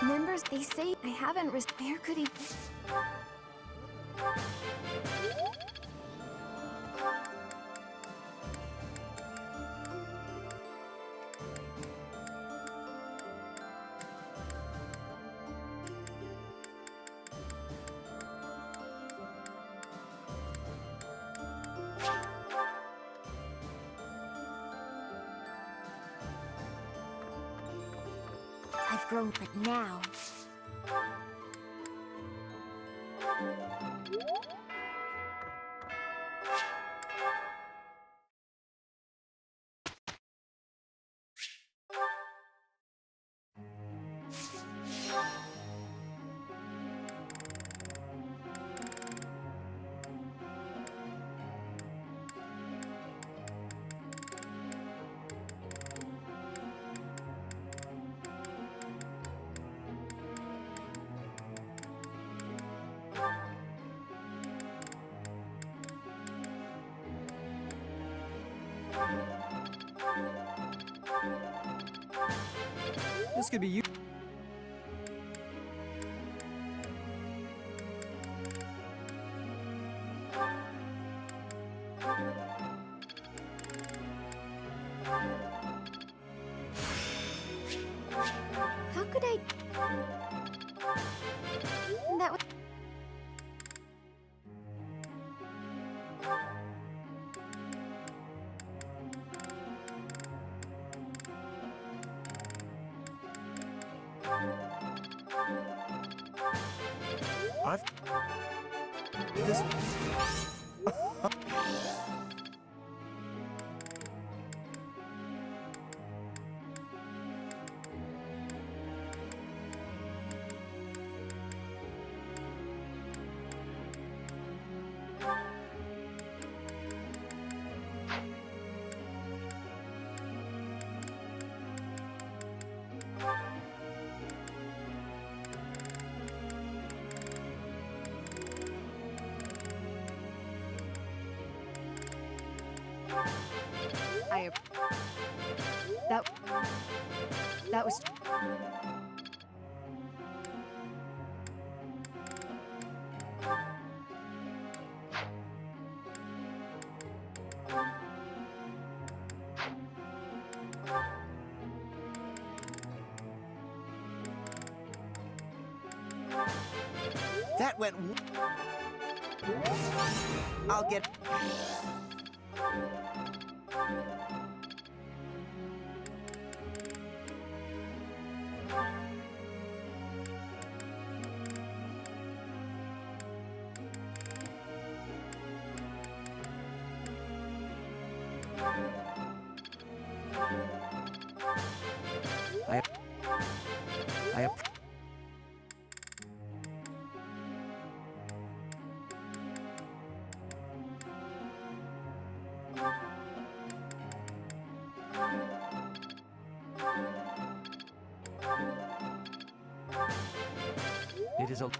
Members, they say I haven't where could he... I've grown, but now... This could be you. How could I... That was... I've... This... That was... That went... I'll get... I... It is a...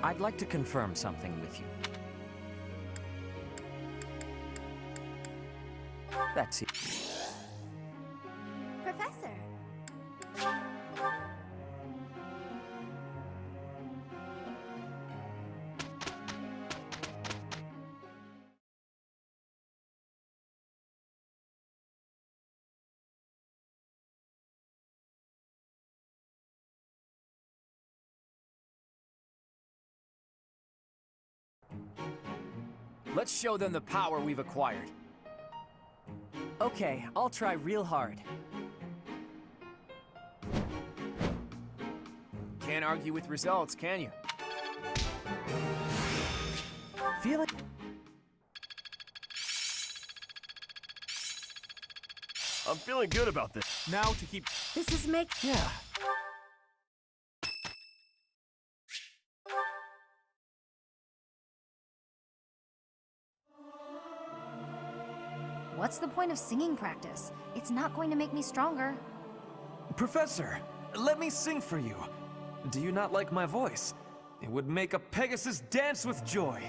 I'd like to confirm something with you. That's it. Professor. Let's show them the power we've acquired. Okay, I'll try real hard. Can't argue with results, can you? Feel it? I'm feeling good about this. Now to keep... This is Yeah. What's the point of singing practice? It's not going to make me stronger. Professor, let me sing for you. Do you not like my voice? It would make a Pegasus dance with joy.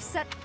I've set...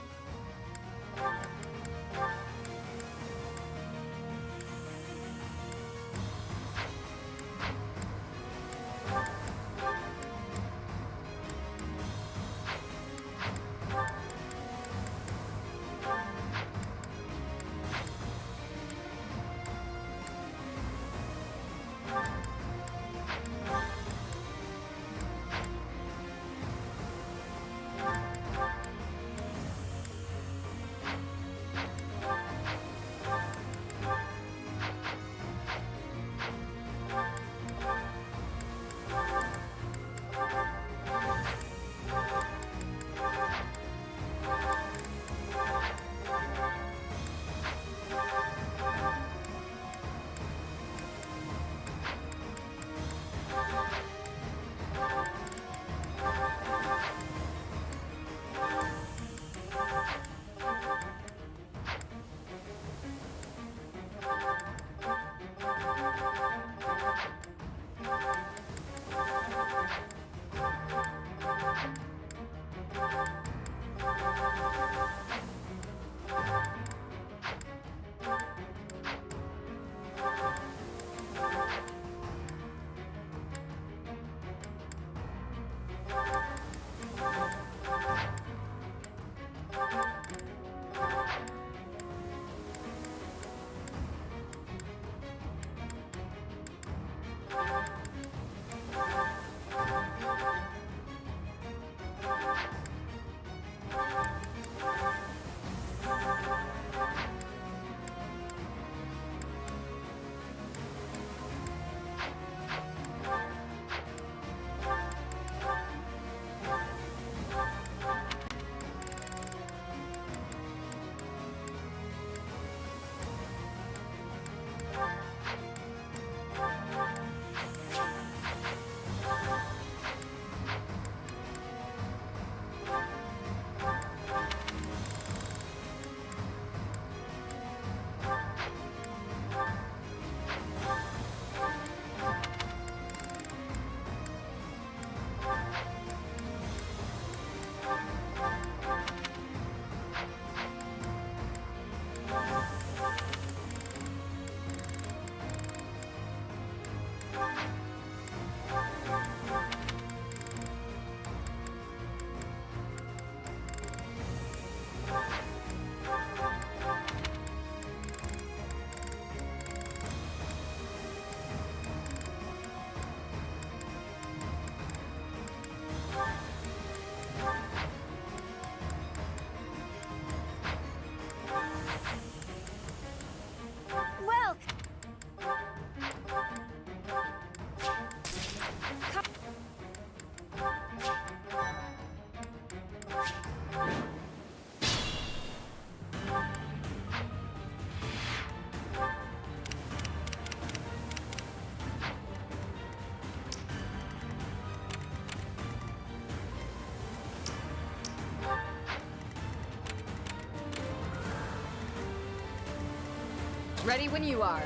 Ready when you are.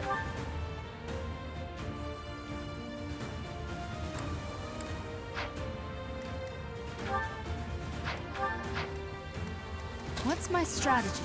What's my strategy?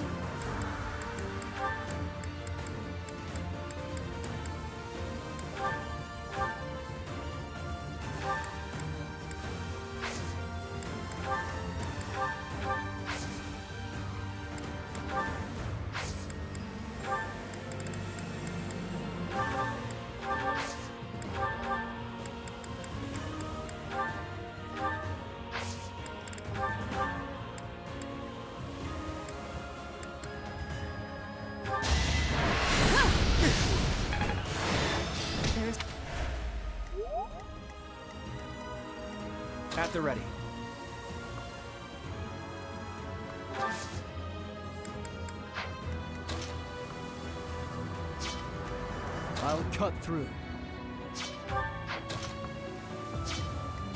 At the ready. I'll cut through.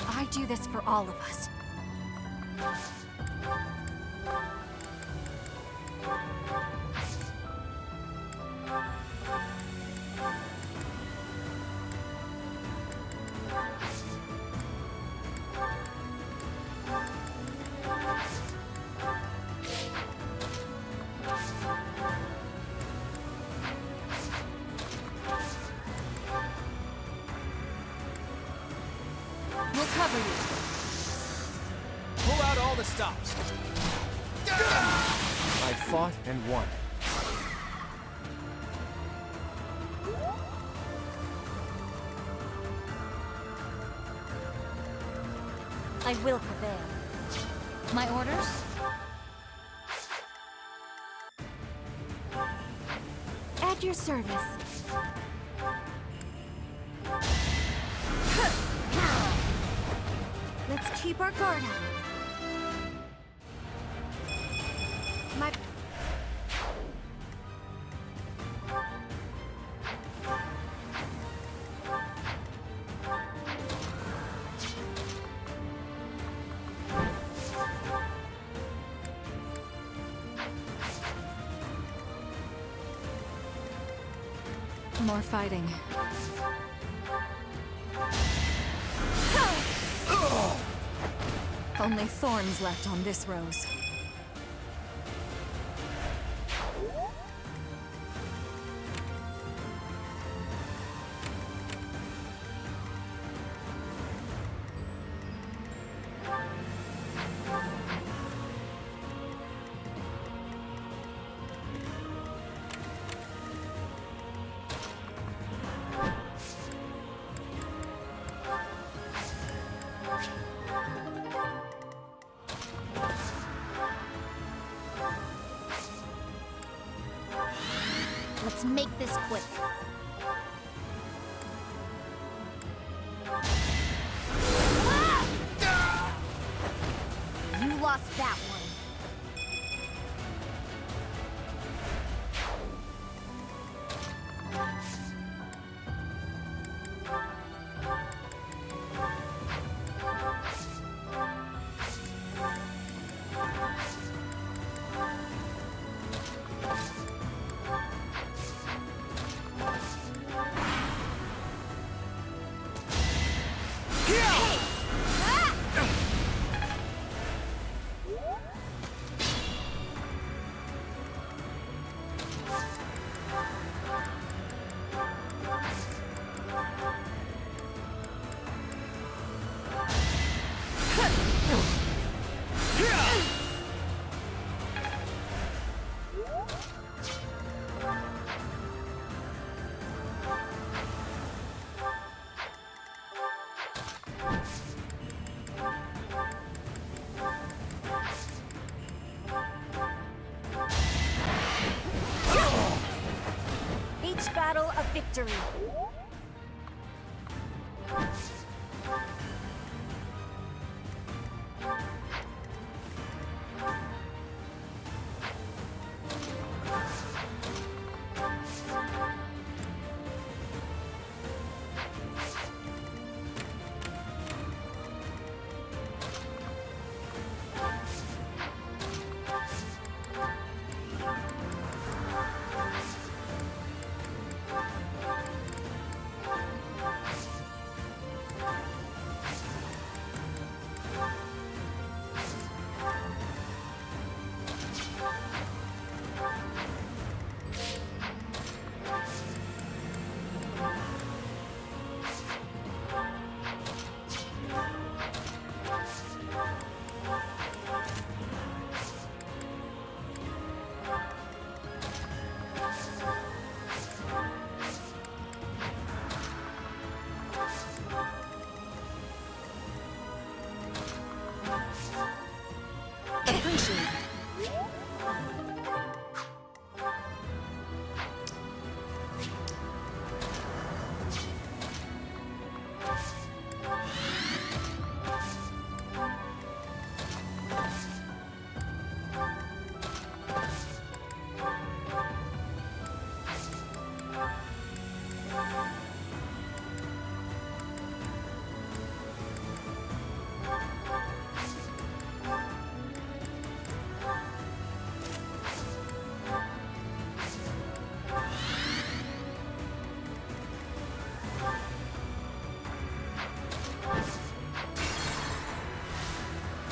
I do this for all of us. cover you. Pull out all the stops. I fought and won. I will prevail. My orders? At your service. Let's keep our guard up. My... More fighting. Only thorns left on this rose. Let's make this quick. You lost that one. Each battle a victory.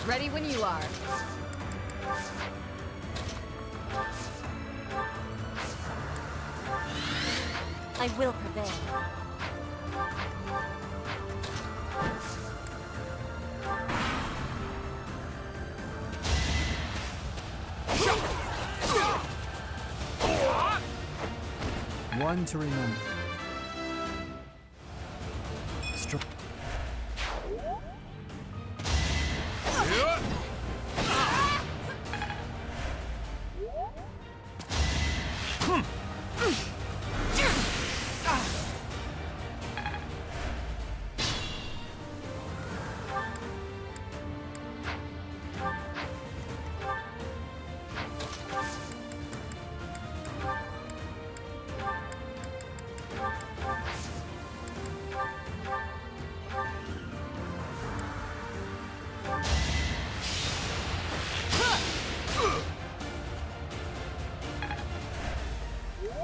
Ready when you are. I will prevail. One to remember.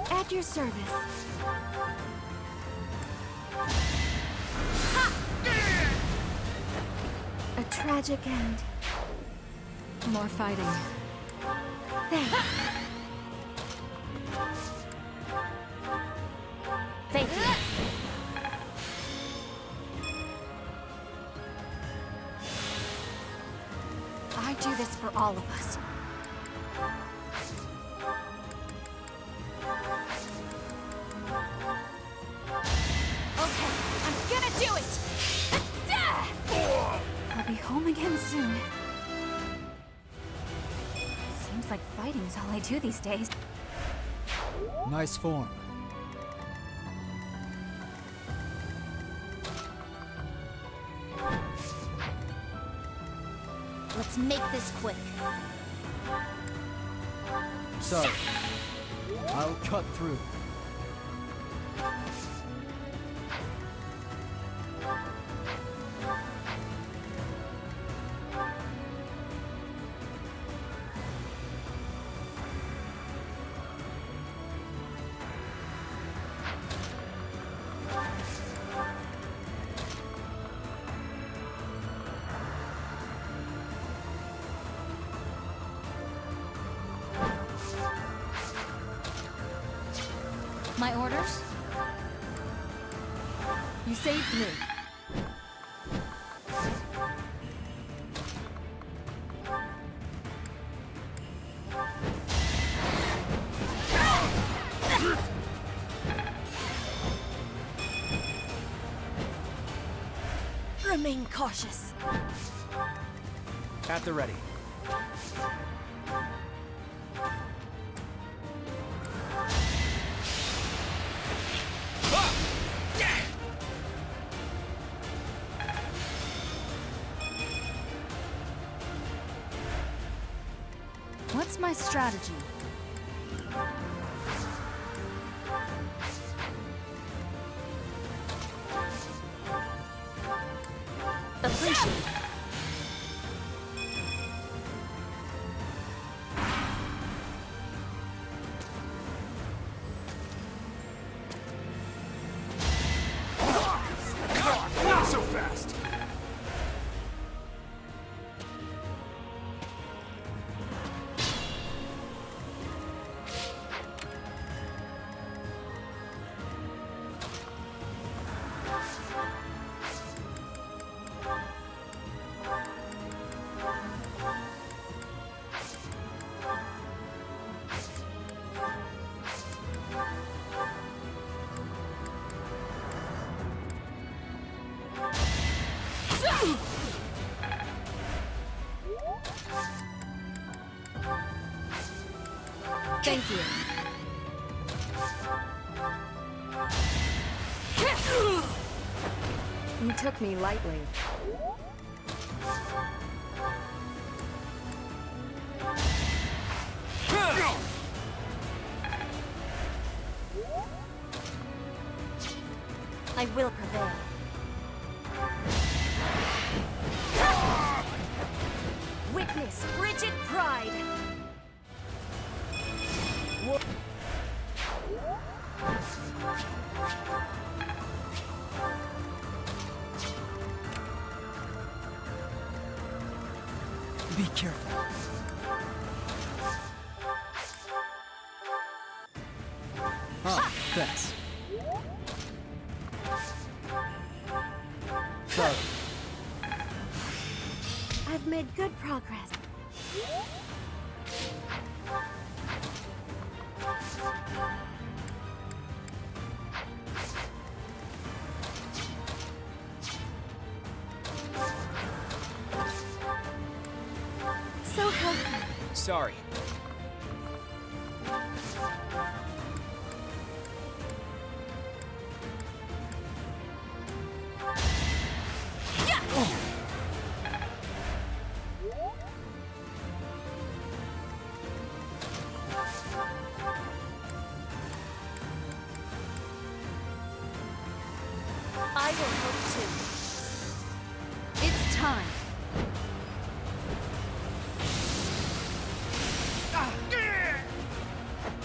At your service. A tragic end. More fighting. Thanks. Thank you. I do this for all of us. Okay, I'm gonna do it! I'll be home again soon. Seems like fighting is all I do these days. Nice form. Let's make this quick. Sorry. I'll cut through. My orders? You saved me. Remain cautious. At the ready. What's my strategy? Appreciate it. Not so fast! Thank you. You took me lightly. I will prevail. Witness frigid pride. Be careful. Ah, thanks. Sorry. I've made good progress. sorry. I will help too. It's time.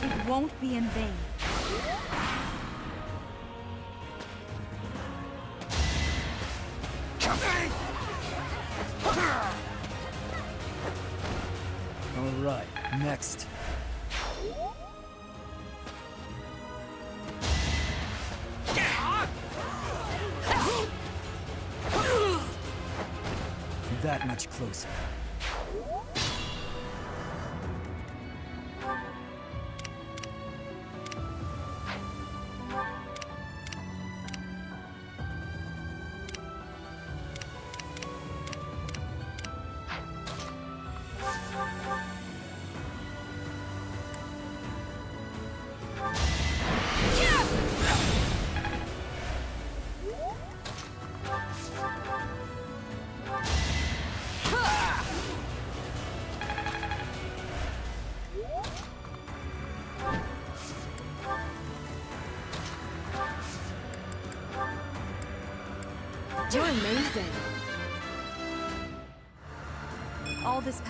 It won't be in vain. All right, next. That much closer. You're amazing. All this.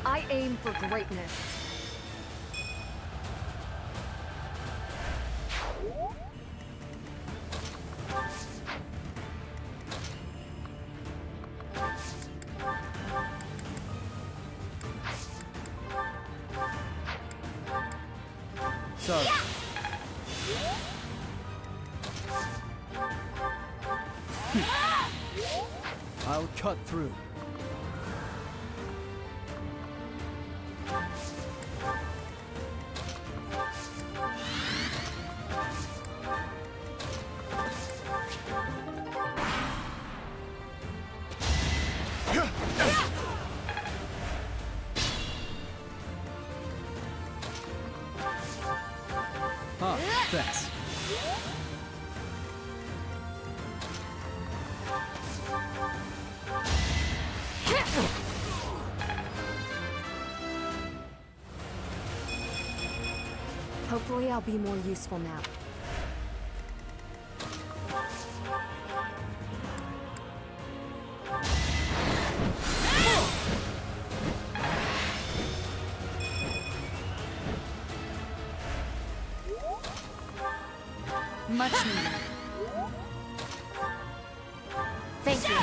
I aim for greatness. Sorry. I'll cut through. Huh, thanks. Hopefully I'll be more useful now. Much needed. Thank you.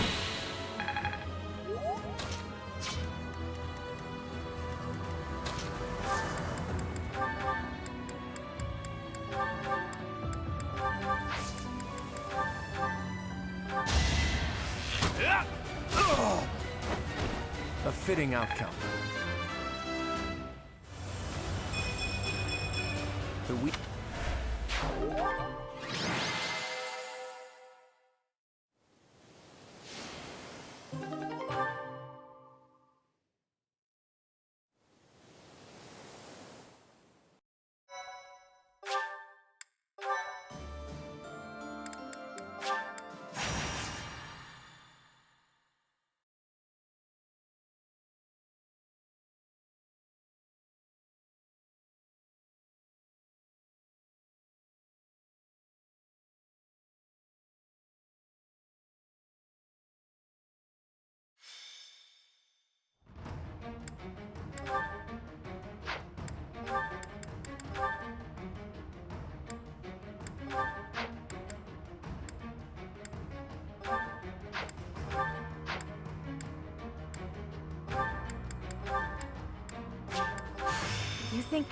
A fitting outcome. The weak. You think...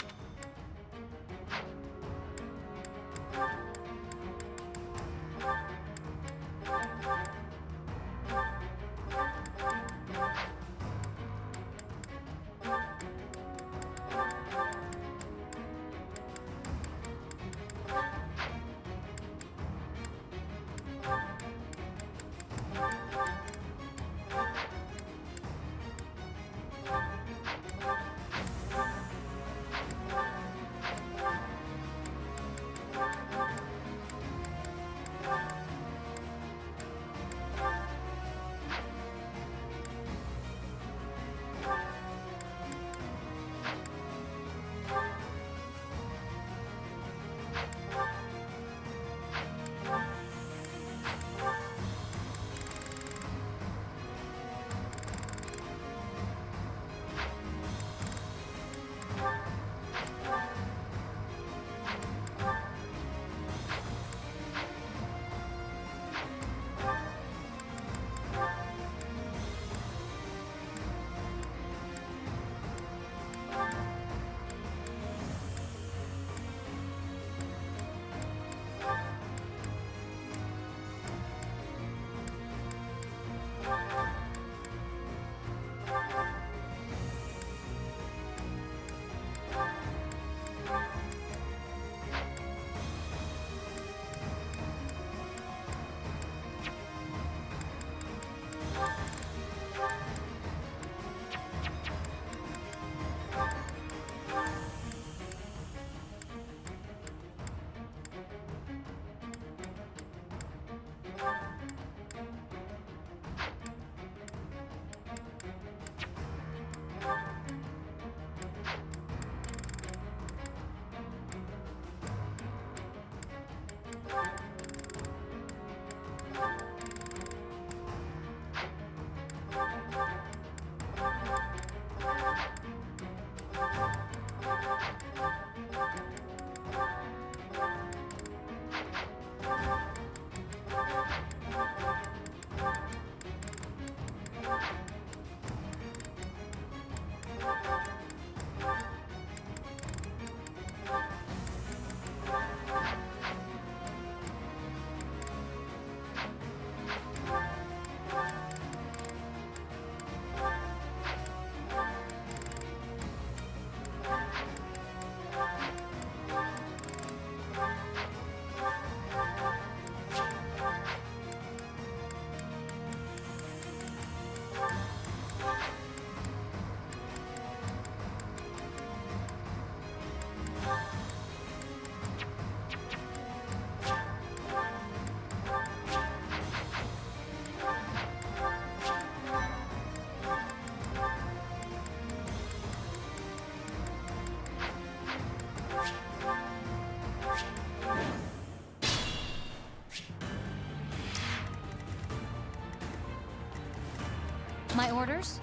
My orders?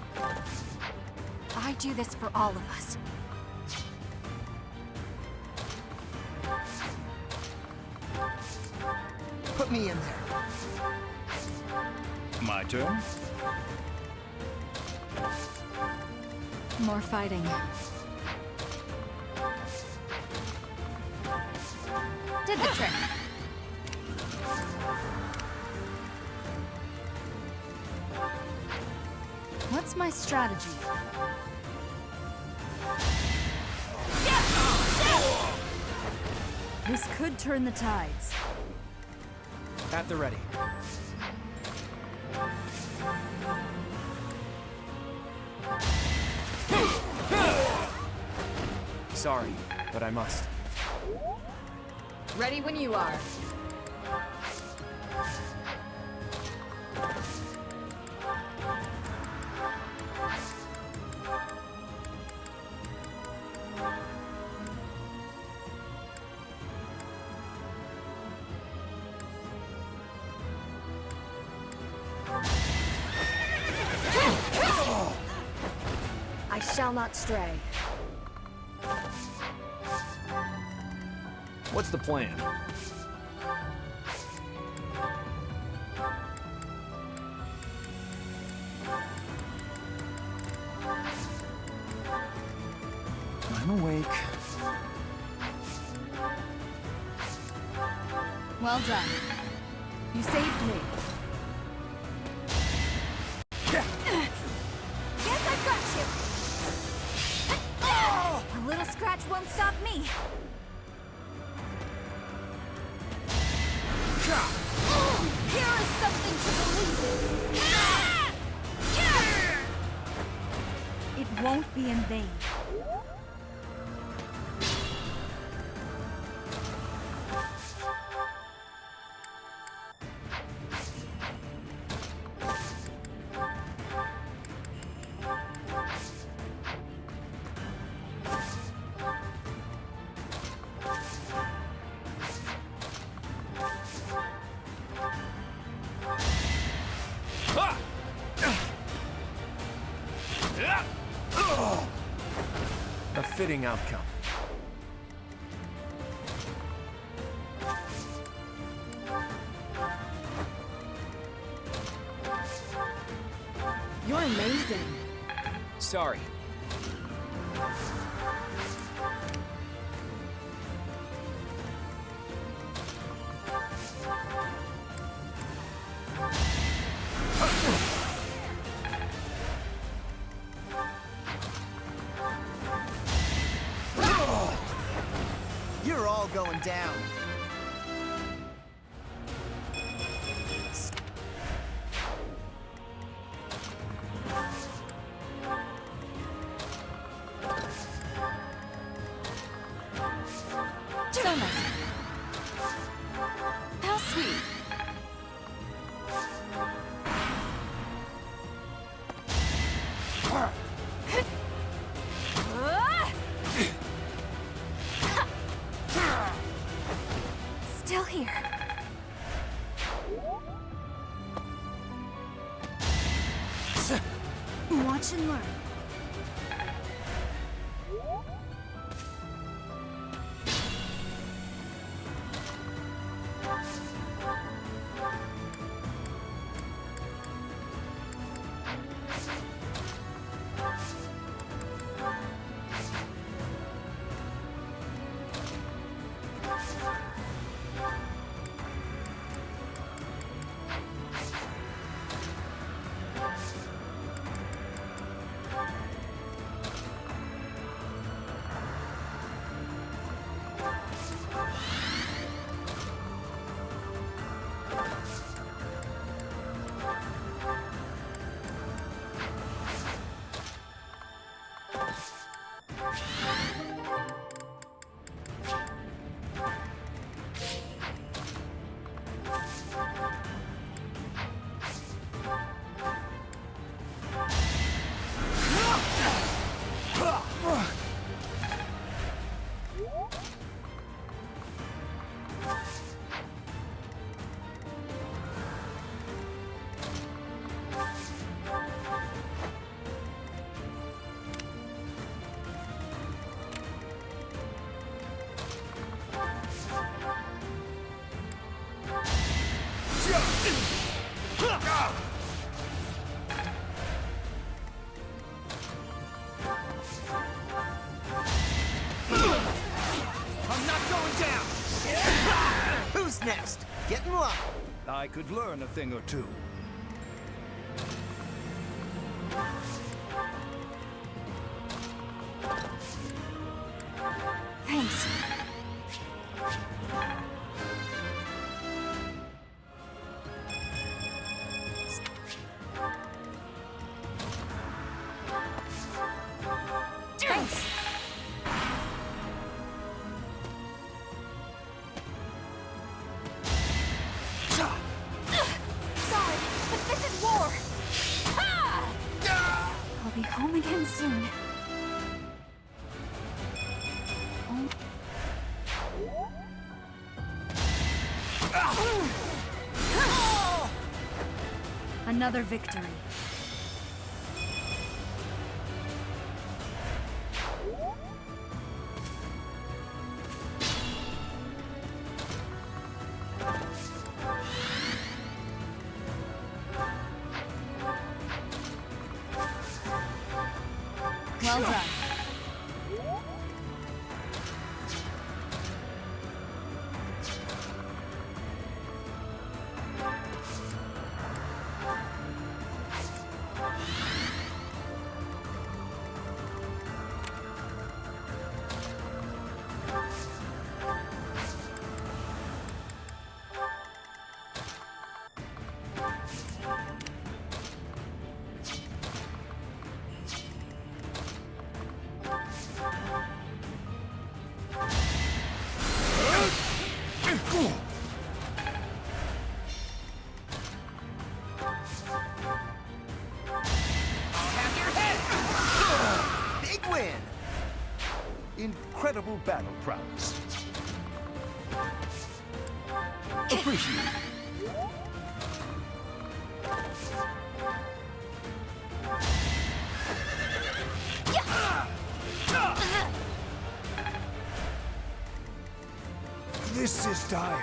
I do this for all of us. Put me in there. My turn? More fighting. Did the trick. What's my strategy? This could turn the tides. At the ready. Sorry, but I must. Ready when you are. I shall not stray. What's the plan? I'm awake. Well done. You saved me. Guess I've got you! A little scratch won't stop me. Here is something to believe in. It won't be in vain. A fitting outcome. You're amazing. Sorry. You're all going down. So nice. How sweet. Still here. Watch and learn. I'm not going down! Who's next? Get in line! I could learn a thing or two. Thanks. Thanks. Sorry, but this is war. I'll be home again soon. Another victory. Well done. Big win! Incredible battle prowess. Appreciate it. This is dire.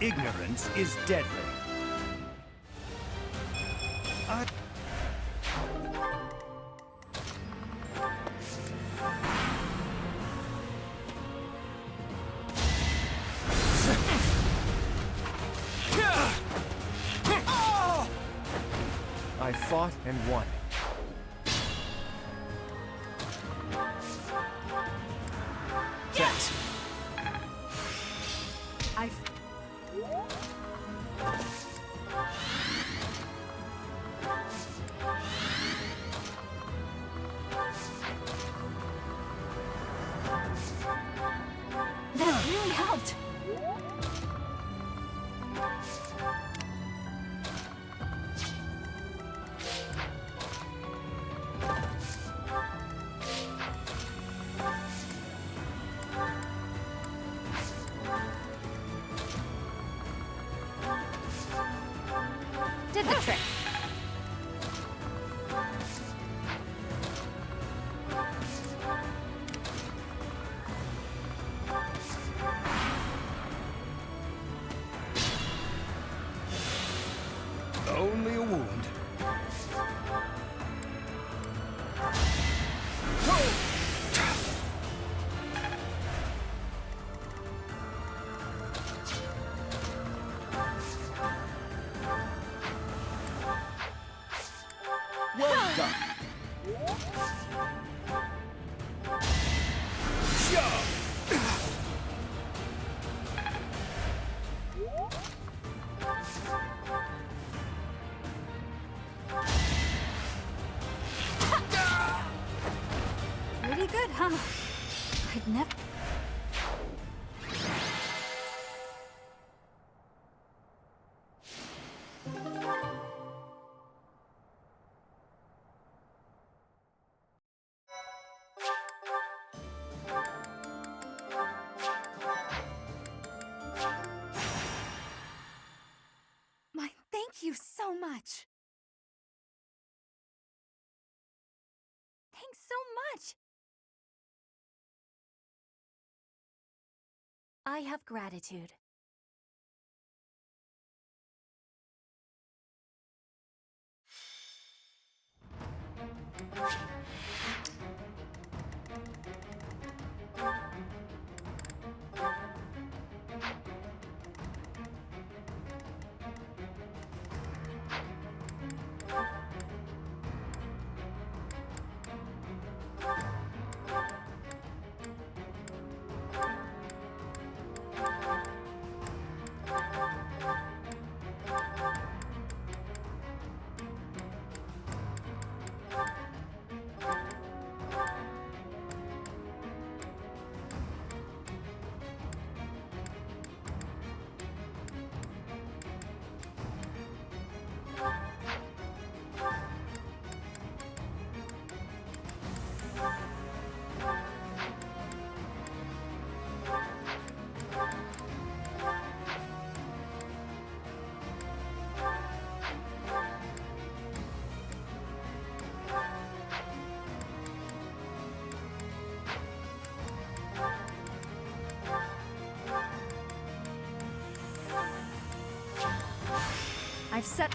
Ignorance is deadly. I fought and won. Thanks. That really helped. Did the trick. Only a wound. Well done. Pretty good, huh? I'd never... Thank you so much. Thanks so much. I have gratitude. I've set...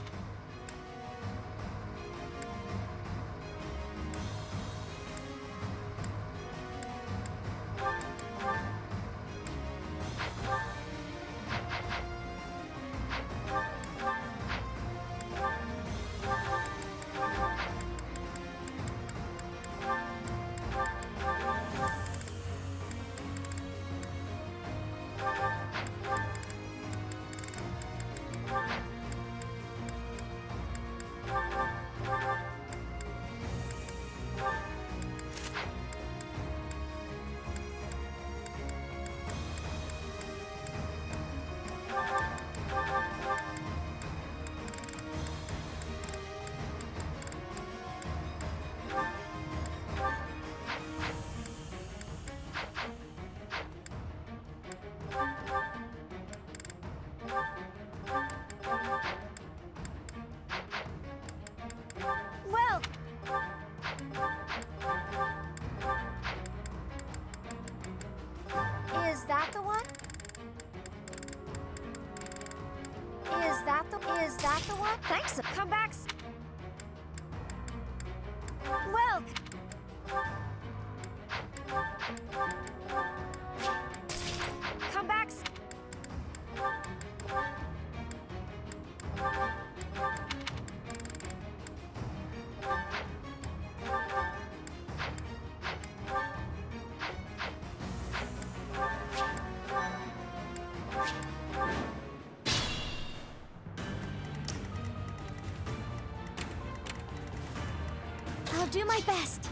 do my best.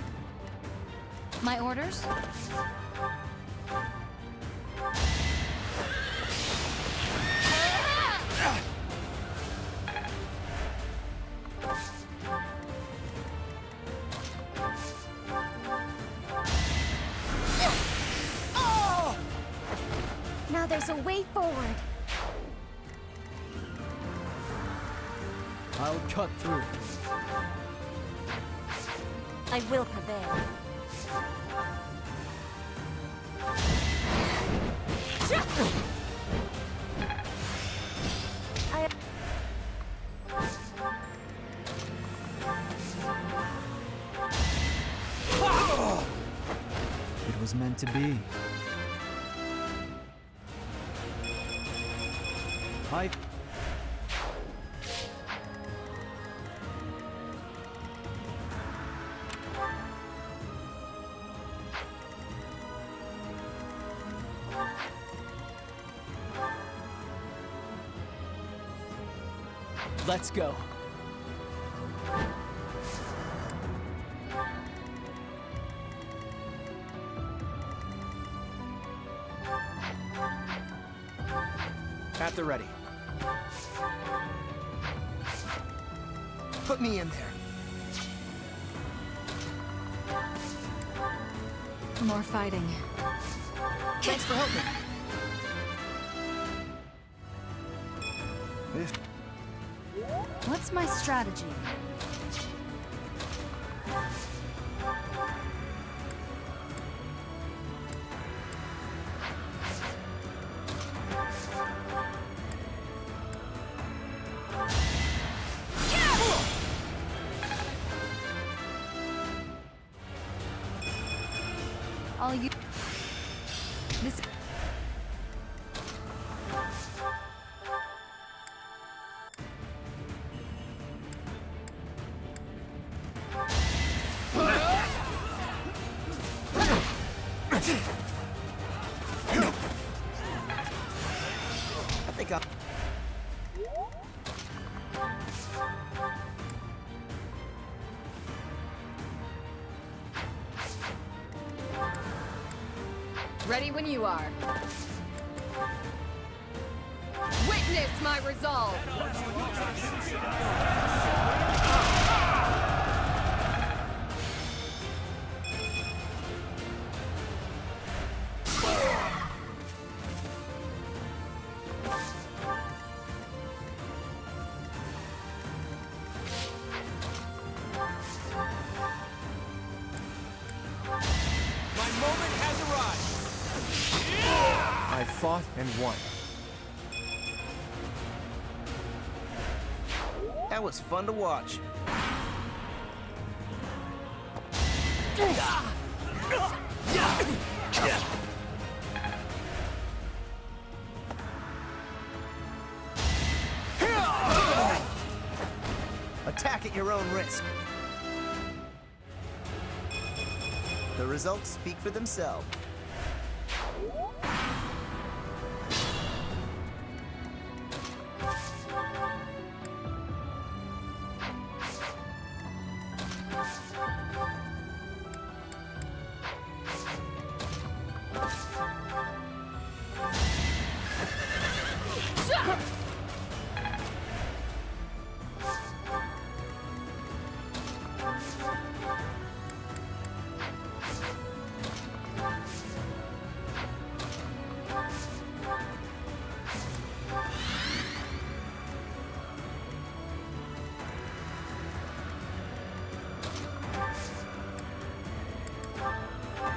My orders? Now there's a way forward. I'll cut through. I will prevail. It was meant to be. I... Let's go. At the ready. Put me in there. More fighting. Thanks for helping. What's my strategy? I'll use this. I think I'll... Ready when you are. Witness my resolve! My moment has arrived! I fought and won. That was fun to watch. Attack at your own risk. The results speak for themselves.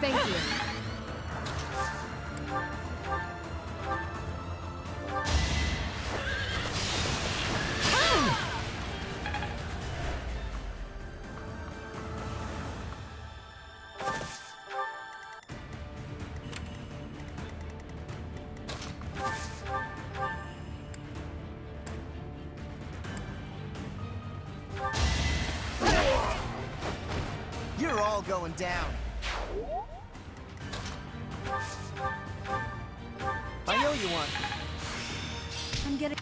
Thank you. You're all going down. I owe you one. I'm getting.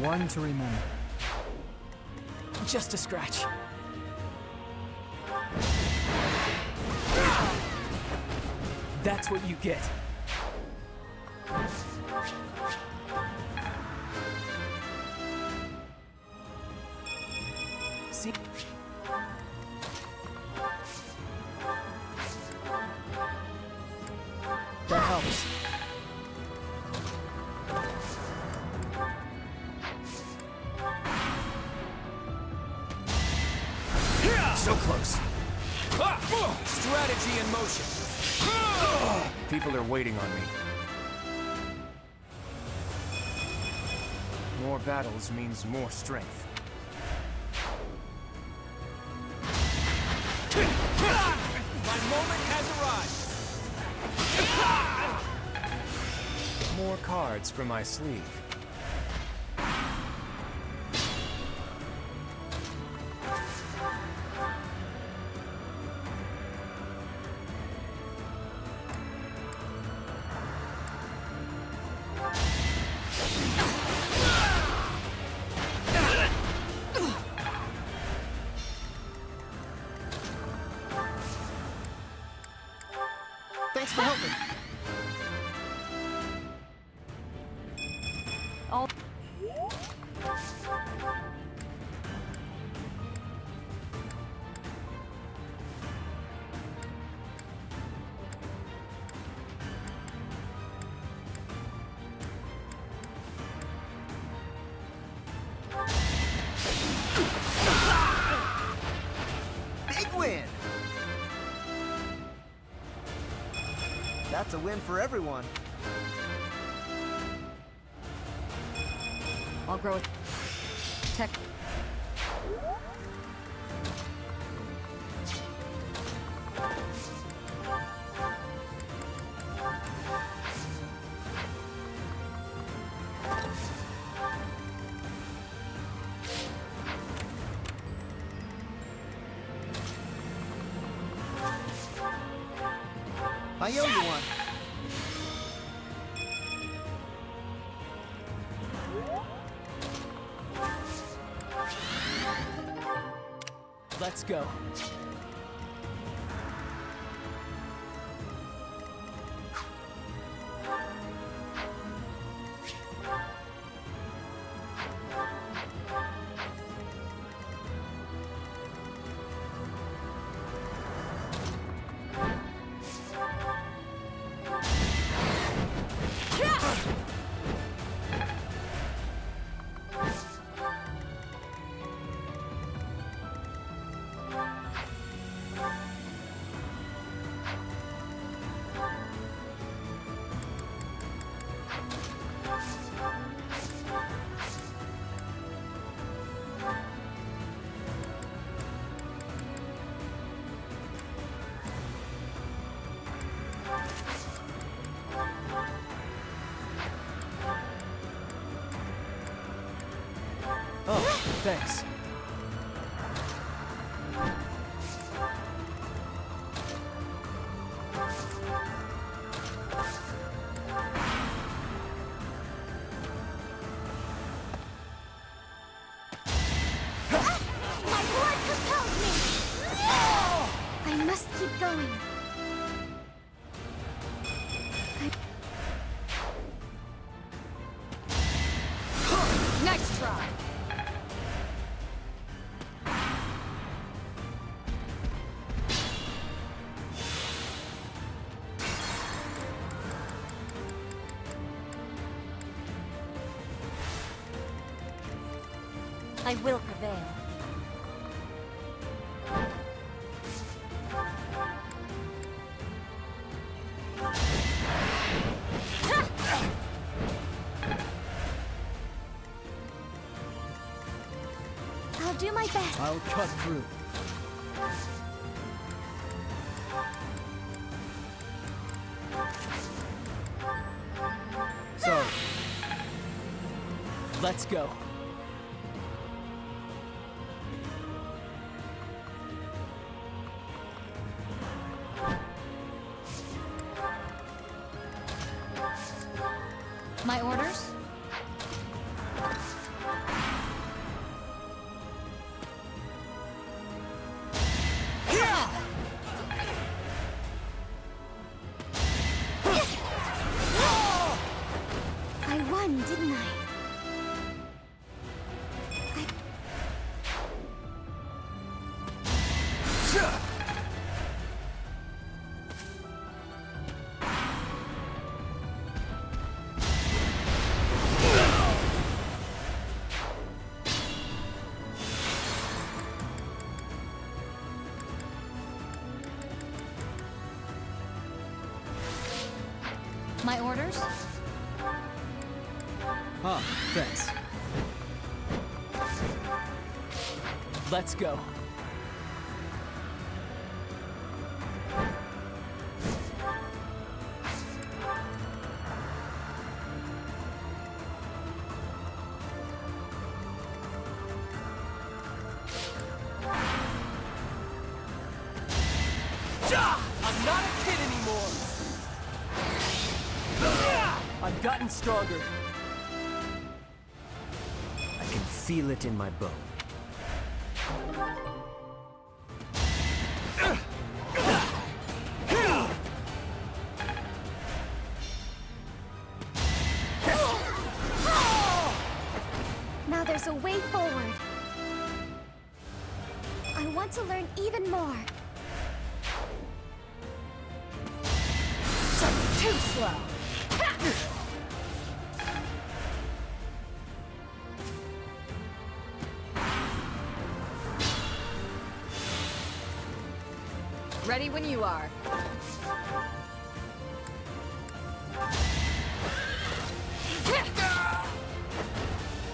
One to remember. Just a scratch. That's what you get. See? That helps. So close. Strategy in motion. People are waiting on me. More battles means more strength. My moment has arrived. More cards for my sleeve. Thanks for helping. All Big win! That's a win for everyone. I'll grow with tech. I owe you one. Let's go. Oh, thanks. My blood compels me! I must keep going. Nice try. I will prevail. I'll do my best. I'll cut through. So, let's go. My orders? My orders? Huh, thanks. Let's go. I'm not a kid anymore! I've gotten stronger. I can feel it in my bone. Now there's a way forward. I want to learn even more. Too slow. Ready when you are.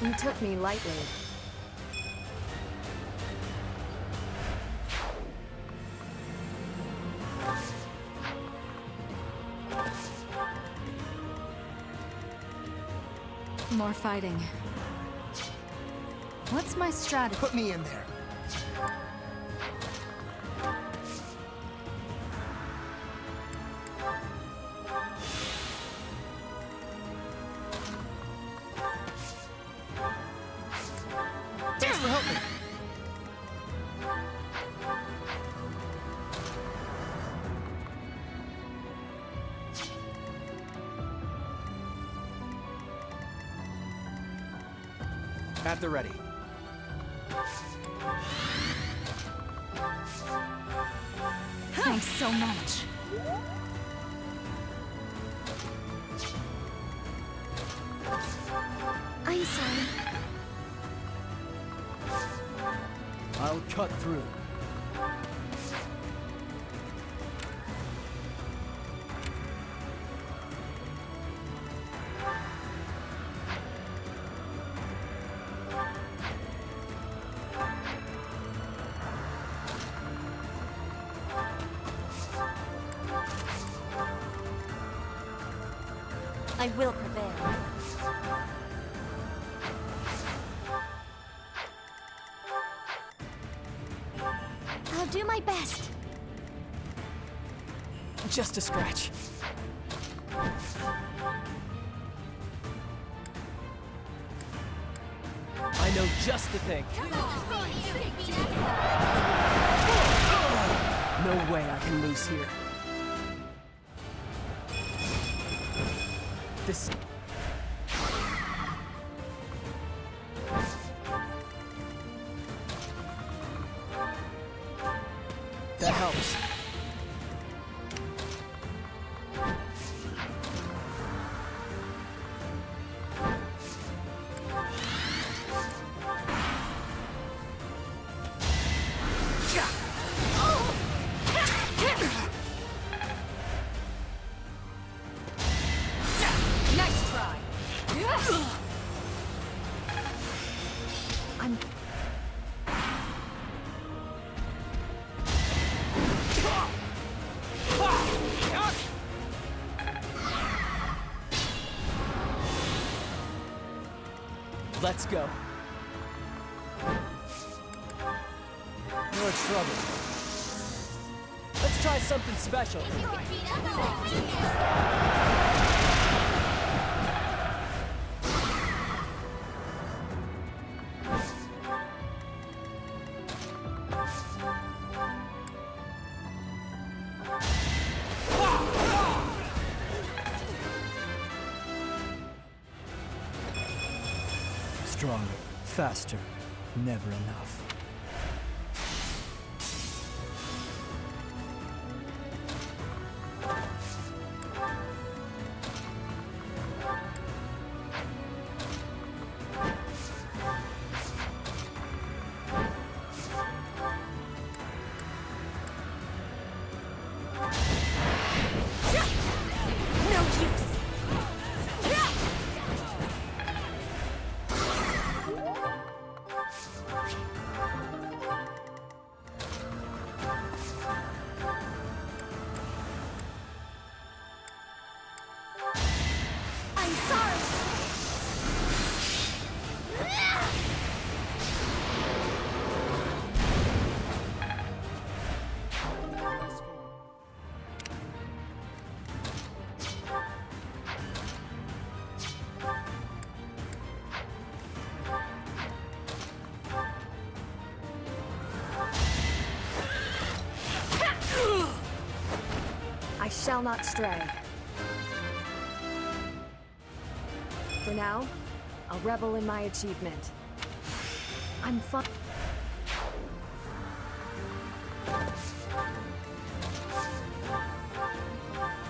You took me lightly. More fighting. What's my strategy? Put me in there. Thanks for helping. At the ready. Thanks so much. I'm sorry. I'll cut through. I will prevail. I'll do my best. Just a scratch. I know just the thing. No way I can lose here. This... That helps. Nice try. I'm... Let's go. More trouble. Let's try something special. Stronger, faster, never enough. No use! shall not stray. For now, I'll revel in my achievement. I'm fine.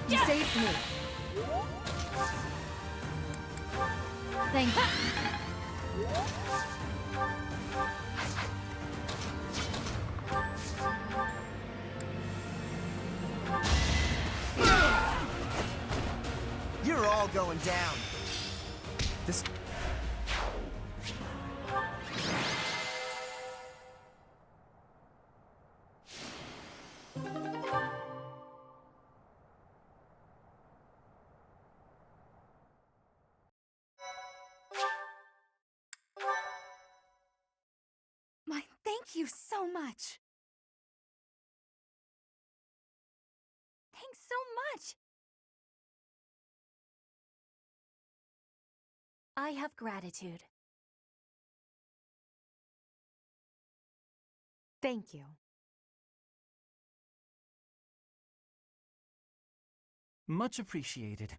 You saved me. Thank you. You're all going down. This... Thank you so much. Thanks so much. I have gratitude. Thank you. Much appreciated.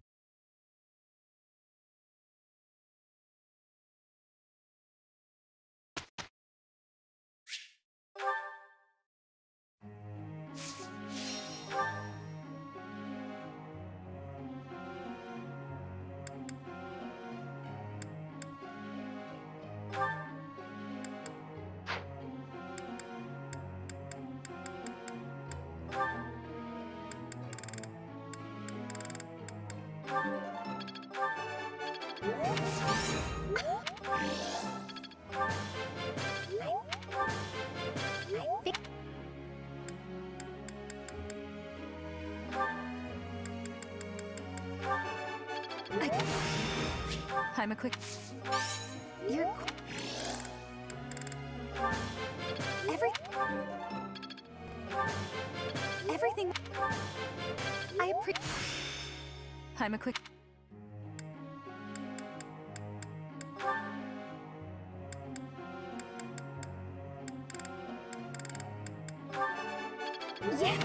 I'm a quick... You're... Everything... I appreciate... I'm a quick... Yeah!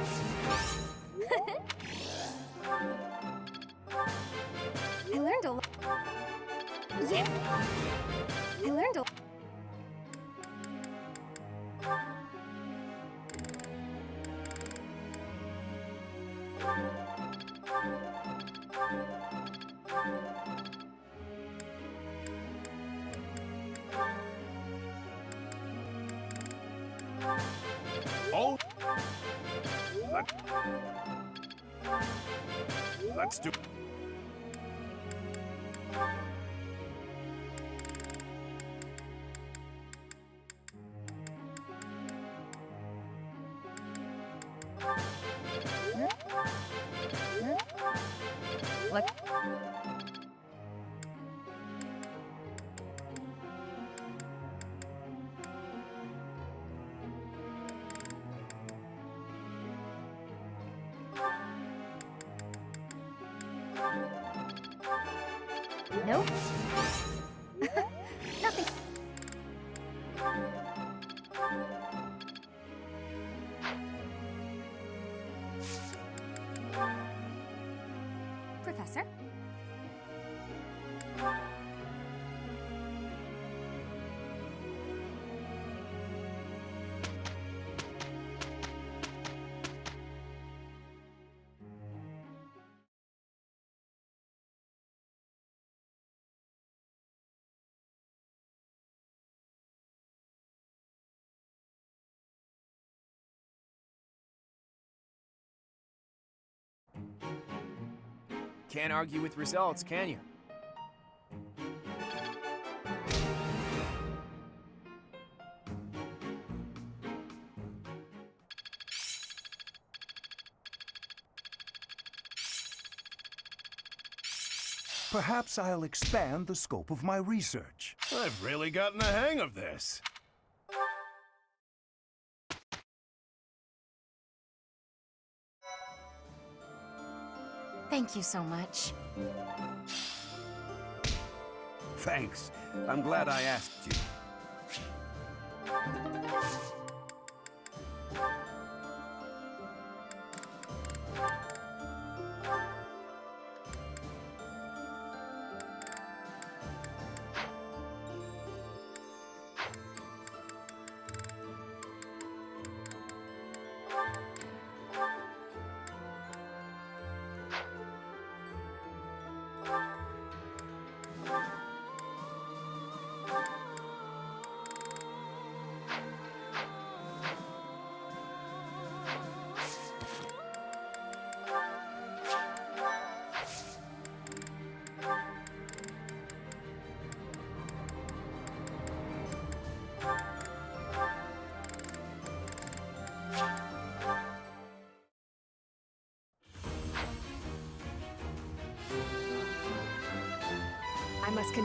I learned a lot. Yeah! I learned a lot. Oh! Let's do... What? Nope. Nothing. Professor? Can't argue with results, can you? Perhaps I'll expand the scope of my research. I've really gotten the hang of this. Thank you so much. Thanks. I'm glad I asked you.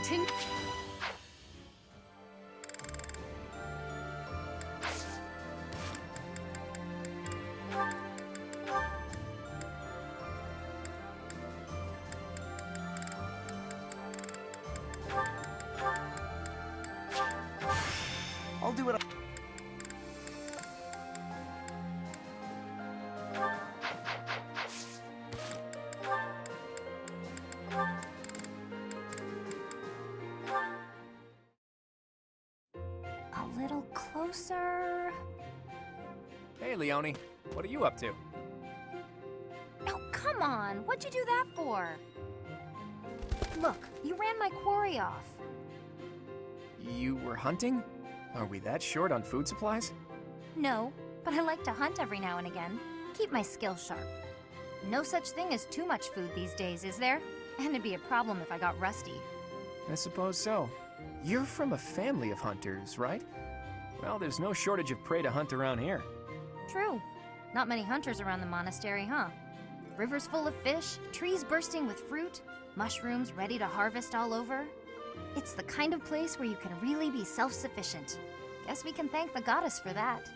continue. I'll do it. A little closer. Hey, Leone. What are you up to? Oh, come on. What'd you do that for? Look, you ran my quarry off. You were hunting? Are we that short on food supplies? No, but I like to hunt every now and again. Keep my skills sharp. No such thing as too much food these days, is there? And it'd be a problem if I got rusty. I suppose so. You're from a family of hunters, right? Well, there's no shortage of prey to hunt around here. True. Not many hunters around the monastery, huh? Rivers full of fish, trees bursting with fruit, mushrooms ready to harvest all over. It's the kind of place where you can really be self-sufficient. Guess we can thank the goddess for that.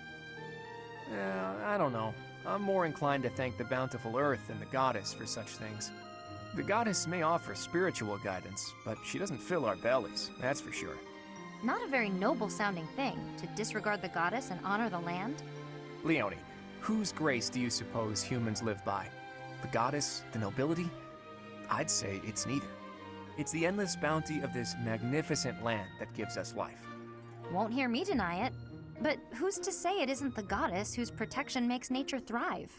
I don't know. I'm more inclined to thank the bountiful earth than the goddess for such things. The goddess may offer spiritual guidance, but she doesn't fill our bellies, that's for sure. Not a very noble-sounding thing, to disregard the goddess and honor the land. Leone, whose grace do you suppose humans live by? The goddess? The nobility? I'd say it's neither. It's the endless bounty of this magnificent land that gives us life. Won't hear me deny it. But who's to say it isn't the goddess whose protection makes nature thrive?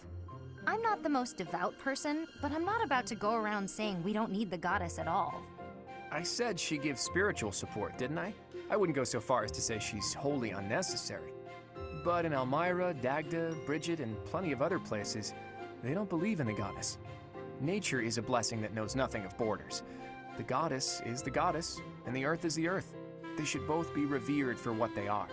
I'm not the most devout person, but I'm not about to go around saying we don't need the goddess at all. I said she gives spiritual support, didn't I? I wouldn't go so far as to say she's wholly unnecessary. But in Elmira, Dagda, Bridget, and plenty of other places, they don't believe in the goddess. Nature is a blessing that knows nothing of borders. The goddess is the goddess, and the earth is the earth. They should both be revered for what they are.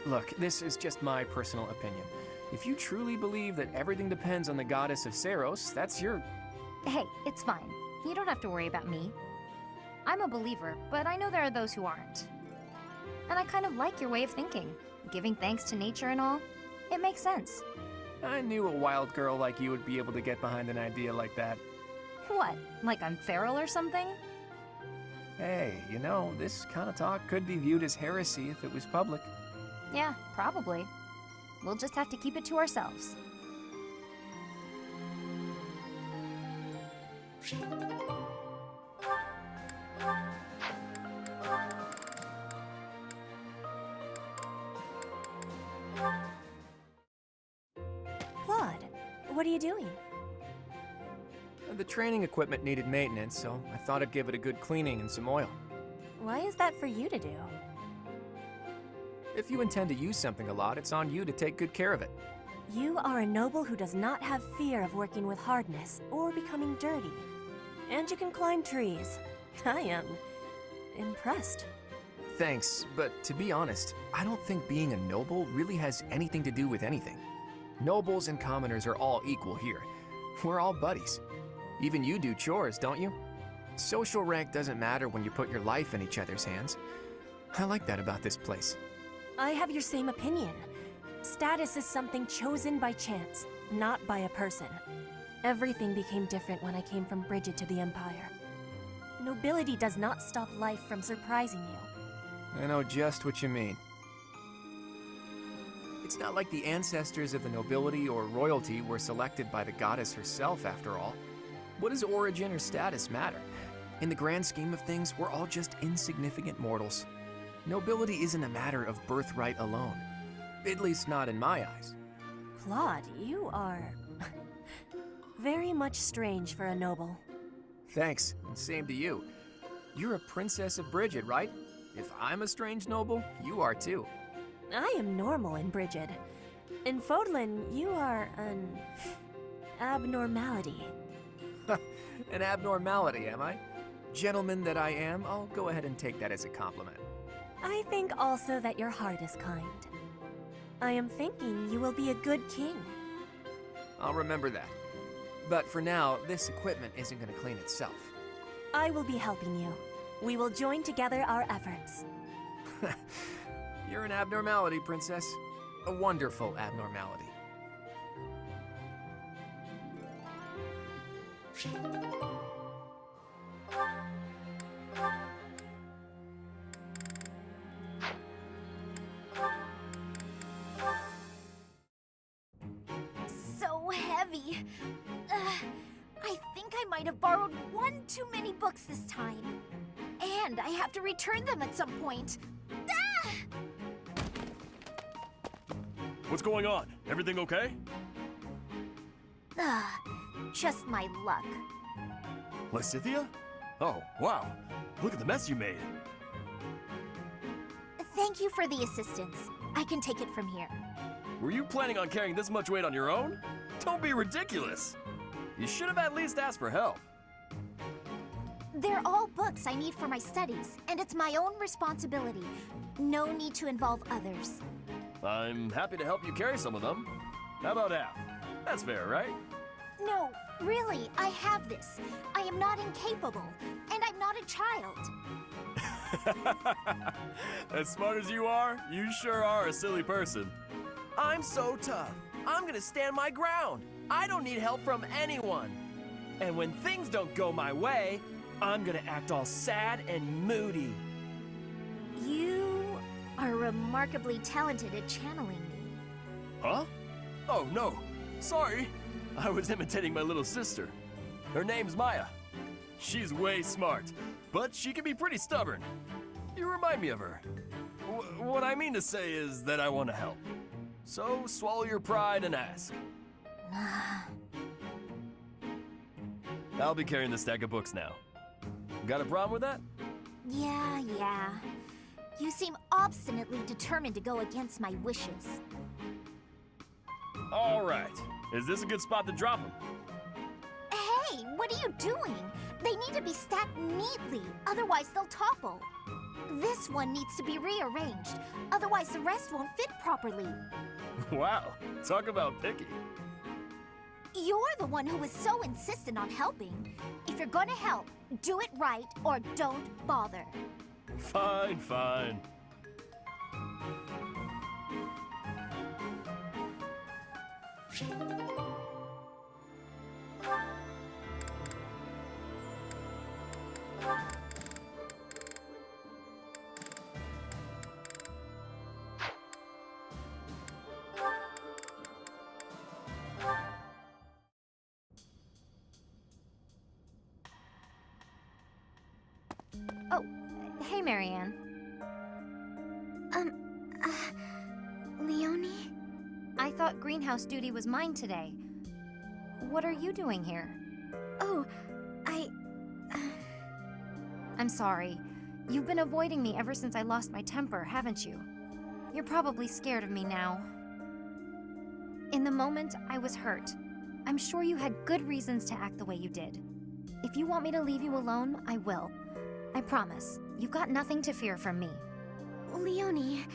Look, this is just my personal opinion. If you truly believe that everything depends on the goddess of Seros, that's your... Hey, it's fine. You don't have to worry about me. I'm a believer, but I know there are those who aren't. And I kind of like your way of thinking. Giving thanks to nature and all. It makes sense. I knew a wild girl like you would be able to get behind an idea like that. What? Like I'm feral or something? Hey, you know, this kind of talk could be viewed as heresy if it was public. Yeah, probably. We'll just have to keep it to ourselves. Claude, what are you doing? The training equipment needed maintenance, so I thought I'd give it a good cleaning and some oil. Why is that for you to do? If you intend to use something a lot, it's on you to take good care of it. You are a noble who does not have fear of working with hardness or becoming dirty. And you can climb trees. I am impressed. Thanks, but to be honest, I don't think being a noble really has anything to do with anything. Nobles and commoners are all equal here. We're all buddies. Even you do chores, don't you? Social rank doesn't matter when you put your life in each other's hands. I like that about this place. I have your same opinion. Status is something chosen by chance, not by a person. Everything became different when I came from Bridget to the Empire. Nobility does not stop life from surprising you. I know just what you mean. It's not like the ancestors of the nobility or royalty were selected by the goddess herself, after all. What does origin or status matter? In the grand scheme of things, we're all just insignificant mortals. Nobility isn't a matter of birthright alone. At least not in my eyes. Claude, you are very much strange for a noble. Thanks, and same to you. You're a princess of Bridget, right? If I'm a strange noble, you are too. I am normal in Bridget. In Fodlan, you are an abnormality. An abnormality, am I? Gentleman that I am, I'll go ahead and take that as a compliment. I think also that your heart is kind. I am thinking you will be a good king. I'll remember that. But for now, this equipment isn't gonna clean itself. I will be helping you. We will join together our efforts. You're an abnormality, Princess. A wonderful abnormality. So heavy. I think I might have borrowed one too many books this time. And I have to return them at some point. Ah! What's going on? Everything okay? Just my luck. Lysithia? Oh, wow. Look at the mess you made. Thank you for the assistance. I can take it from here. Were you planning on carrying this much weight on your own? Don't be ridiculous. You should have at least asked for help. They're all books I need for my studies, and it's my own responsibility. No need to involve others. I'm happy to help you carry some of them. How about half? That's fair, right? No, really, I have this. I am not incapable, and I'm not a child. As smart as you are, you sure are a silly person. I'm so tough. I'm gonna stand my ground. I don't need help from anyone. And when things don't go my way, I'm gonna act all sad and moody. You are remarkably talented at channeling me. Huh? Oh, no. Sorry. I was imitating my little sister. Her name's Maya. She's way smart, but she can be pretty stubborn. You remind me of her. What I mean to say is that I want to help. So swallow your pride and ask. I'll be carrying the stack of books now. Got a problem with that? Yeah. You seem obstinately determined to go against my wishes. All right. Is this a good spot to drop them? Hey, what are you doing? They need to be stacked neatly, otherwise they'll topple. This one needs to be rearranged, otherwise the rest won't fit properly. Wow, talk about picky. You're the one who was so insistent on helping. If you're gonna help, do it right or don't bother. Fine. Oh, hey, Marianne. Leonie? I thought greenhouse duty was mine today. What are you doing here? Oh, I'm sorry. You've been avoiding me ever since I lost my temper, haven't you? You're probably scared of me now. In the moment, I was hurt. I'm sure you had good reasons to act the way you did. If you want me to leave you alone, I will. I promise. You've got nothing to fear from me. Leonie,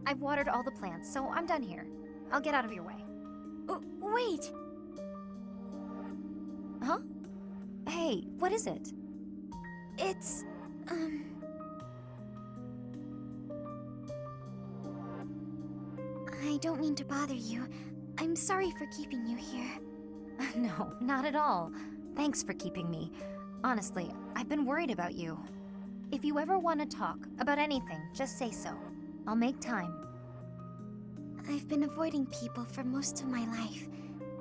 I've watered all the plants, so I'm done here. I'll get out of your way. Wait! Huh? Hey, what is it? It's, I don't mean to bother you. I'm sorry for keeping you here. No, not at all. Thanks for keeping me. Honestly, I've been worried about you. If you ever want to talk about anything, just say so. I'll make time. I've been avoiding people for most of my life,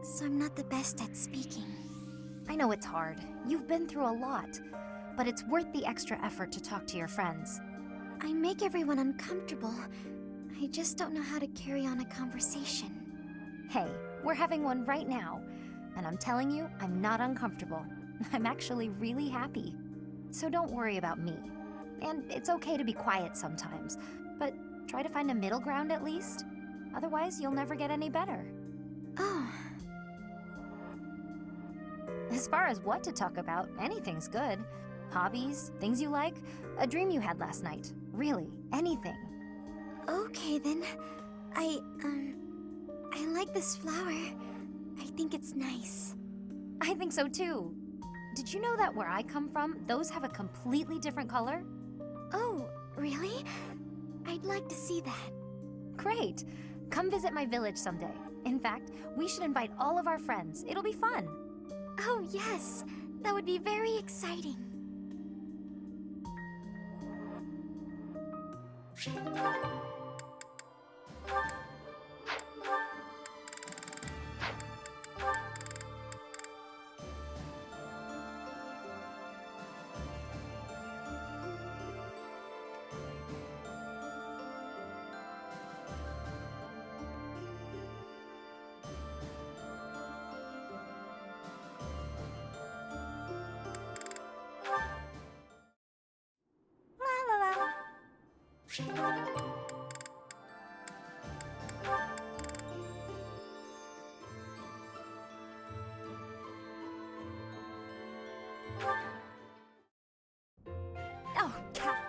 so I'm not the best at speaking. I know it's hard. You've been through a lot, but it's worth the extra effort to talk to your friends. I make everyone uncomfortable. I just don't know how to carry on a conversation. Hey, we're having one right now, and I'm telling you, I'm not uncomfortable. I'm actually really happy. So don't worry about me. And it's okay to be quiet sometimes, but try to find a middle ground at least. Otherwise, you'll never get any better. Oh. As far as what to talk about, anything's good. Hobbies, things you like, a dream you had last night. Really, anything. Okay, then. I like this flower. I think it's nice. I think so too. Did you know that where I come from, those have a completely different color? Oh, really? I'd like to see that. Great. Come visit my village someday. In fact, we should invite all of our friends. It'll be fun. Oh, yes. That would be very exciting. La la la. Oh, cat.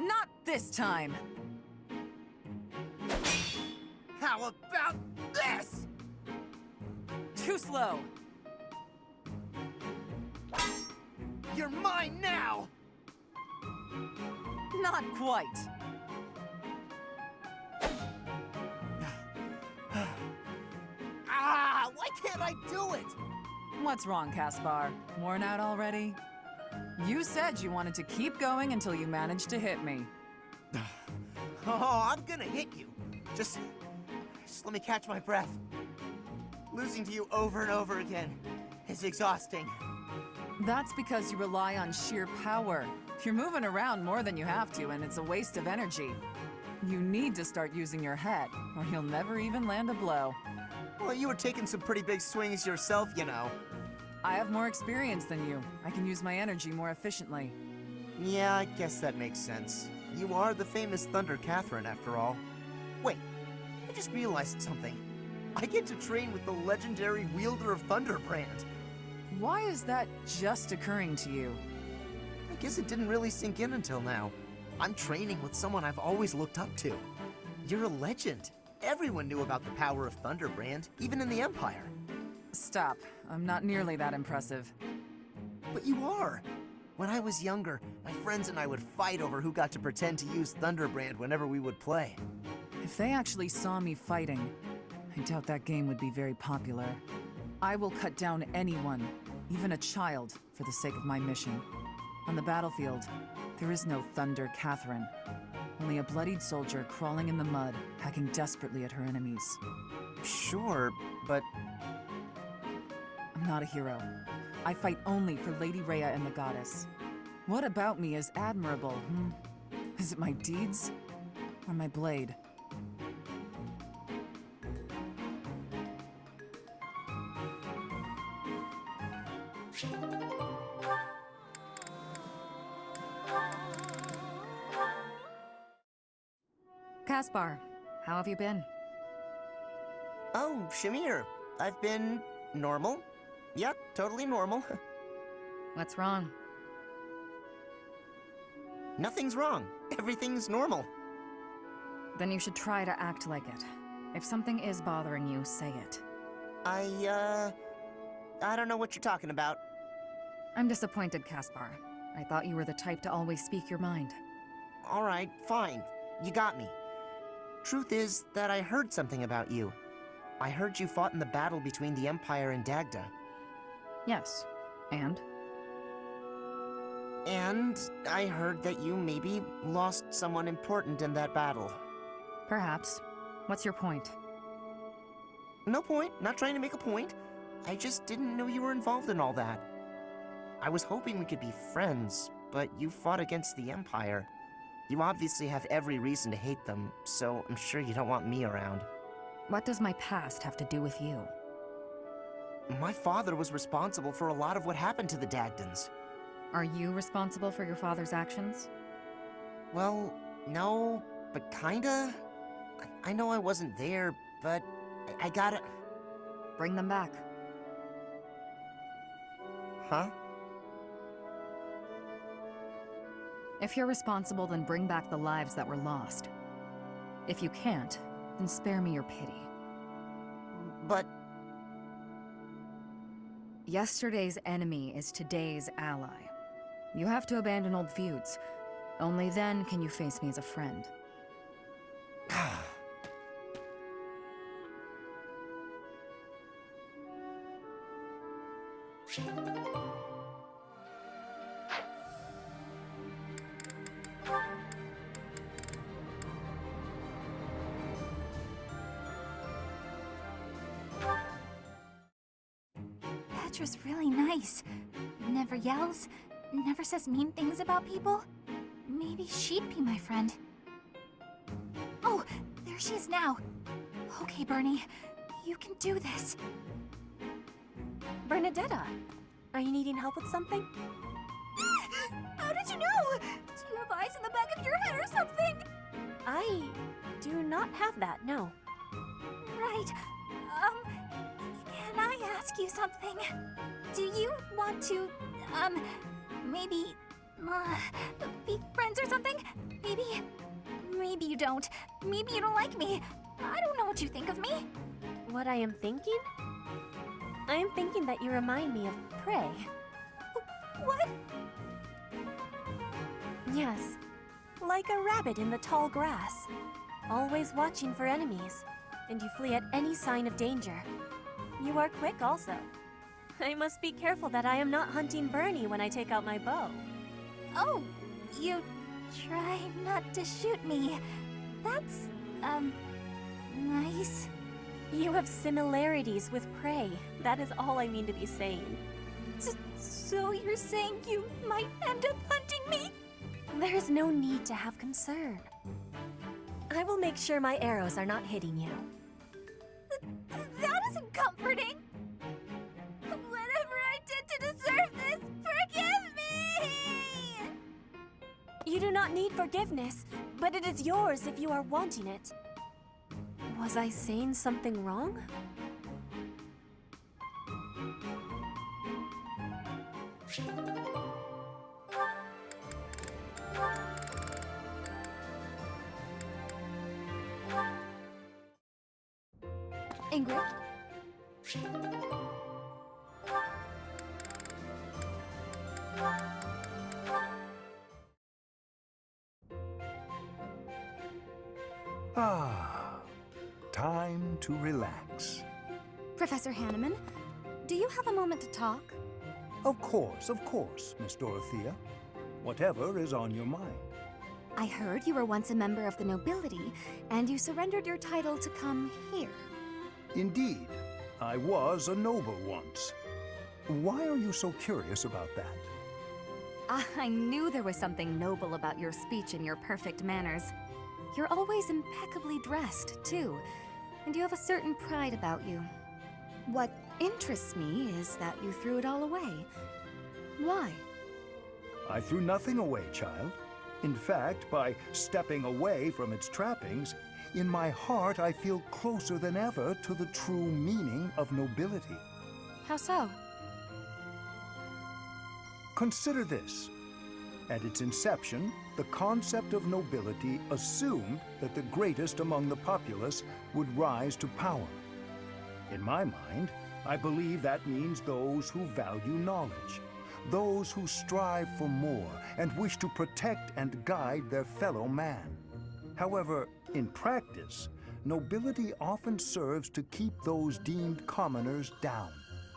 Not this time! How about this? Too slow! You're mine now! Not quite. Ah, why can't I do it? What's wrong, Caspar? Worn out already? You said you wanted to keep going until you managed to hit me. Oh, I'm gonna hit you. Just let me catch my breath. Losing to you over and over again is exhausting. That's because you rely on sheer power. You're moving around more than you have to, and it's a waste of energy. You need to start using your head, or you'll never even land a blow. Well, you were taking some pretty big swings yourself, you know. I have more experience than you. I can use my energy more efficiently. Yeah, I guess that makes sense. You are the famous Thunder Catherine, after all. Wait, I just realized something. I get to train with the legendary wielder of Thunderbrand. Why is that just occurring to you? I guess it didn't really sink in until now. I'm training with someone I've always looked up to. You're a legend. Everyone knew about the power of Thunderbrand, even in the Empire. Stop. I'm not nearly that impressive. But you are. When I was younger, my friends and I would fight over who got to pretend to use Thunderbrand whenever we would play. If they actually saw me fighting, I doubt that game would be very popular. I will cut down anyone, even a child, for the sake of my mission. On the battlefield, there is no Thunder Catherine. Only a bloodied soldier crawling in the mud, hacking desperately at her enemies. Sure, but I'm not a hero. I fight only for Lady Rhea and the Goddess. What about me is admirable, Is it my deeds? Or my blade? Caspar, how have you been? Oh, Shamir, I've been normal. Yep, totally normal. What's wrong? Nothing's wrong. Everything's normal. Then you should try to act like it. If something is bothering you, say it. I don't know what you're talking about. I'm disappointed, Caspar. I thought you were the type to always speak your mind. All right, fine. You got me. Truth is that I heard something about you. I heard you fought in the battle between the Empire and Dagda. Yes. And? And I heard that you maybe lost someone important in that battle. Perhaps. What's your point? No point. Not trying to make a point. I just didn't know you were involved in all that. I was hoping we could be friends, but you fought against the Empire. You obviously have every reason to hate them, so I'm sure you don't want me around. What does my past have to do with you? My father was responsible for a lot of what happened to the Dagdans. Are you responsible for your father's actions? Well, no, but kinda. I know I wasn't there, but I gotta... Bring them back. Huh? If you're responsible, then bring back the lives that were lost. If you can't, then spare me your pity. But... Yesterday's enemy is today's ally. You have to abandon old feuds. Only then can you face me as a friend. Petra's really nice. Never yells, never says mean things about people. Maybe she'd be my friend. Oh, there she is now. Okay, Bernie, you can do this. Bernadetta, are you needing help with something? How did you know? Do you have eyes in the back of your head or something? I do not have that, no. Right. Can I ask you something? Do you want to, maybe, be friends or something? Maybe you don't. Maybe you don't like me. I don't know what you think of me. What I am thinking? I am thinking that you remind me of prey. What? Yes, like a rabbit in the tall grass, always watching for enemies, and you flee at any sign of danger. You are quick also. I must be careful that I am not hunting Bernie when I take out my bow. Oh, you try not to shoot me. That's, nice. You have similarities with prey. That is all I mean to be saying. So you're saying you might end up hunting me? There is no need to have concern. I will make sure my arrows are not hitting you. That isn't comforting. Whatever I did to deserve this, forgive me! You do not need forgiveness, but it is yours if you are wanting it. Was I saying something wrong? Ingrid? Ah, time to relax. Professor Hanneman, do you have a moment to talk? Of course, Miss Dorothea. Whatever is on your mind. I heard you were once a member of the nobility, and you surrendered your title to come here. Indeed, I was a noble once. Why are you so curious about that? I knew there was something noble about your speech and your perfect manners. You're always impeccably dressed, too, and you have a certain pride about you. What interests me is that you threw it all away. Why? I threw nothing away, child. In fact, by stepping away from its trappings, in my heart I feel closer than ever to the true meaning of nobility. How so? Consider this. At its inception, the concept of nobility assumed that the greatest among the populace would rise to power. In my mind, I believe that means those who value knowledge, those who strive for more and wish to protect and guide their fellow man. However, in practice, nobility often serves to keep those deemed commoners down,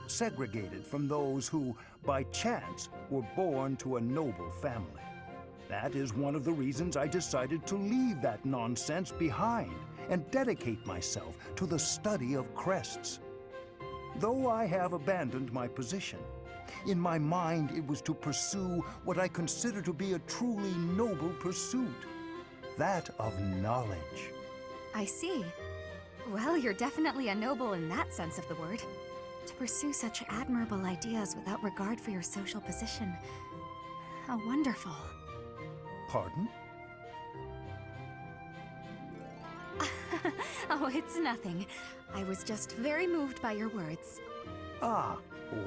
segregated from those who, by chance, were born to a noble family. That is one of the reasons I decided to leave that nonsense behind and dedicate myself to the study of crests. Though I have abandoned my position, in my mind it was to pursue what I consider to be a truly noble pursuit, that of knowledge. I see. Well, you're definitely a noble in that sense of the word. To pursue such admirable ideas without regard for your social position. How wonderful. Pardon? Oh, it's nothing. I was just very moved by your words. Ah,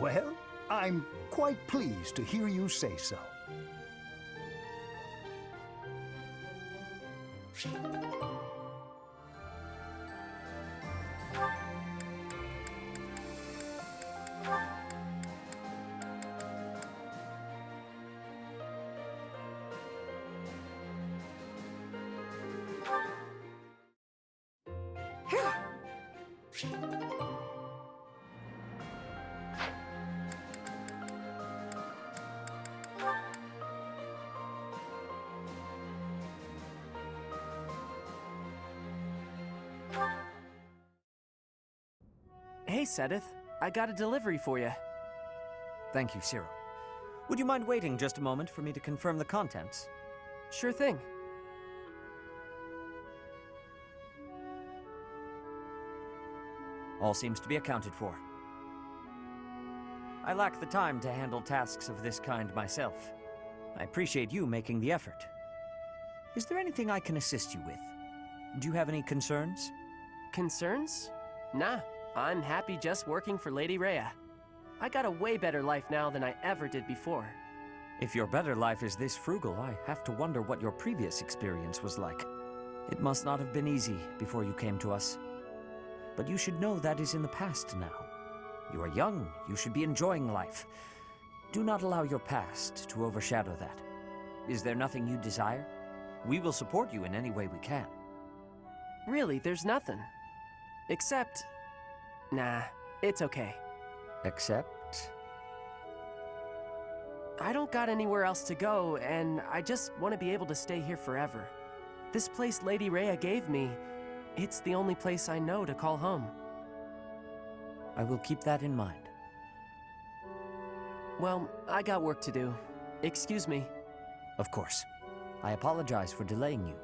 well, I'm quite pleased to hear you say so. Hey, Sedith. I got a delivery for you. Thank you, Cyril. Would you mind waiting just a moment for me to confirm the contents? Sure thing. All seems to be accounted for. I lack the time to handle tasks of this kind myself. I appreciate you making the effort. Is there anything I can assist you with? Do you have any concerns? Concerns? Nah, I'm happy just working for Lady Rhea. I got a way better life now than I ever did before. If your better life is this frugal, I have to wonder what your previous experience was like. It must not have been easy before you came to us. But you should know that is in the past now. You are young, you should be enjoying life. Do not allow your past to overshadow that. Is there nothing you desire? We will support you in any way we can. Really, there's nothing. Except... Nah, it's okay. Except? I don't got anywhere else to go, and I just want to be able to stay here forever. This place Lady Rhea gave me, it's the only place I know to call home. I will keep that in mind. Well, I got work to do. Excuse me. Of course. I apologize for delaying you.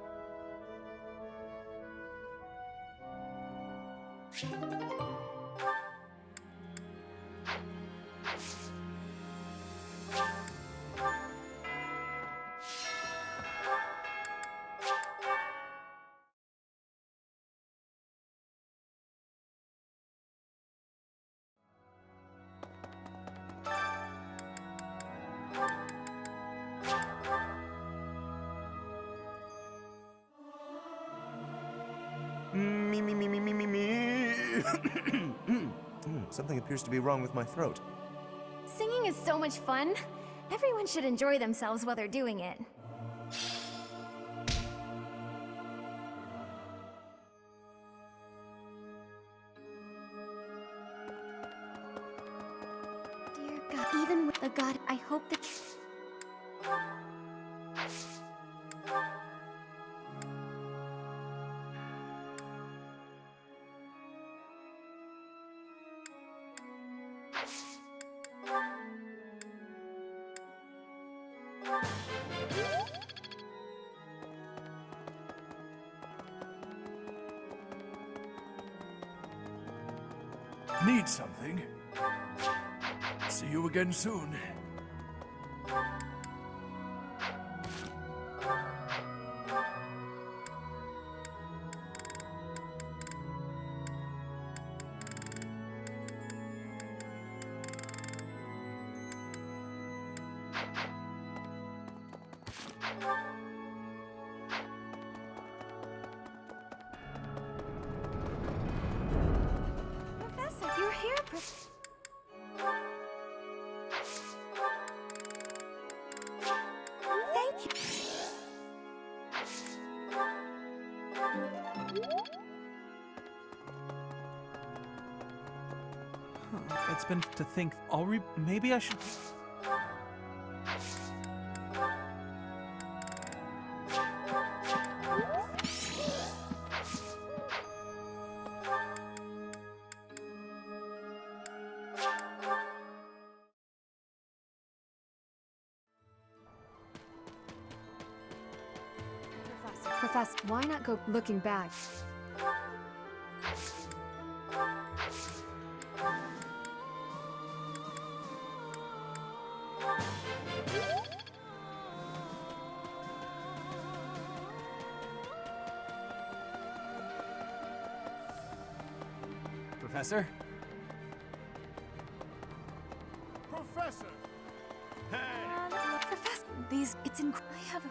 Something appears to be wrong with my throat. Singing is so much fun. Everyone should enjoy themselves while they're doing it. Dear God, even with the God, I hope that... Need something? See you again soon. Professor, you're here, Thank you. It's been to think. Maybe I should. Professor, why not go looking back? Professor? Professor! Professor, it's incredible. I have a...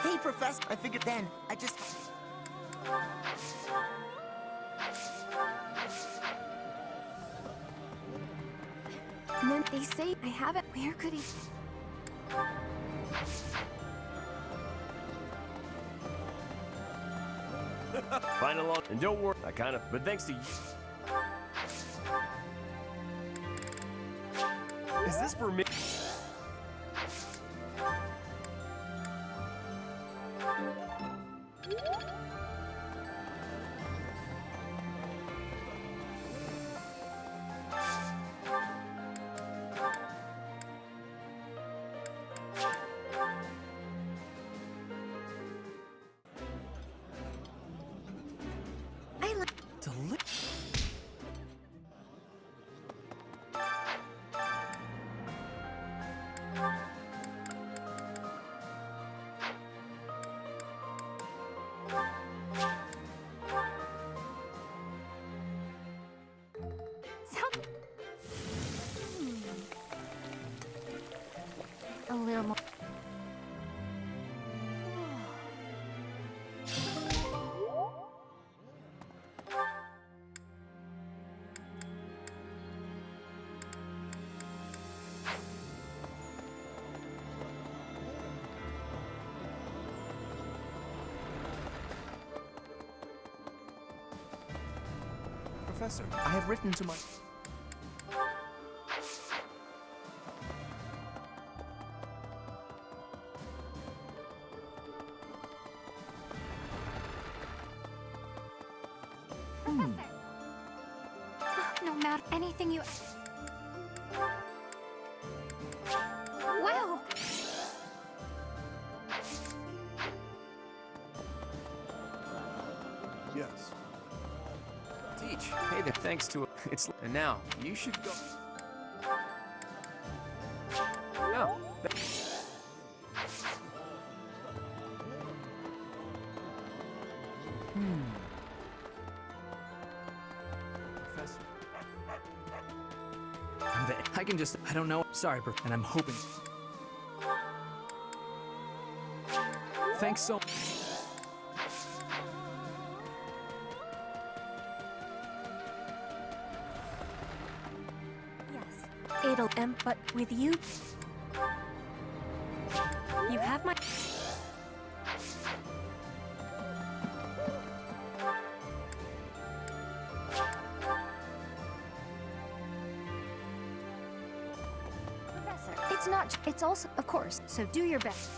Hey, Professor! I figured then. I just... And then they say I haven't. Where could he... Find along, and don't worry, but thanks to you. Is this for me? I like... Sound... A little more... Professor, I have written to my... No matter anything you... Wow! Yes. Teach. Hey there, thanks to it's and now you should go. No. Professor. I can just... I don't know. Sorry, and I'm hoping... Thanks so... It'll end, but with you... You have my... Professor, it's not... It's also... Of course, so do your best.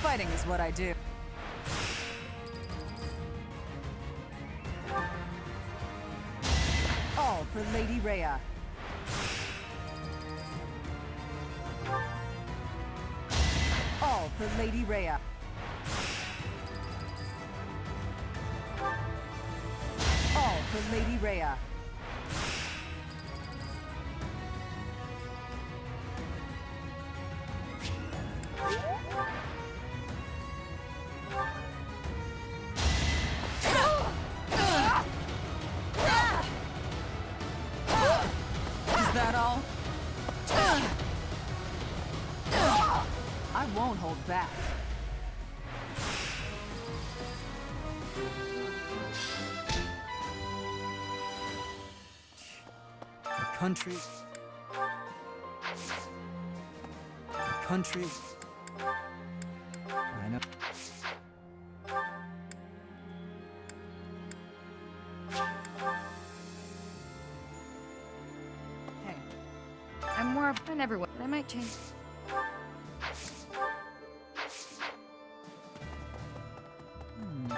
Fighting is what I do. All for Lady Rhea. All for Lady Rhea. All for Lady Rhea. Is that all? I won't hold back. The country... The country... I know... Hey, I'm more of an everyone, but I might change.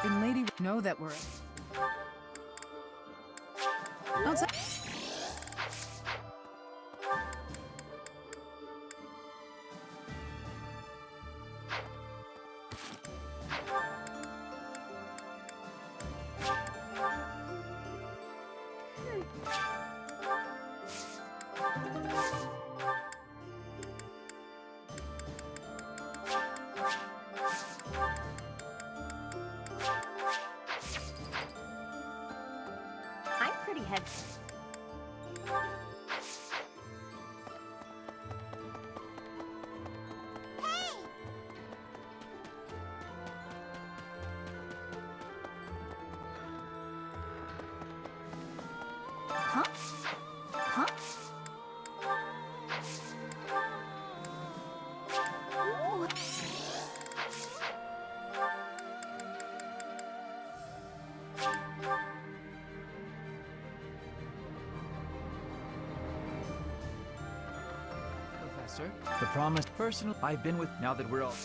In Lady... Know that we're... Don't say... I'm pretty heavy. Huh? Huh? Professor, the promised personal I've been with now that we're all...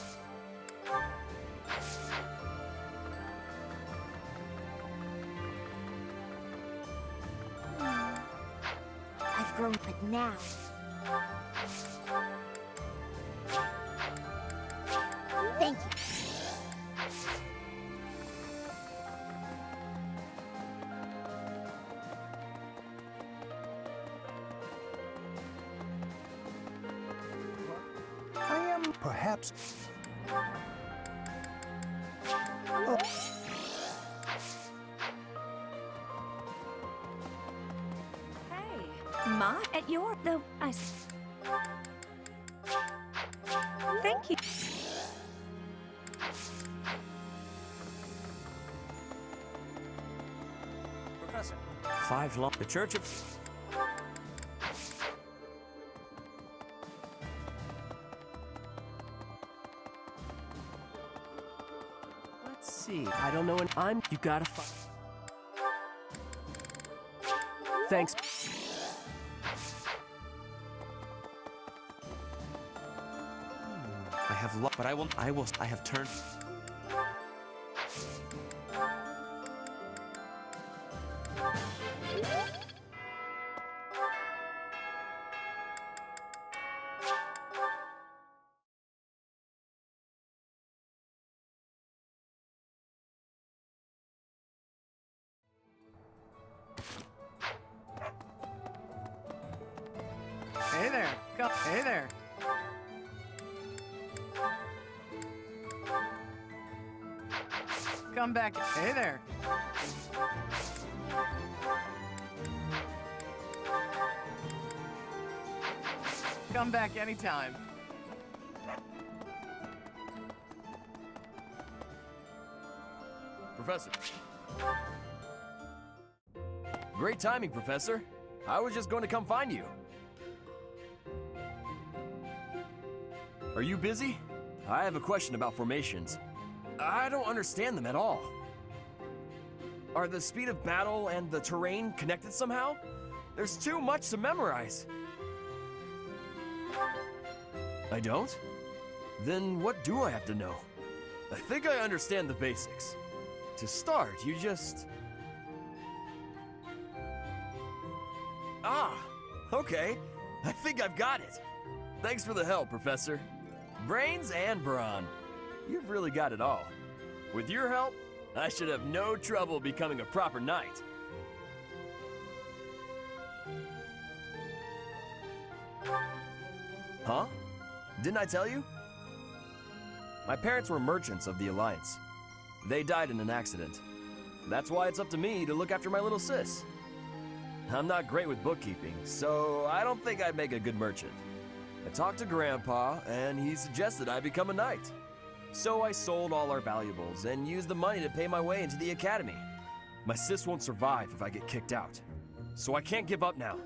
I've grown, but now. Thank you. I am perhaps... Oh. Ma, at your... though, Thank you. Professor. 5 long... The Church of... Let's see. I don't know, and You gotta find... Thanks. I have luck, but I have turned... Hey there. Hey there. Come back. Hey there. Come back anytime. Professor. Great timing, Professor. I was just going to come find you. Are you busy? I have a question about formations. I don't understand them at all. Are the speed of battle and the terrain connected somehow? There's too much to memorize. I don't? Then what do I have to know? I think I understand the basics. To start, you just... Ah, okay. I think I've got it. Thanks for the help, Professor. Brains and brawn. You've really got it all. With your help, I should have no trouble becoming a proper knight. Huh? Didn't I tell you? My parents were merchants of the Alliance. They died in an accident. That's why it's up to me to look after my little sis. I'm not great with bookkeeping, so I don't think I'd make a good merchant. I talked to Grandpa, and he suggested I become a knight. So I sold all our valuables and used the money to pay my way into the academy. My sis won't survive if I get kicked out, so I can't give up now.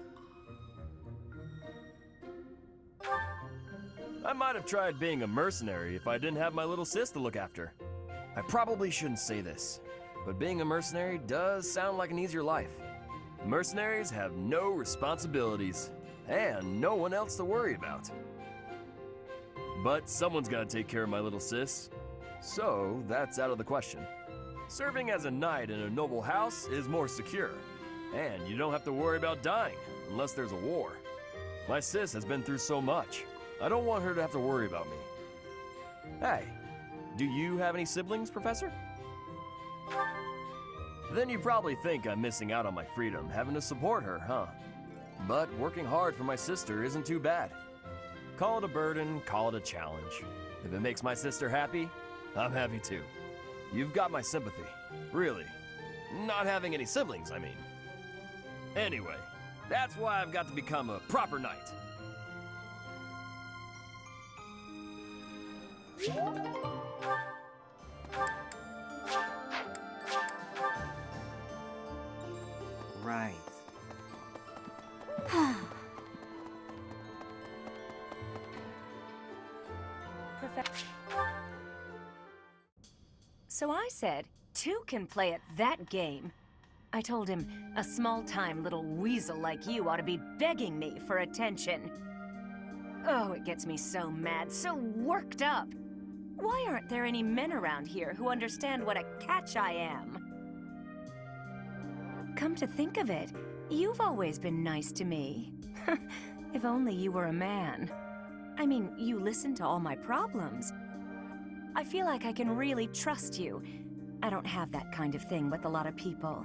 I might have tried being a mercenary if I didn't have my little sis to look after. I probably shouldn't say this, but being a mercenary does sound like an easier life. Mercenaries have no responsibilities, and no one else to worry about. But someone's gotta take care of my little sis, so that's out of the question. Serving as a knight in a noble house is more secure, and you don't have to worry about dying unless there's a war. My sis has been through so much. I don't want her to have to worry about me. Hey, do you have any siblings, Professor? Then you probably think I'm missing out on my freedom, having to support her, huh? But working hard for my sister isn't too bad. Call it a burden, call it a challenge. If it makes my sister happy, I'm happy too. You've got my sympathy. Really. Not having any siblings, I mean. Anyway, that's why I've got to become a proper knight. Right. So I said, two can play at that game. I told him, a small-time little weasel like you ought to be begging me for attention. Oh, it gets me so mad, so worked up. Why aren't there any men around here who understand what a catch I am? Come to think of it, you've always been nice to me. If only you were a man. I mean, you listen to all my problems. I feel like I can really trust you. I don't have that kind of thing with a lot of people.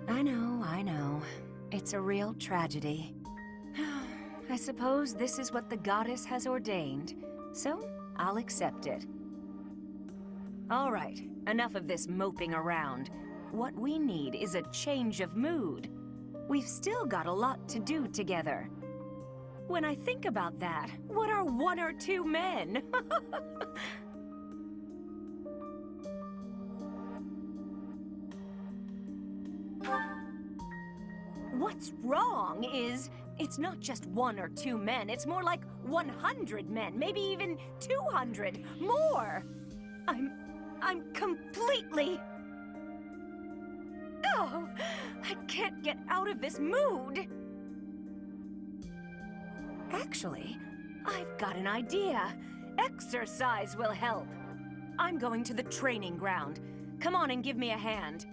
I know. It's a real tragedy. I suppose this is what the goddess has ordained, so I'll accept it. All right, enough of this moping around. What we need is a change of mood. We've still got a lot to do together. When I think about that, what are one or two men? What's wrong is, it's not just one or two men, it's more like 100 men, maybe even 200, more! I'm completely... Oh, I can't get out of this mood! Actually, I've got an idea. Exercise will help. I'm going to the training ground. Come on and give me a hand.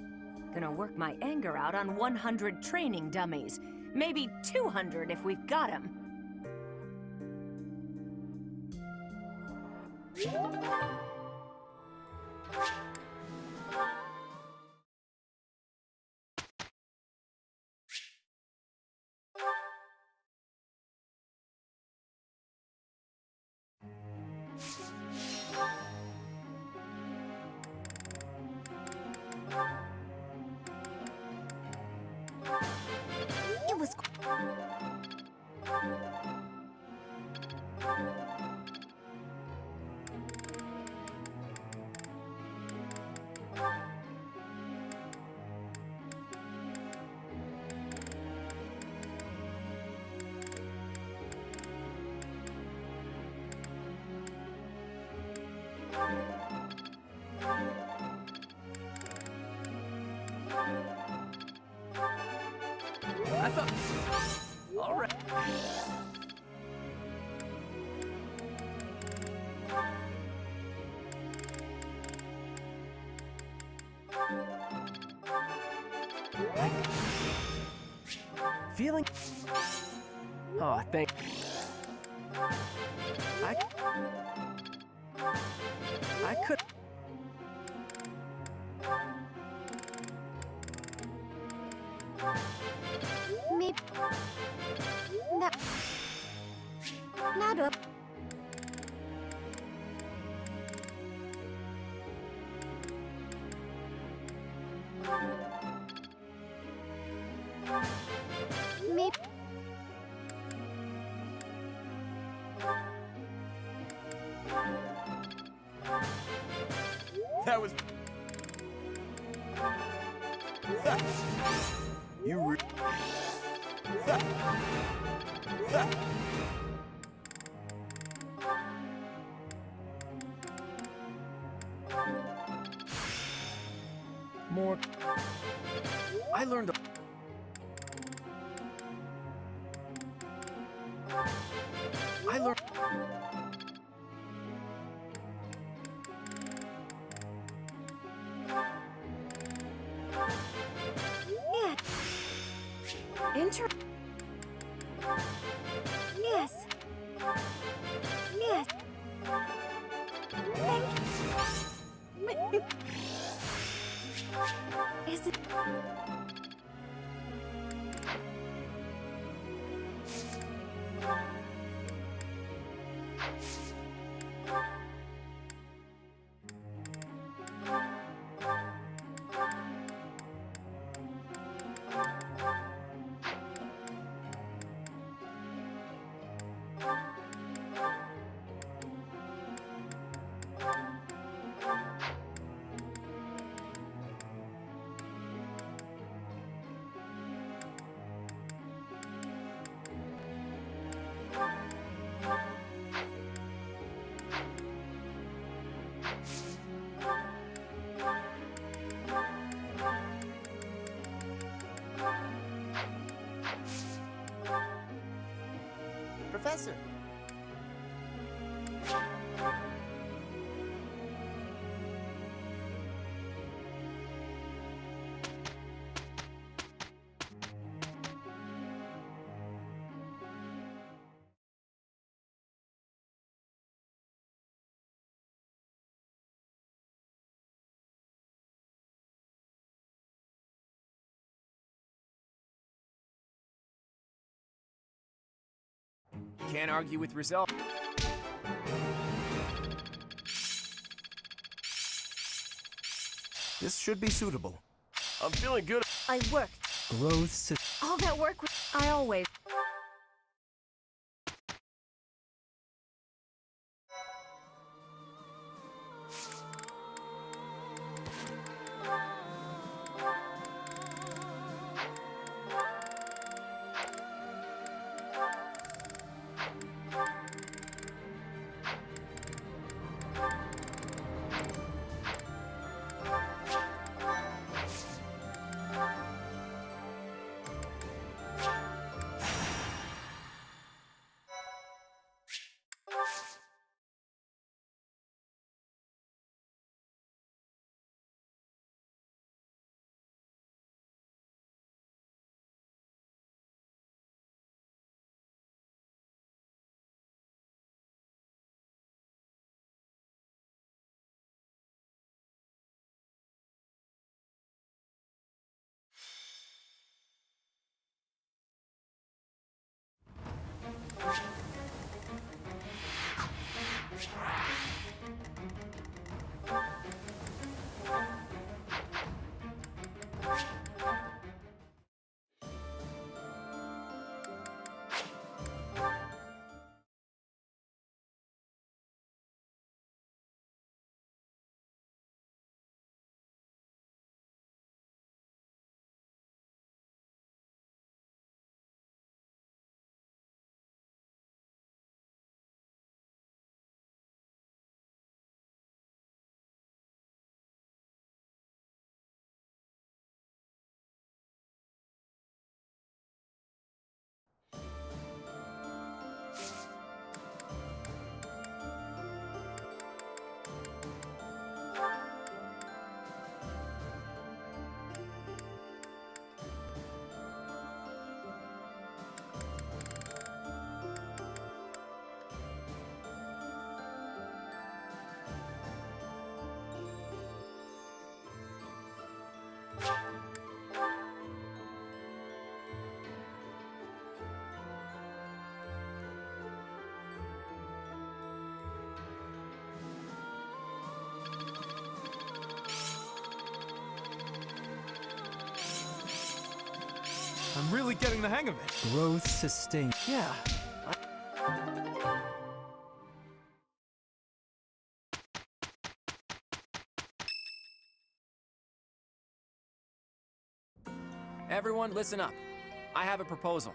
Gonna work my anger out on 100 training dummies. Maybe 200 if we've got 'em. It was... I thought... All right. Feeling... Oh, thank... I could... Maybe... That... Not up. Maybe... That was... You re... More... I learned... I learned... Yes. Yes. Thank you. Is it... Professor! Can't argue with result. This should be suitable. I'm feeling good. I worked. Growth. All that work was... I always... I'm really getting the hang of it. Growth sustained. Yeah. Everyone, listen up. I have a proposal.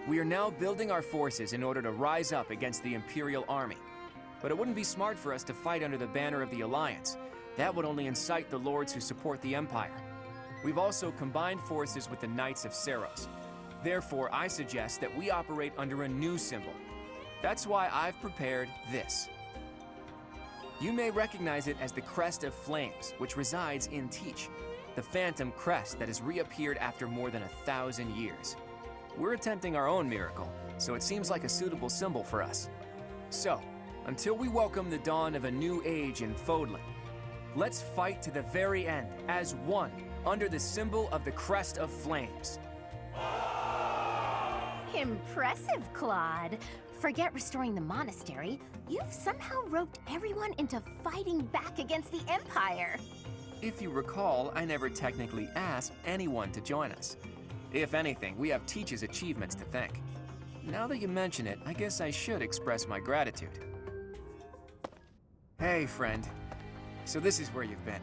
We are now building our forces in order to rise up against the Imperial Army. But it wouldn't be smart for us to fight under the banner of the Alliance. That would only incite the lords who support the Empire. We've also combined forces with the Knights of Seros. Therefore, I suggest that we operate under a new symbol. That's why I've prepared this. You may recognize it as the Crest of Flames, which resides in Teach. the phantom crest that has reappeared after more than 1,000 years. We're attempting our own miracle, so it seems like a suitable symbol for us. So, until we welcome the dawn of a new age in Fodlan, let's fight to the very end as one under the symbol of the Crest of Flames. Impressive, Claude. Forget restoring the monastery. You've somehow roped everyone into fighting back against the Empire. If you recall, I never technically asked anyone to join us. If anything, we have Teach's achievements to thank. Now that you mention it, I guess I should express my gratitude. Hey, friend. So this is where you've been.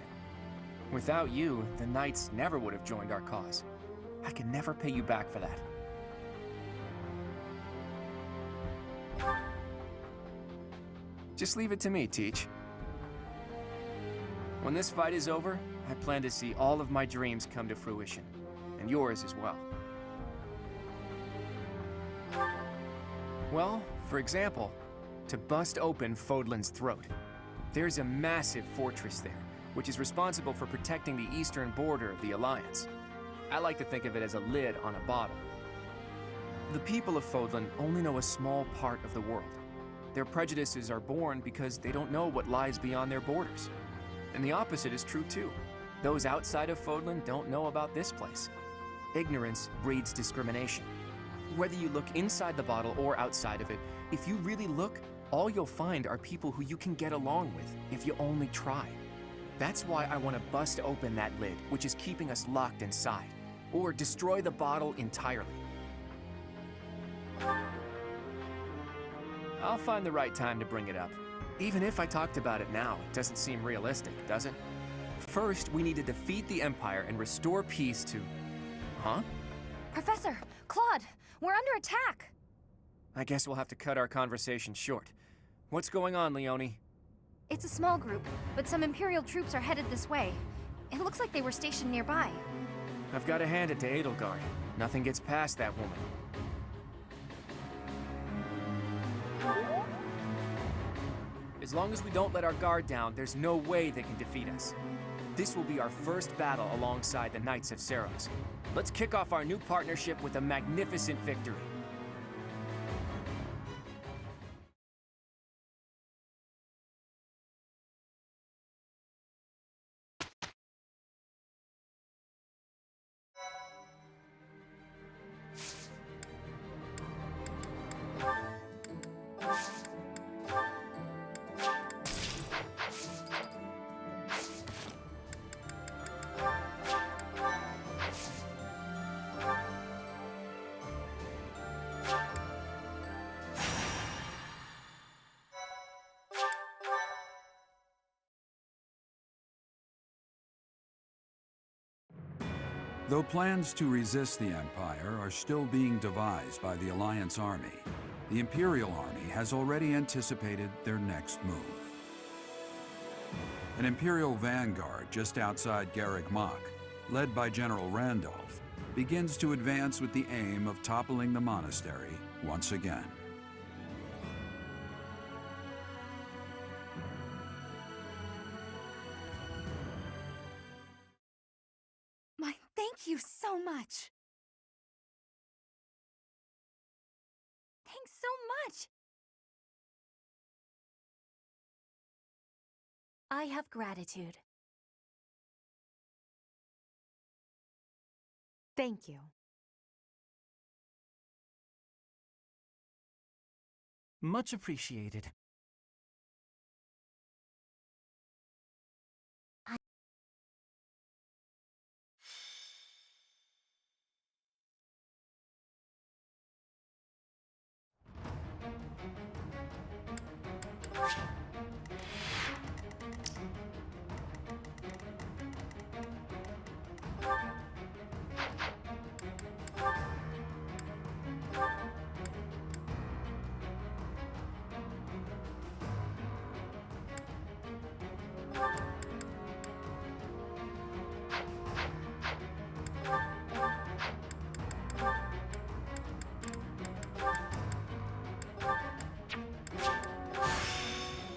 Without you, the Knights never would have joined our cause. I can never pay you back for that. Just leave it to me, Teach. When this fight is over, I plan to see all of my dreams come to fruition, and yours as well. Well, for example, to bust open Fodlan's throat. There's a massive fortress there, which is responsible for protecting the eastern border of the Alliance. I like to think of it as a lid on a bottle. The people of Fodlan only know a small part of the world. Their prejudices are born because they don't know what lies beyond their borders. And the opposite is true too. Those outside of Fodlan don't know about this place. Ignorance breeds discrimination. Whether you look inside the bottle or outside of it, if you really look, all you'll find are people who you can get along with if you only try. That's why I want to bust open that lid, which is keeping us locked inside, or destroy the bottle entirely. I'll find the right time to bring it up. Even if I talked about it now, it doesn't seem realistic, does it? First, we need to defeat the Empire and restore peace to... Huh? Professor, Claude, we're under attack. I guess we'll have to cut our conversation short. What's going on, Leonie? It's a small group, but some Imperial troops are headed this way. It looks like they were stationed nearby. I've got to hand it to Edelgard. Nothing gets past that woman. As long as we don't let our guard down, there's no way they can defeat us. This will be our first battle alongside the Knights of Seiros. Let's kick off our new partnership with a magnificent victory. Though plans to resist the Empire are still being devised by the Alliance Army, the Imperial Army has already anticipated their next move. An Imperial vanguard just outside Garreg Mach, led by General Randolph, begins to advance with the aim of toppling the monastery once again. Thank you so much. Thanks so much. I have gratitude. Thank you. Much appreciated.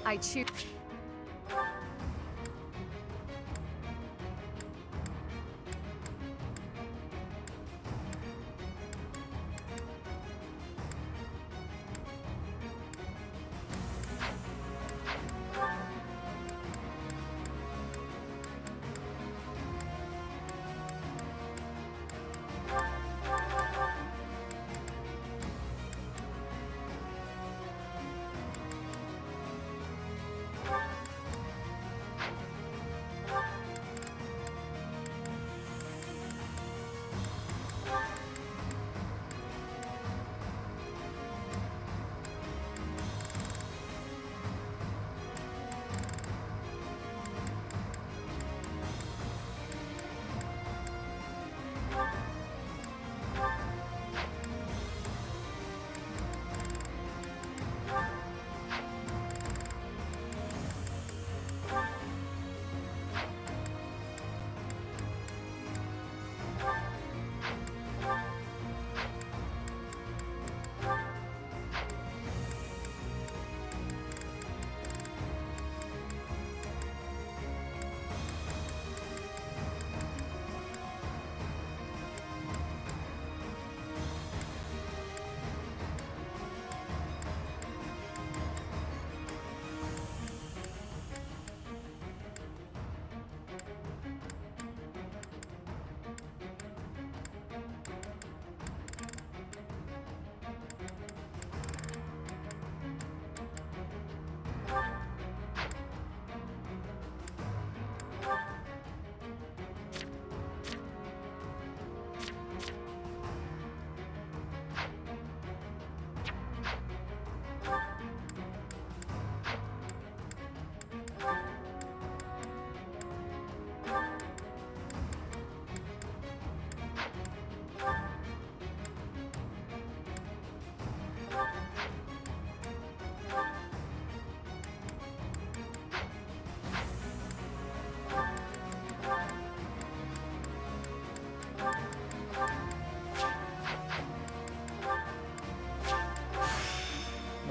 I choose.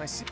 see.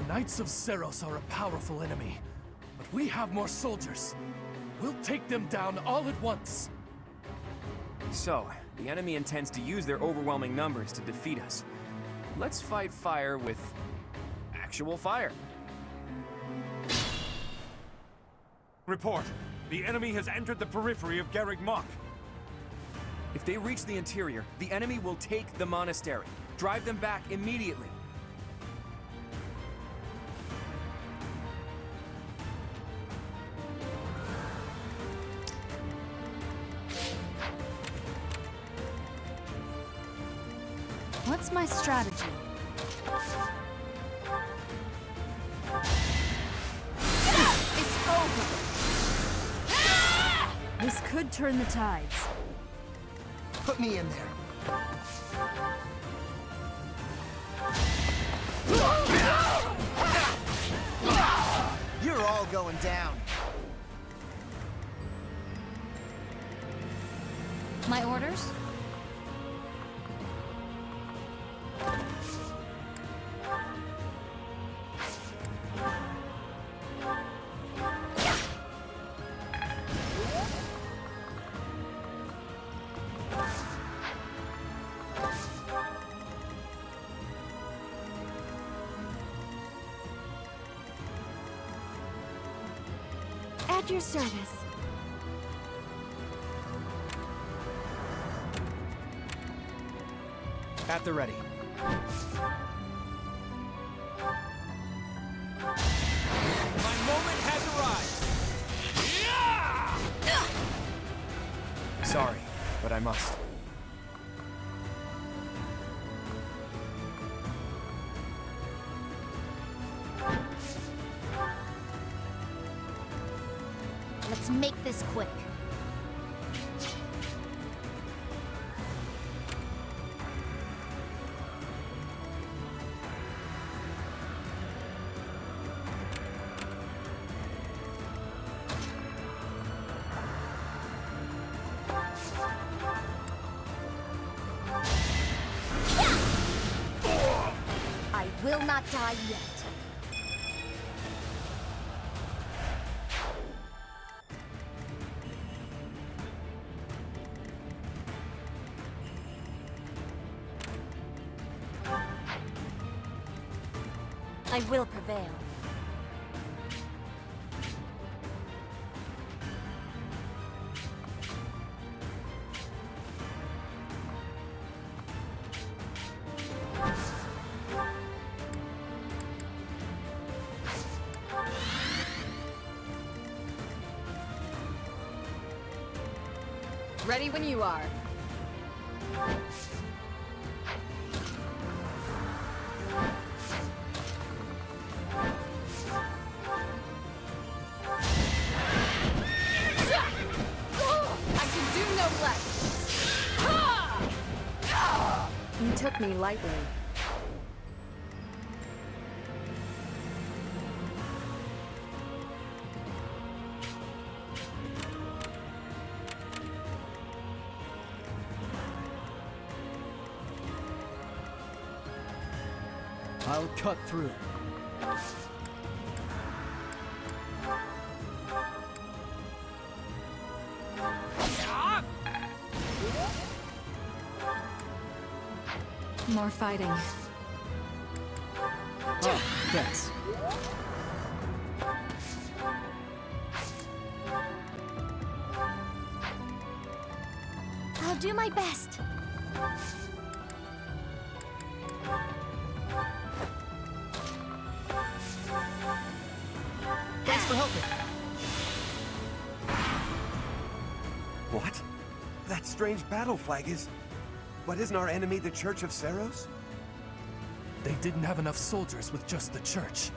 Knights of Seros are a powerful enemy, but we have more soldiers. We'll take them down all at once. So, the enemy intends to use their overwhelming numbers to defeat us. Let's fight fire with actual fire. Report. The enemy has entered the periphery of Garreg Mach. If they reach the interior, the enemy will take the monastery. Drive them back immediately. What's my strategy? It's over. This could turn the tides. Put me in there. You're all going down. My orders? At your service. At the ready. My moment has arrived! Sorry, but I must. Let's make this quick. I will not die yet. I will prevail. Ready when you are. You took me lightly. I'll cut through. More fighting. Oh, thanks. I'll do my best. Thanks for helping. What? That strange battle flag is... But isn't our enemy the Church of Seros? They didn't have enough soldiers with just the church,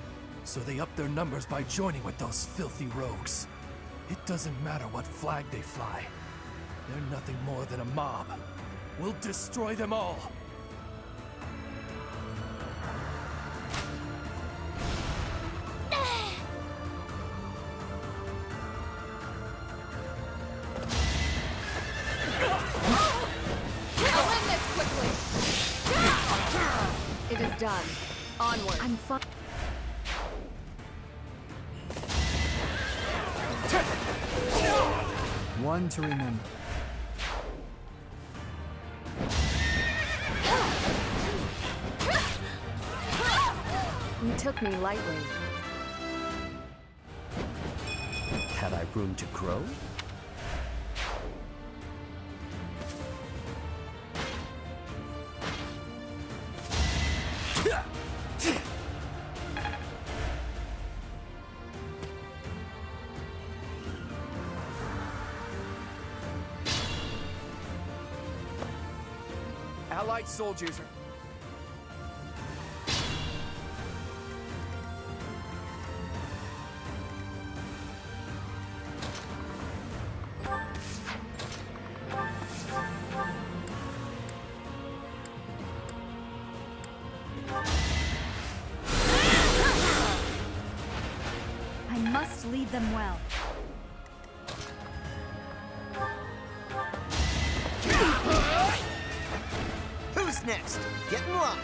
so they upped their numbers by joining with those filthy rogues. It doesn't matter what flag they fly. They're nothing more than a mob. We'll destroy them all! It is done. Onward. I'm fine. One to remember. You took me lightly. Had I room to grow? Allied soldiers are... I must lead them well. Who's next? Get in line.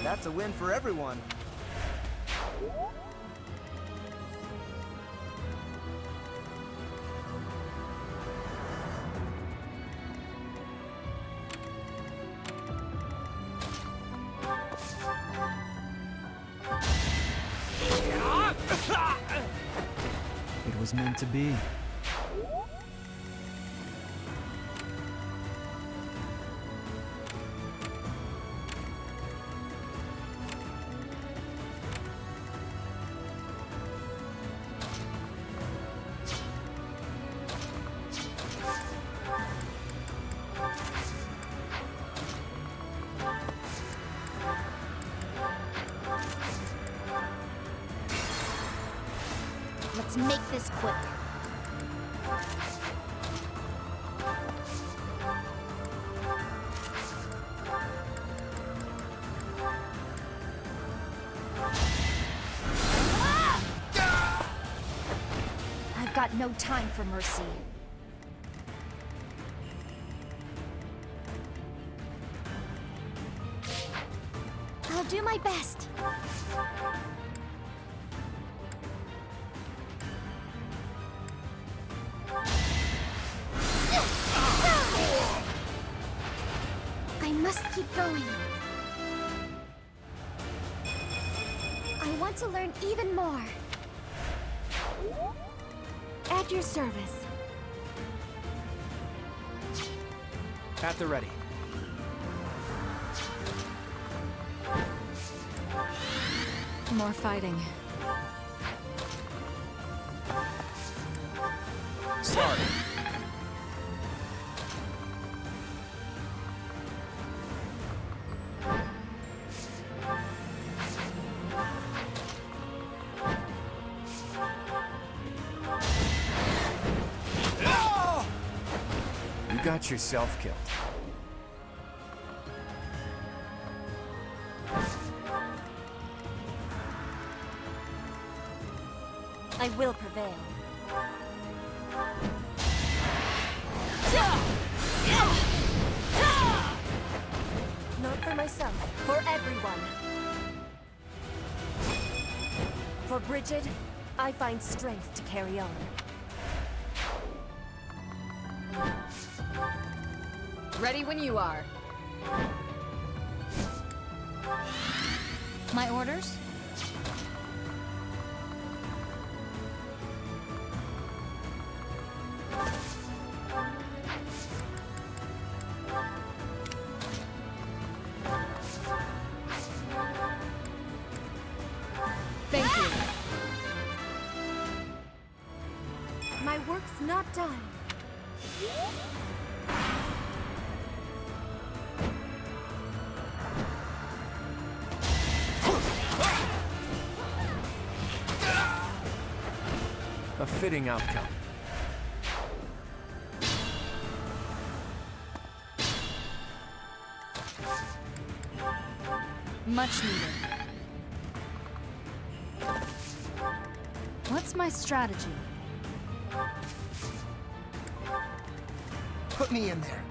That's a win for everyone. It was meant to be. Let's make this quick. I've got no time for mercy. I'll do my best. I must keep going. I want to learn even more. At your service. At the ready. More fighting. Start. You got yourself killed. I will prevail. Not for myself, for everyone. For Bridget, I find strength to carry on. Ready when you are. My orders? Thank you. My work's not done. A fitting outcome. Much needed. What's my strategy? Put me in there.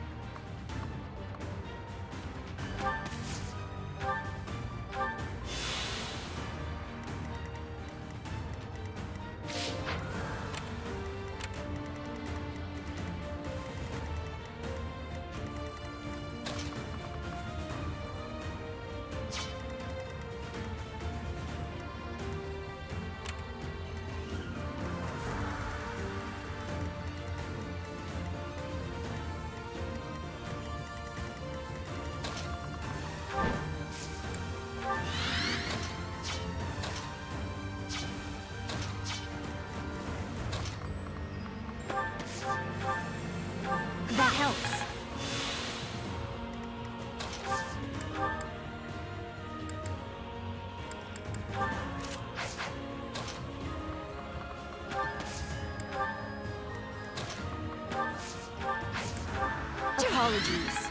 apologies.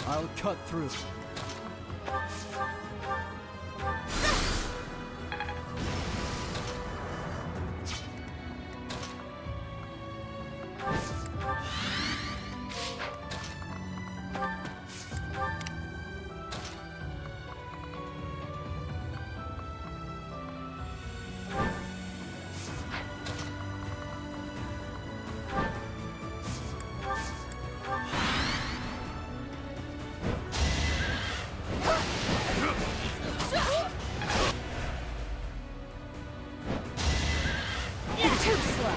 I'll cut through. Too slow.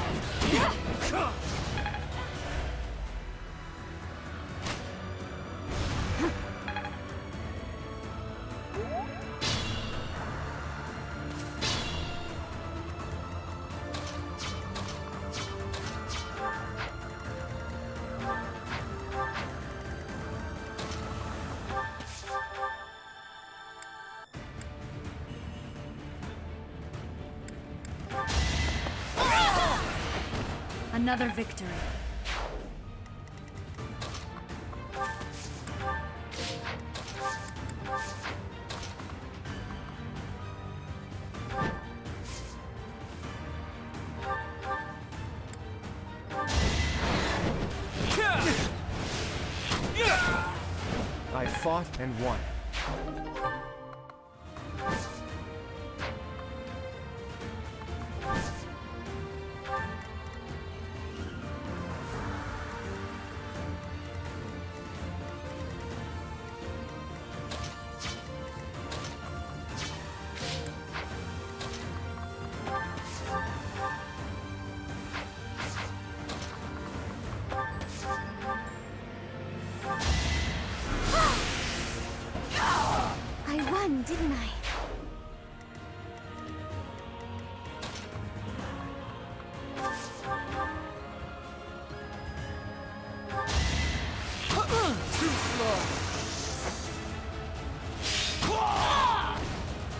Another victory. I fought and won. I won, didn't I?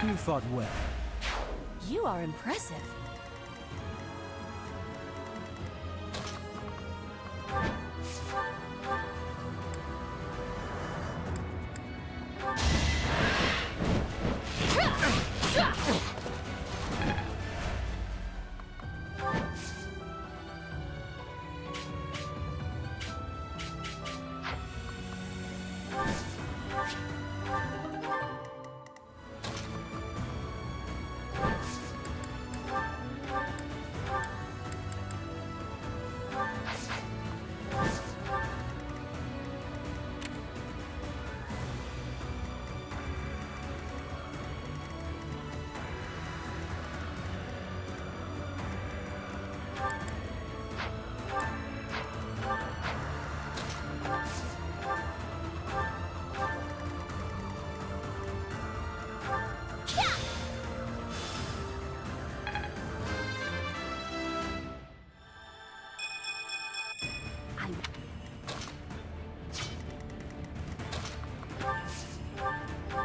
You fought well. You are impressive.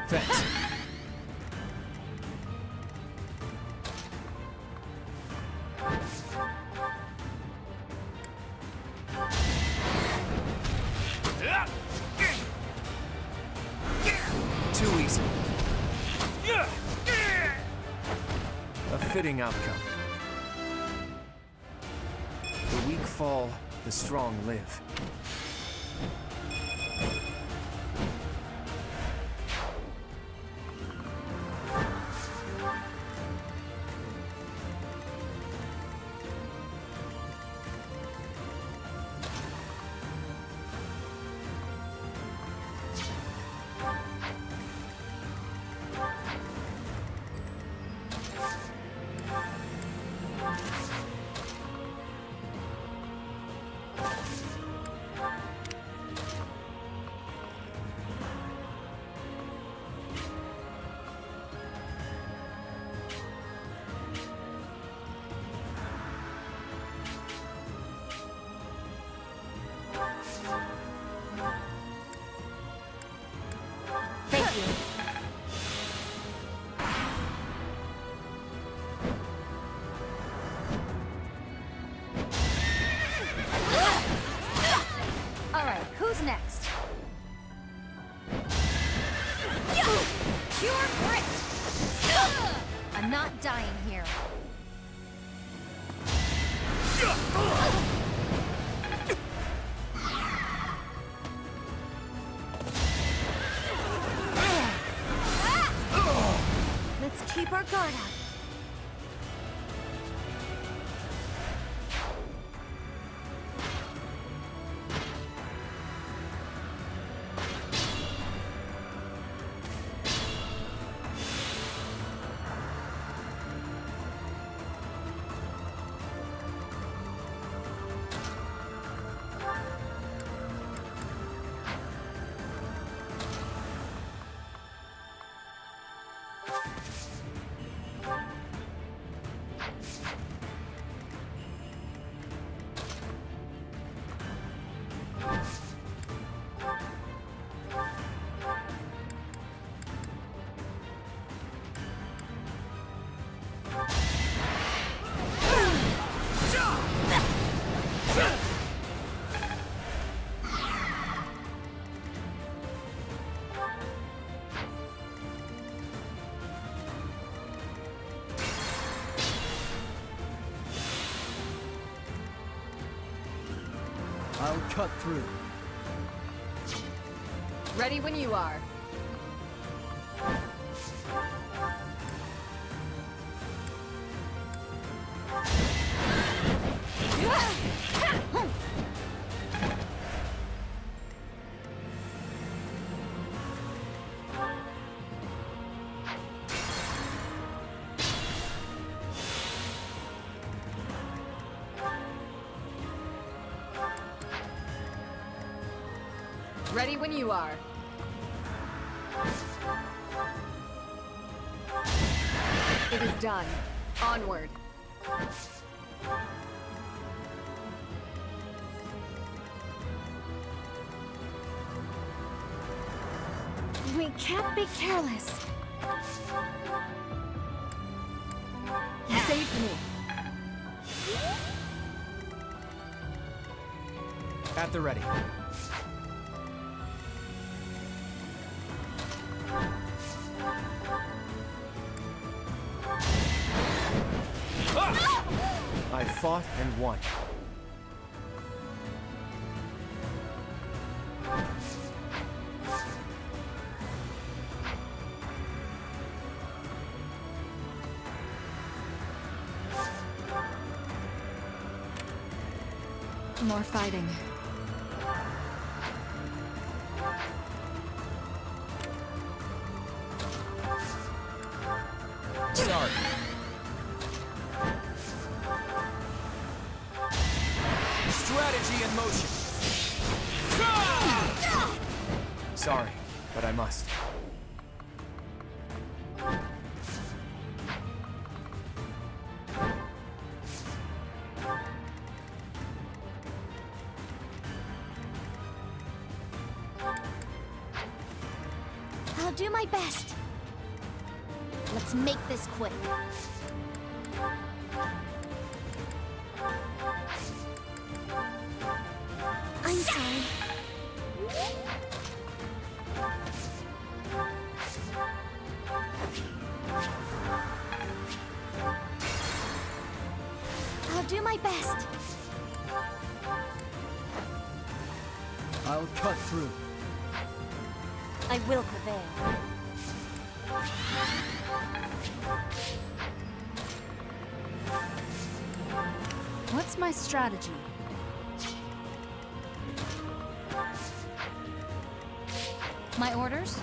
Thanks. Too easy. A fitting outcome. The weak fall, the strong live. not dying here. Let's keep our guard up. I'll cut through. Ready when you are. Ready when you are. It is done. Onward. We can't be careless. You saved me. At the ready. I fought and won. More fighting. Sorry. Strategy in motion. Sorry, but I must. I'll do my best. Let's make this quick. I'm sorry. I'll do my best. I'll cut through. I will prevail. What's my strategy? My orders?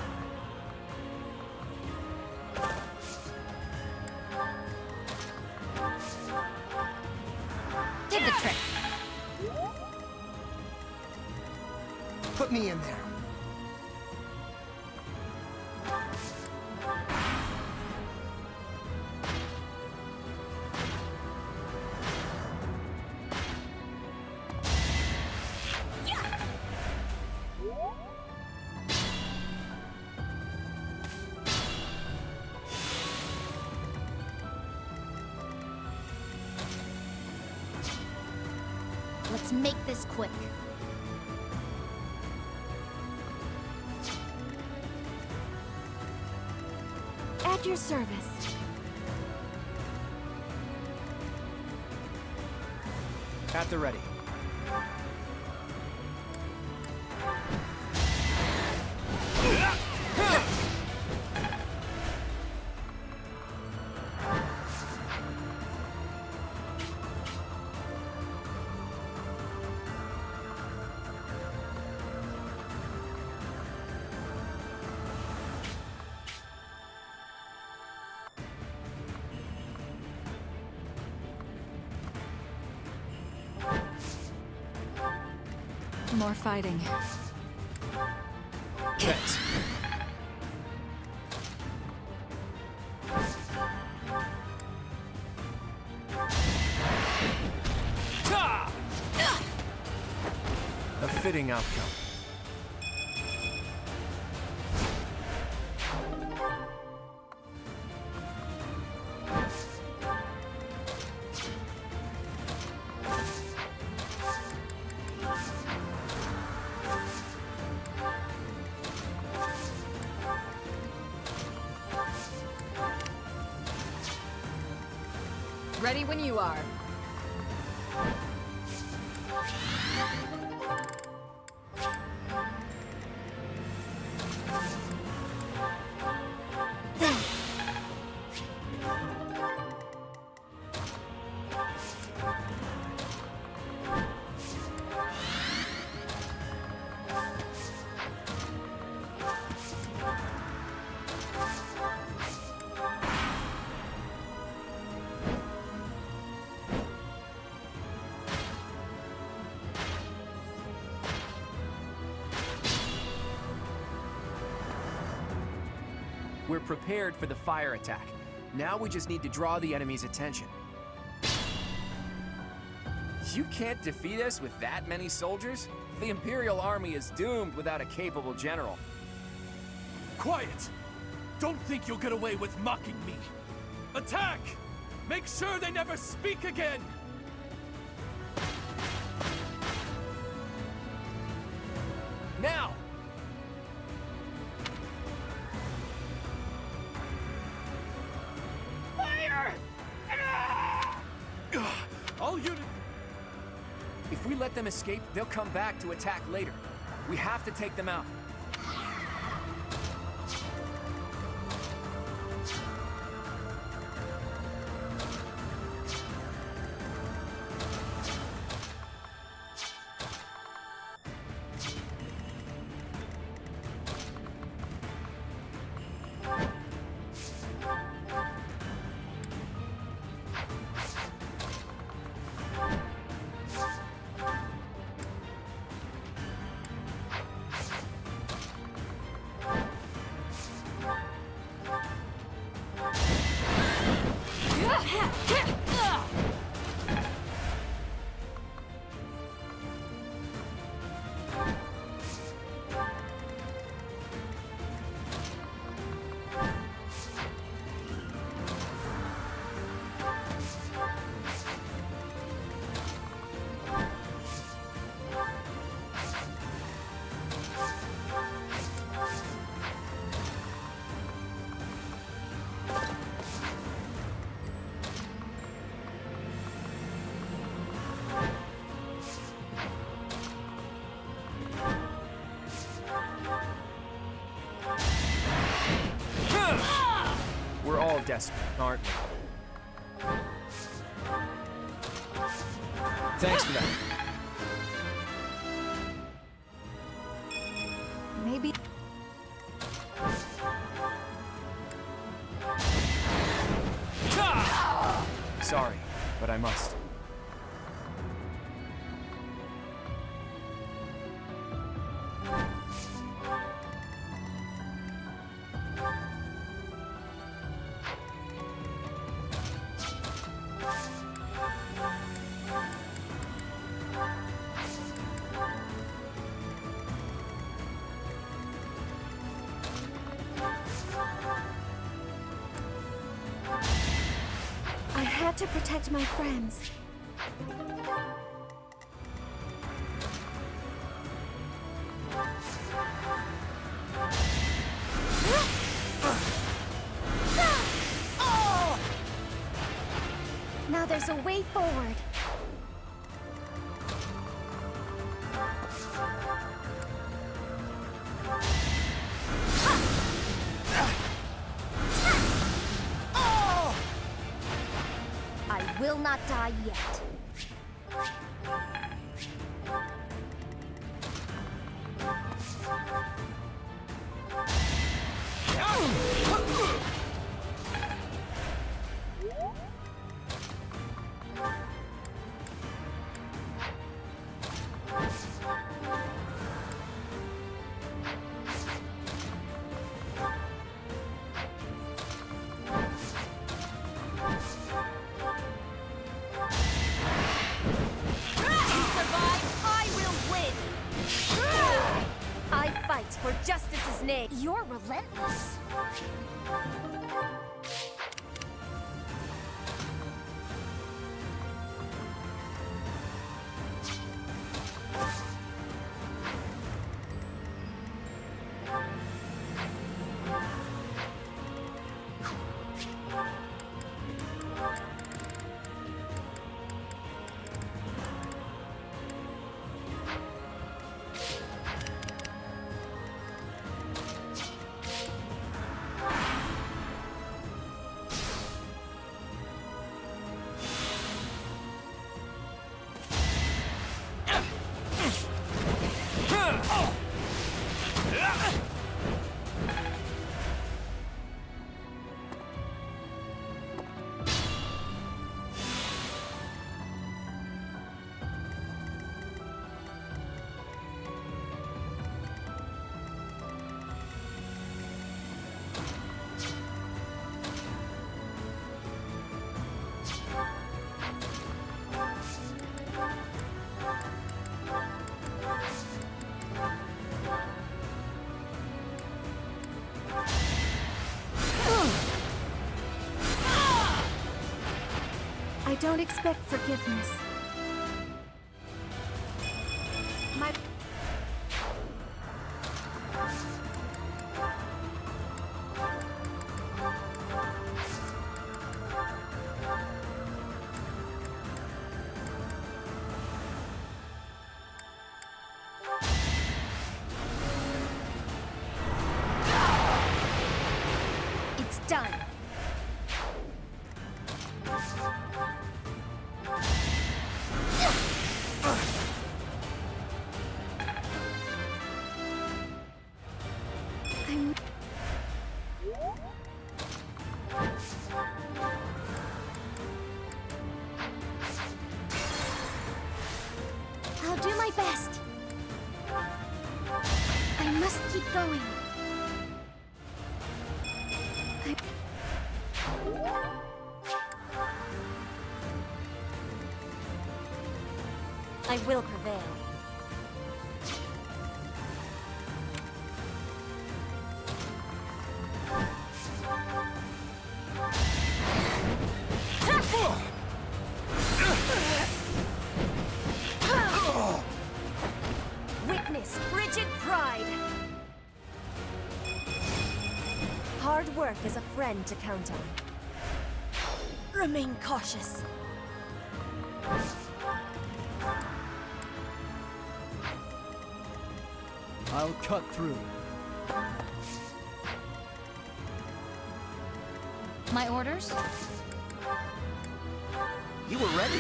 Did the trick. Put me in there. Let's make this quick. At your service. At the ready. More fighting. Checked. A fitting outcome. Ready when you are. We're prepared for the fire attack. Now we just need to draw the enemy's attention. You can't defeat us with that many soldiers? The Imperial Army is doomed without a capable general. Quiet! Don't think you'll get away with mocking me. Attack! Make sure they never speak again! Now! Fire! All units... If we let them escape, they'll come back to attack later. We have to take them out. We're all desperate, aren't we? Thanks for that. Maybe... Sorry, but I must. I had to protect my friends. Now there's a way forward. will not die yet. For justice's name. You're relentless. I don't expect forgiveness. My... It's done. I'll do my best. I must keep going. I will prevail. Witness frigid pride. Hard work is a friend to count on. Remain cautious. I'll cut through. My orders? You were ready.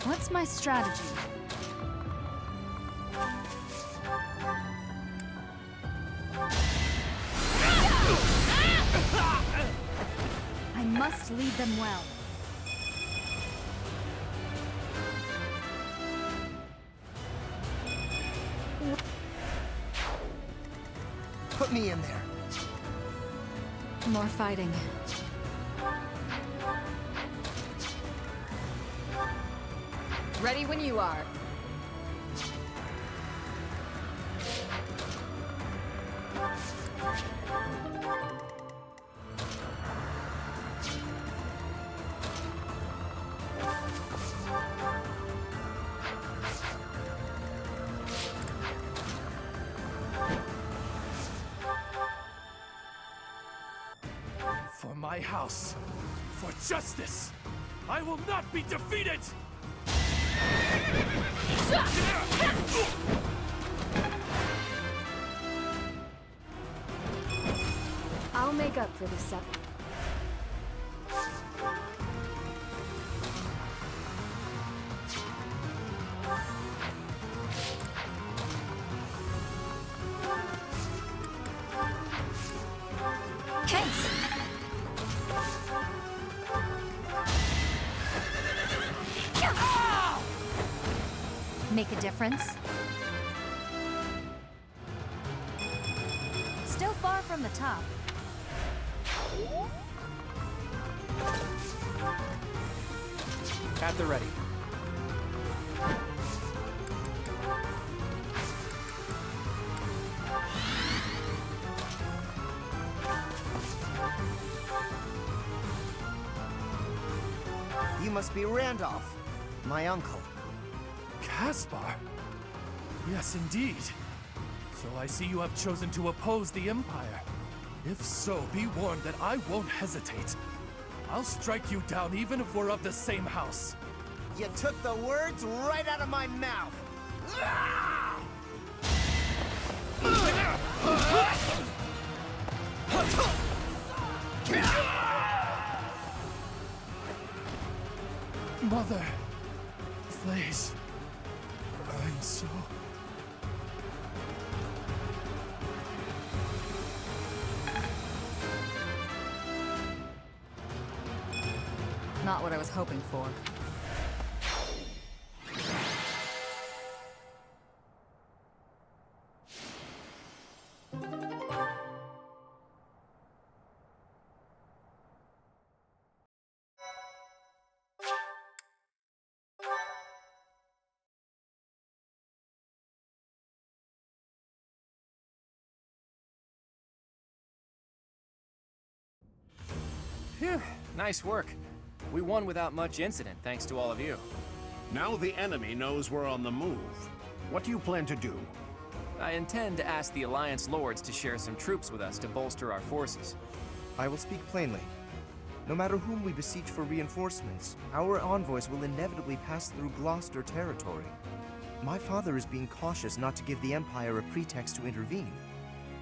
What's my strategy? I must lead them well. Put me in there. More fighting. Ready when you are. For my house, for justice, I will not be defeated! I'll make up for this. make a difference. Still far from the top. At the ready. You must be Randolph, my uncle. Caspar? Yes, indeed. So I see you have chosen to oppose the Empire. If so, be warned that I won't hesitate. I'll strike you down even if we're of the same house. You took the words right out of my mouth! Mother, please. I'm so... Not what I was hoping for. Phew, nice work. We won without much incident, thanks to all of you. Now the enemy knows we're on the move. What do you plan to do? I intend to ask the Alliance Lords to share some troops with us to bolster our forces. I will speak plainly. No matter whom we beseech for reinforcements, our envoys will inevitably pass through Gloucester territory. My father is being cautious not to give the Empire a pretext to intervene.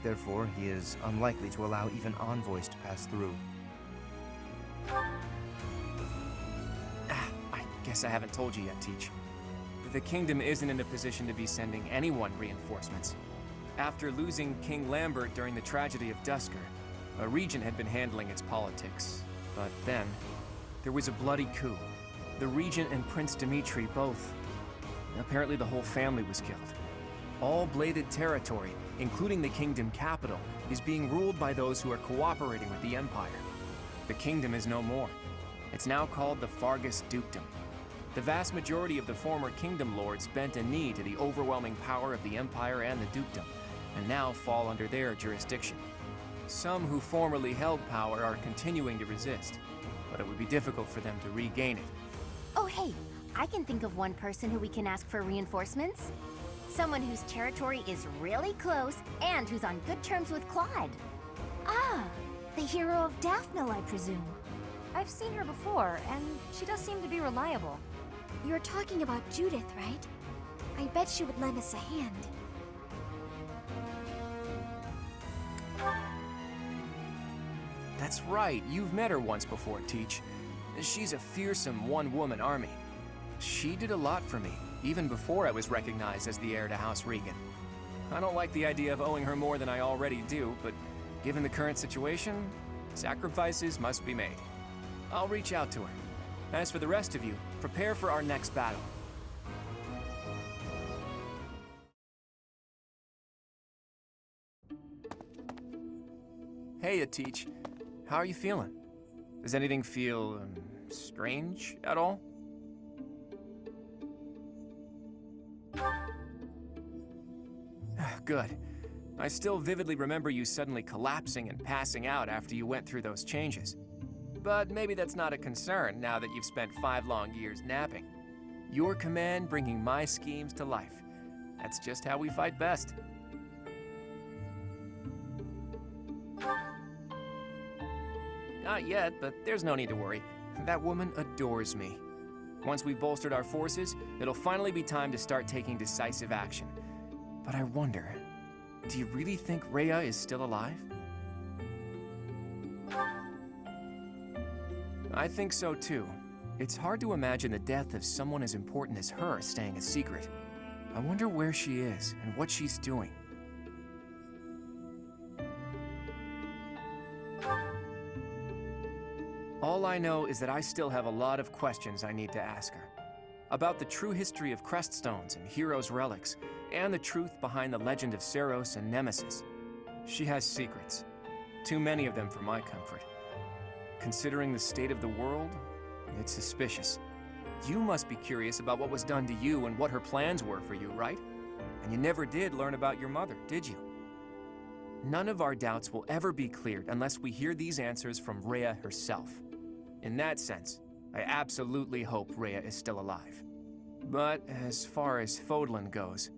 Therefore, he is unlikely to allow even envoys to pass through. I guess I haven't told you yet, Teach. The kingdom isn't in a position to be sending anyone reinforcements. After losing King Lambert during the tragedy of Dusker, a regent had been handling its politics. But then, there was a bloody coup. The regent and Prince Dimitri both. Apparently the whole family was killed. All bladed territory, including the kingdom capital, is being ruled by those who are cooperating with the Empire. The kingdom is no more. It's now called the Fargus Dukedom. The vast majority of the former kingdom lords bent a knee to the overwhelming power of the Empire and the dukedom, and now fall under their jurisdiction. Some who formerly held power are continuing to resist, but it would be difficult for them to regain it. Oh hey, I can think of one person who we can ask for reinforcements. Someone whose territory is really close and who's on good terms with Claude. Ah, the hero of Daphne, I presume. I've seen her before, and she does seem to be reliable. You're talking about Judith, right? I bet she would lend us a hand. That's right, you've met her once before, Teach. She's a fearsome one-woman army. She did a lot for me, even before I was recognized as the heir to House Regan. I don't like the idea of owing her more than I already do, but given the current situation, sacrifices must be made. I'll reach out to her. As for the rest of you, prepare for our next battle. Hey, Teach. How are you feeling? Does anything feel, strange at all? Good. I still vividly remember you suddenly collapsing and passing out after you went through those changes. But maybe that's not a concern now that you've spent 5 long years napping. Your command bringing my schemes to life. That's just how we fight best. Not yet, but there's no need to worry. That woman adores me. Once we've bolstered our forces, it'll finally be time to start taking decisive action. But I wonder, do you really think Rhea is still alive? I think so too. It's hard to imagine the death of someone as important as her staying a secret. I wonder where she is and what she's doing. All I know is that I still have a lot of questions I need to ask her. about the true history of Creststones and Heroes' relics, and the truth behind the legend of Seros and Nemesis. She has secrets. Too many of them for my comfort. Considering the state of the world, it's suspicious. You must be curious about what was done to you and what her plans were for you, right? And you never did learn about your mother, did you? None of our doubts will ever be cleared unless we hear these answers from Rhea herself. In that sense, I absolutely hope Rhea is still alive. But as far as Fodlan goes,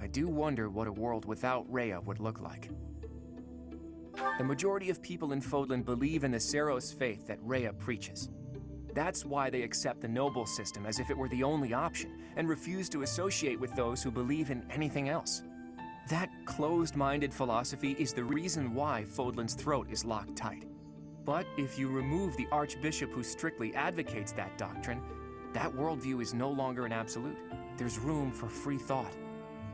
I do wonder what a world without Rhea would look like. The majority of people in Fodlan believe in the Seros faith that Rhea preaches. That's why they accept the noble system as if it were the only option, and refuse to associate with those who believe in anything else. That closed-minded philosophy is the reason why Fodlan's throat is locked tight. But if you remove the archbishop who strictly advocates that doctrine, that worldview is no longer an absolute. There's room for free thought.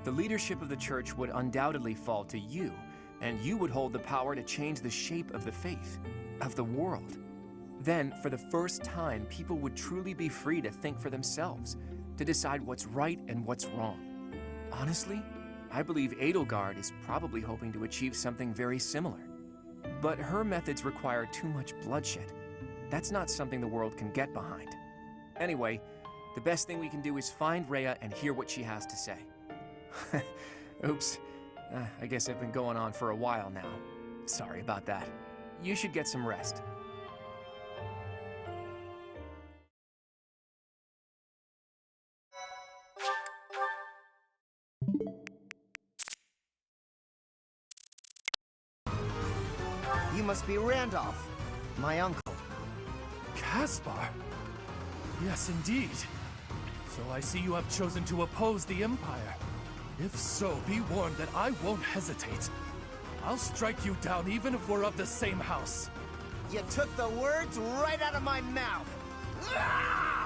The leadership of the church would undoubtedly fall to you, and you would hold the power to change the shape of the faith, of the world. Then, for the first time, people would truly be free to think for themselves, to decide what's right and what's wrong. Honestly, I believe Edelgard is probably hoping to achieve something very similar. But her methods require too much bloodshed. That's not something the world can get behind. Anyway, the best thing we can do is find Rhea and hear what she has to say. Oops. I guess I've been going on for a while now. Sorry about that. You should get some rest. You must be Randolph, my uncle. Caspar? Yes, indeed. So I see you have chosen to oppose the Empire. If so, be warned that I won't hesitate. I'll strike you down even if we're of the same house. You took the words right out of my mouth! Ah!